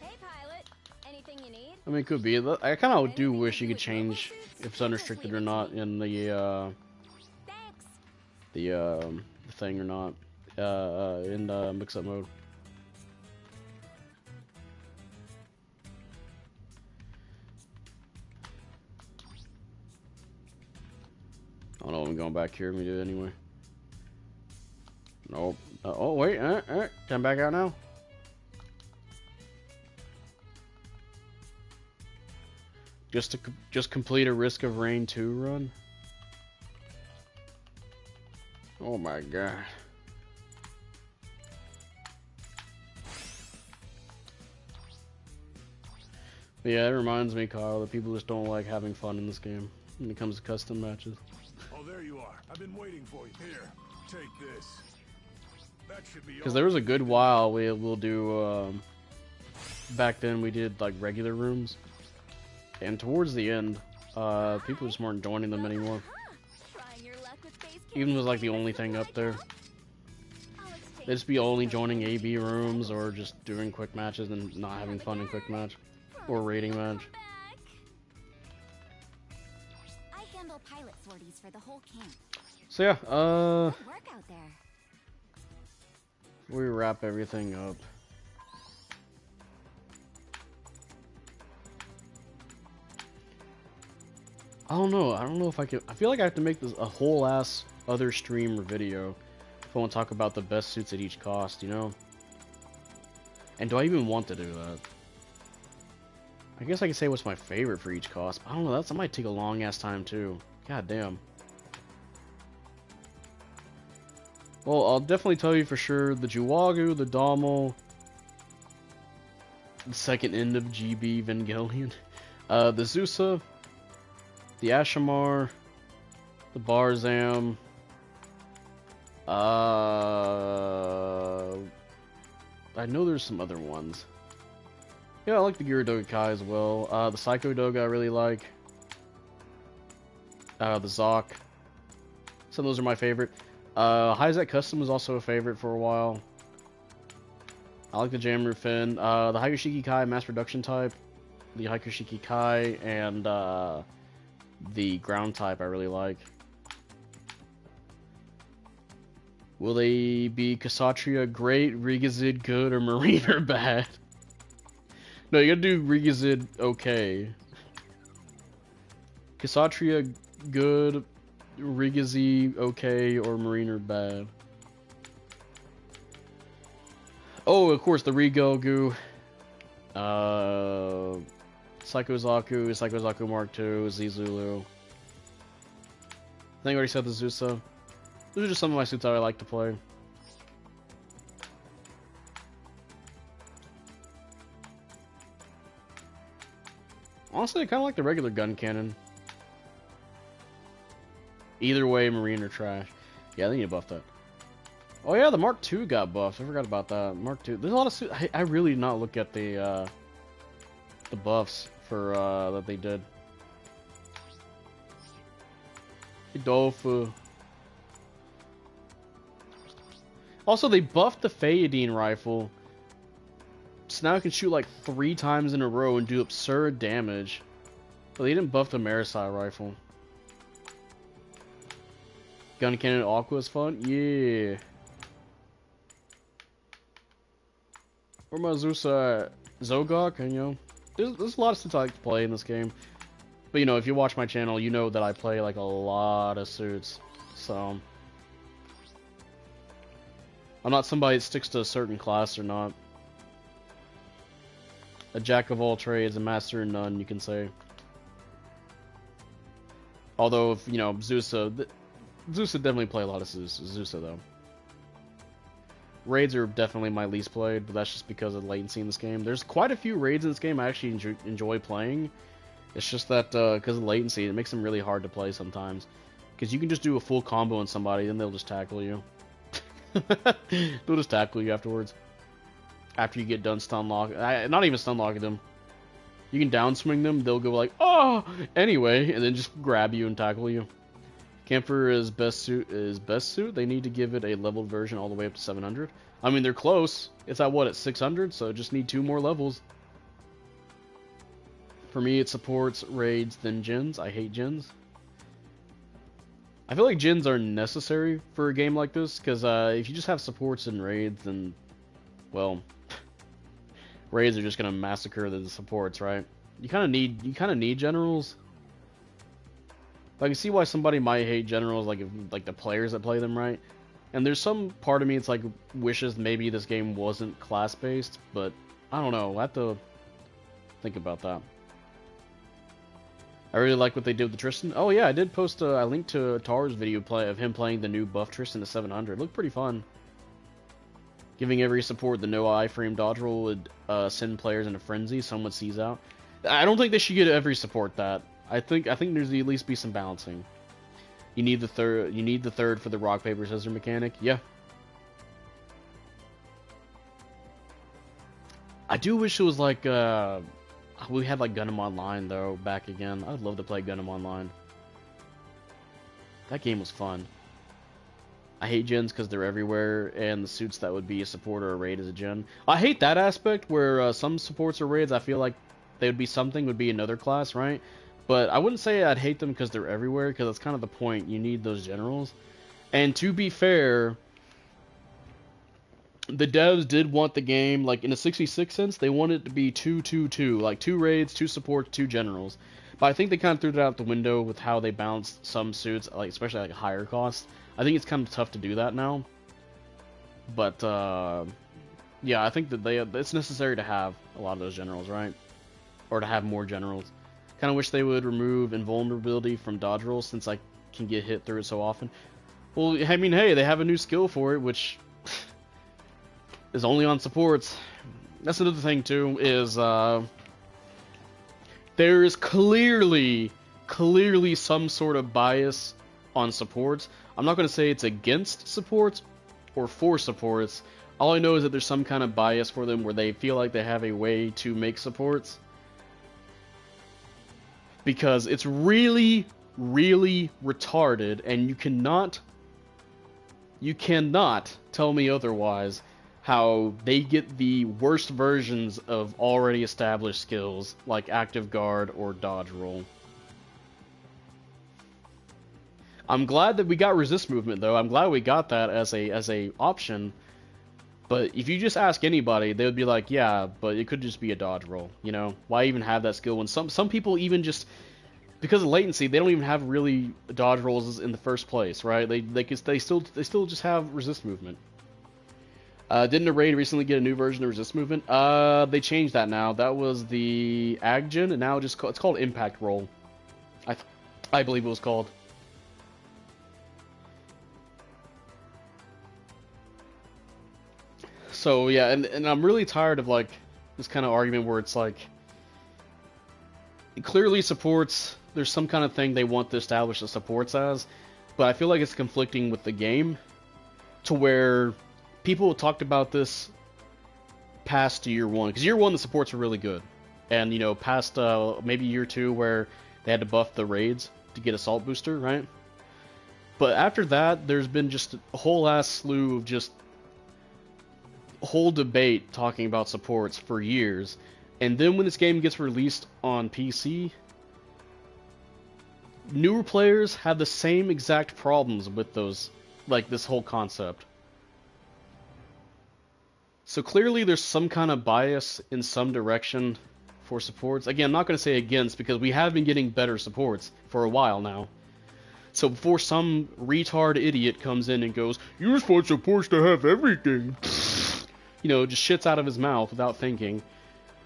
Hey pilot, anything you need? I mean, it could be. I kind of do wish you could change if it's unrestricted or not in the Thanks. the thing or not in the mix-up mode. I don't know. I'm going back here. Let me do it anyway. Nope. Oh wait. Come back out now. Just complete a Risk of Rain 2 run. Oh my god. But yeah, it reminds me, Kyle, that people just don't like having fun in this game when it comes to custom matches. Oh, there you are. I've been waiting for you. Here, take this. That should be. Because there was a good while we'll do. Back then we did like regular rooms, and towards the end, people just weren't joining them anymore. Trying your luck with base camp. Even was like the only thing up there. They'd just be only joining AB rooms or just doing quick matches and not having fun in quick match or rating match. I handle pilot sorties for the whole camp. So yeah, Good work out there. we wrap everything up. I don't know if I can. I feel like I have to make this a whole ass other stream or video if I want to talk about the best suits at each cost, you know? And do I even want to do that? I guess I can say what's my favorite for each cost. I don't know, that might take a long ass time too. God damn. Well, I'll definitely tell you for sure the Juwagu, the Dommel, the second end of GB Evangelion, the Zusa, the Ashamar, the Barzam, I know there's some other ones. Yeah, I like the Gyaradoga Kai as well. The Psycho Doga I really like. The Zoc. Some of those are my favorite. Hyzak Custom was also a favorite for a while. I like the Jamru Fin. The Hakushiki Kai mass production type. The Hakushiki Kai and the ground type I really like. Will they be Kshatriya great, Rigazid good, or Mariner bad? No, you gotta do Rigazid okay. Kshatriya good, Rigazi okay, or Mariner bad. Oh, of course, the Rigogu. Psycho Zaku Mark II, Zizulu. I think I already said the Zusa. Those are just some of my suits that I like to play. Honestly, I kind of like the regular gun cannon. Either way, Marine or trash. Yeah, they need to buff that. Oh yeah, the Mark II got buffed. I forgot about that. Mark II. There's a lot of suits. I really did not look at the buffs for that they did. Adolfo. Also, they buffed the Fayadine rifle, so now it can shoot like 3 times in a row and do absurd damage. But they didn't buff the Marisai rifle. Gun cannon Aqua is fun? Yeah. Where my Zeus at? Zogok? And, you know, there's a lot of suits I like to play in this game. But, you know, if you watch my channel, you know that I play, like, a lot of suits. So I'm not somebody that sticks to a certain class or not. A jack of all trades, a master in none, you can say. Although, if, you know, Zeus would definitely play a lot of Zeus though. Raids are definitely my least played, but that's just because of the latency in this game. There's quite a few raids in this game I actually enjoy playing. It's just that because of the latency, it makes them really hard to play sometimes. Because you can just do a full combo on somebody, and they'll just tackle you. They'll just tackle you afterwards. After you get done stun lock, not even stun locking them. You can down swing them, they'll go like, oh, anyway, and then just grab you and tackle you. Camper is best suit. They need to give it a leveled version all the way up to 700. I mean, they're close. It's at what, at 600, so just need 2 more levels. For me, it supports raids than gens. I hate gens. I feel like gens are necessary for a game like this, because if you just have supports and raids, then, well, raids are just gonna massacre the supports, right? You kind of need generals. I can see why somebody might hate generals, like the players that play them, right? And there's some part of me it's like wishes maybe this game wasn't class based, but I don't know. I have to think about that. I really like what they did with the Tristan. Oh yeah, I did post a link to Tar's video of him playing the new buff Tristan to 700. Looked pretty fun. Giving every support the no iframe dodge roll would send players into frenzy. Someone sees out. I don't think they should get every support that. I think there's at least be some balancing. You need the third. You need the third for the rock paper scissors mechanic. Yeah. I do wish it was like we had like Gundam Online though back again. I'd love to play Gundam Online. That game was fun. I hate gens because they're everywhere, and the suits that would be a support or a raid is a gen. I hate that aspect where some supports or raids I feel like they would be something would be another class, right? But I wouldn't say I'd hate them because they're everywhere, because that's kind of the point. You need those generals. And to be fair, the devs did want the game, like in a 66 sense, they wanted it to be 2-2-2, like 2 raids, 2 supports, 2 generals. But I think they kind of threw that out the window with how they balanced some suits, like especially like higher cost. I think it's kind of tough to do that now. But yeah, I think that it's necessary to have a lot of those generals, right? Or to have more generals. Kind of wish they would remove invulnerability from dodge rolls since I can get hit through it so often. Well, I mean, hey, they have a new skill for it, which is only on supports. That's another thing too, is there is clearly some sort of bias on supports. I'm not going to say it's against supports or for supports. All I know is that there's some kind of bias for them where they feel like they have a way to make supports. Because it's really, really retarded, and you cannot tell me otherwise how they get the worst versions of already established skills like active guard or dodge roll. I'm glad that we got resist movement though. I'm glad we got that as a option. But if you just ask anybody, they would be like, yeah, but it could just be a dodge roll, you know? Why even have that skill when some people even just, because of latency, they don't even have really dodge rolls in the first place, right? They still just have resist movement. Didn't a raid recently get a new version of resist movement? They changed that now. That was the Aggen, and now it's called Impact Roll. I believe it was called. So yeah, and I'm really tired of like this kind of argument where it's like it clearly supports, there's some kind of thing they want to establish the supports as, but I feel like it's conflicting with the game, to where people talked about this past year one, because year one the supports were really good, and you know past maybe year two where they had to buff the raids to get assault booster, right? But after that, there's been just a whole ass slew of just whole debate talking about supports for years, and then when this game gets released on PC, newer players have the same exact problems with those, like this whole concept. So clearly there's some kind of bias in some direction for supports. Again, I'm not going to say against, because we have been getting better supports for a while now. So before some retard idiot comes in and goes, "You just want supports to have everything," you know, just shits out of his mouth without thinking.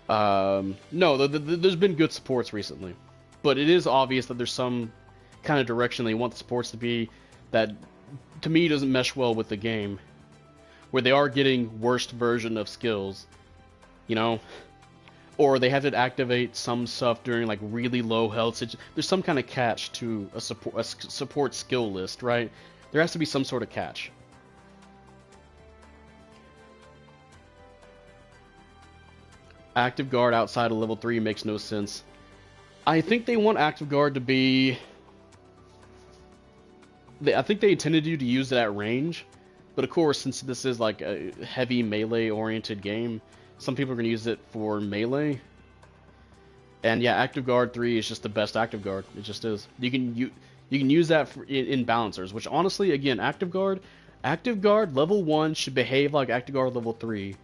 No, there's been good supports recently. But it is obvious that there's some kind of direction they want the supports to be that, to me, doesn't mesh well with the game. Where they are getting worst version of skills, you know? Or they have to activate some stuff during like really low health. There's some kind of catch to a support skill list, right? There has to be some sort of catch. Active guard outside of level 3 makes no sense. I think they want active guard to be... I think they intended you to use it at range. But of course, since this is like a heavy melee-oriented game, some people are going to use it for melee. And yeah, Active Guard 3 is just the best Active Guard. It just is. You can use that in balancers, which honestly, again, Active Guard level 1 should behave like Active Guard level 3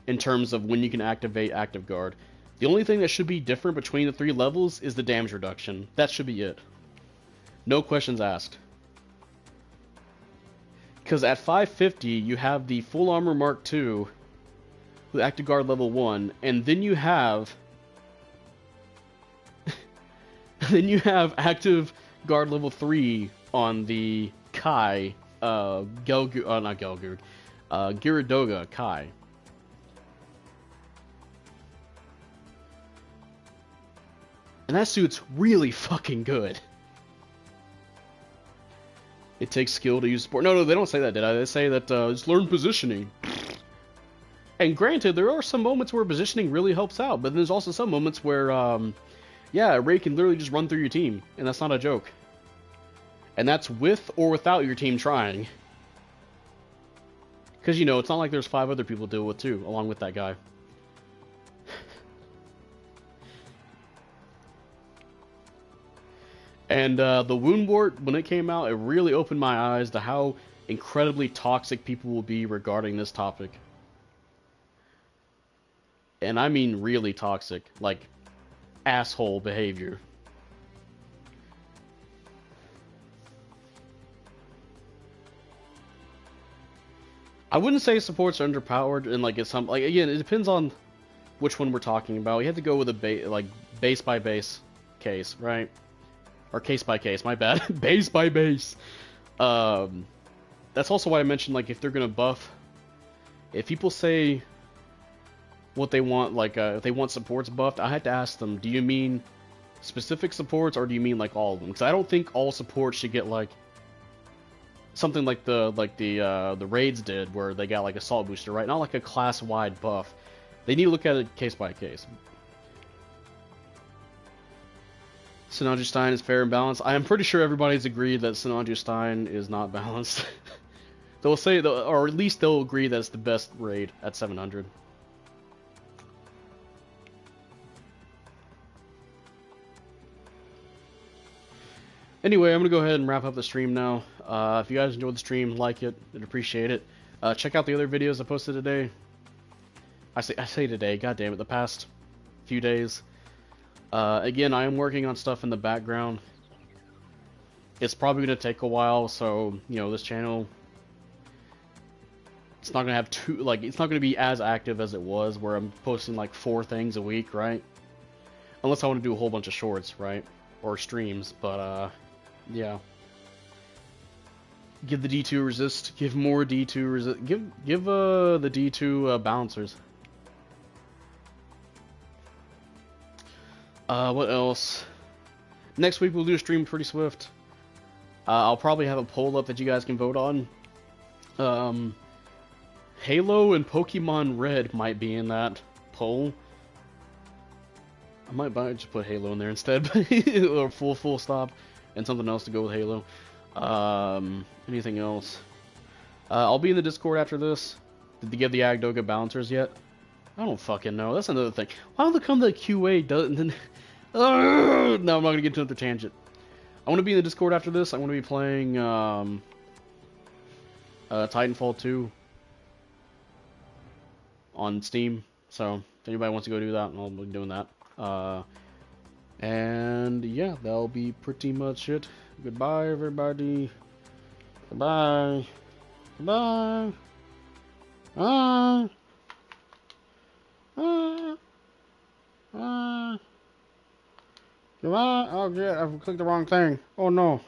in terms of when you can activate Active Guard. The only thing that should be different between the 3 levels is the damage reduction. That should be it. No questions asked. Because at 550, you have the Full Armor Mark II with Active Guard level 1, and then you have... then you have Active Guard level 3 on the Kai, Gyaradoga Kai. And that suit's really fucking good. It takes skill to use support. No, they don't say that, did I? They say that just learn positioning. And granted, there are some moments where positioning really helps out, but there's also some moments where, yeah, Ray can literally just run through your team, and that's not a joke. And that's with or without your team trying. Because, you know, it's not like there's 5 other people to deal with, too, along with that guy. And the Wound Wart, when it came out, it really opened my eyes to how incredibly toxic people will be regarding this topic. And I mean really toxic, like asshole behavior. I wouldn't say supports are underpowered, and like it's some, like, again, it depends on which one we're talking about. You have to go with a base by base case, right? Or case by case, my bad. Base by base. That's also why I mentioned, like, if they're gonna buff, if people say what they want, like, if they want supports buffed, I had to ask them, do you mean specific supports, or do you mean like all of them? Because I don't think all supports should get like something like the raids did, where they got like assault booster, right? Not like a class-wide buff. They need to look at it case by case. Sinanju Stein is fair and balanced. I am pretty sure everybody's agreed that Sinanju Stein is not balanced. They'll say, or at least they'll agree that it's the best raid at 700. Anyway, I'm going to go ahead and wrap up the stream now. If you guys enjoyed the stream, like it. I'd appreciate it. Check out the other videos I posted today. I say today, god damn it, the past few days. Again, I am working on stuff in the background. It's probably going to take a while, so, you know, this channel, it's not going to have it's not going to be as active as it was, where I'm posting like 4 things a week, right? Unless I want to do a whole bunch of shorts, right? Or streams, but, yeah. Give the D2 resist, give more D2 resist, give the D2 balancers. What else? Next week we'll do a stream pretty swift. I'll probably have a poll up that you guys can vote on. Halo and Pokemon Red might be in that poll. I might just put Halo in there instead, or full stop, and something else to go with Halo. Anything else? I'll be in the Discord after this. Did they get the Agdoga balancers yet? I don't fucking know. That's another thing. Why don't they come to the QA? Doesn't? No, I'm not gonna get into another tangent. I want to be in the Discord after this. I'm gonna be playing Titanfall 2 on Steam. So if anybody wants to go do that, I'll be doing that. And yeah, that'll be pretty much it. Goodbye, everybody. Goodbye. Goodbye. Goodbye. Oh, yeah, I've clicked the wrong thing. Oh, no.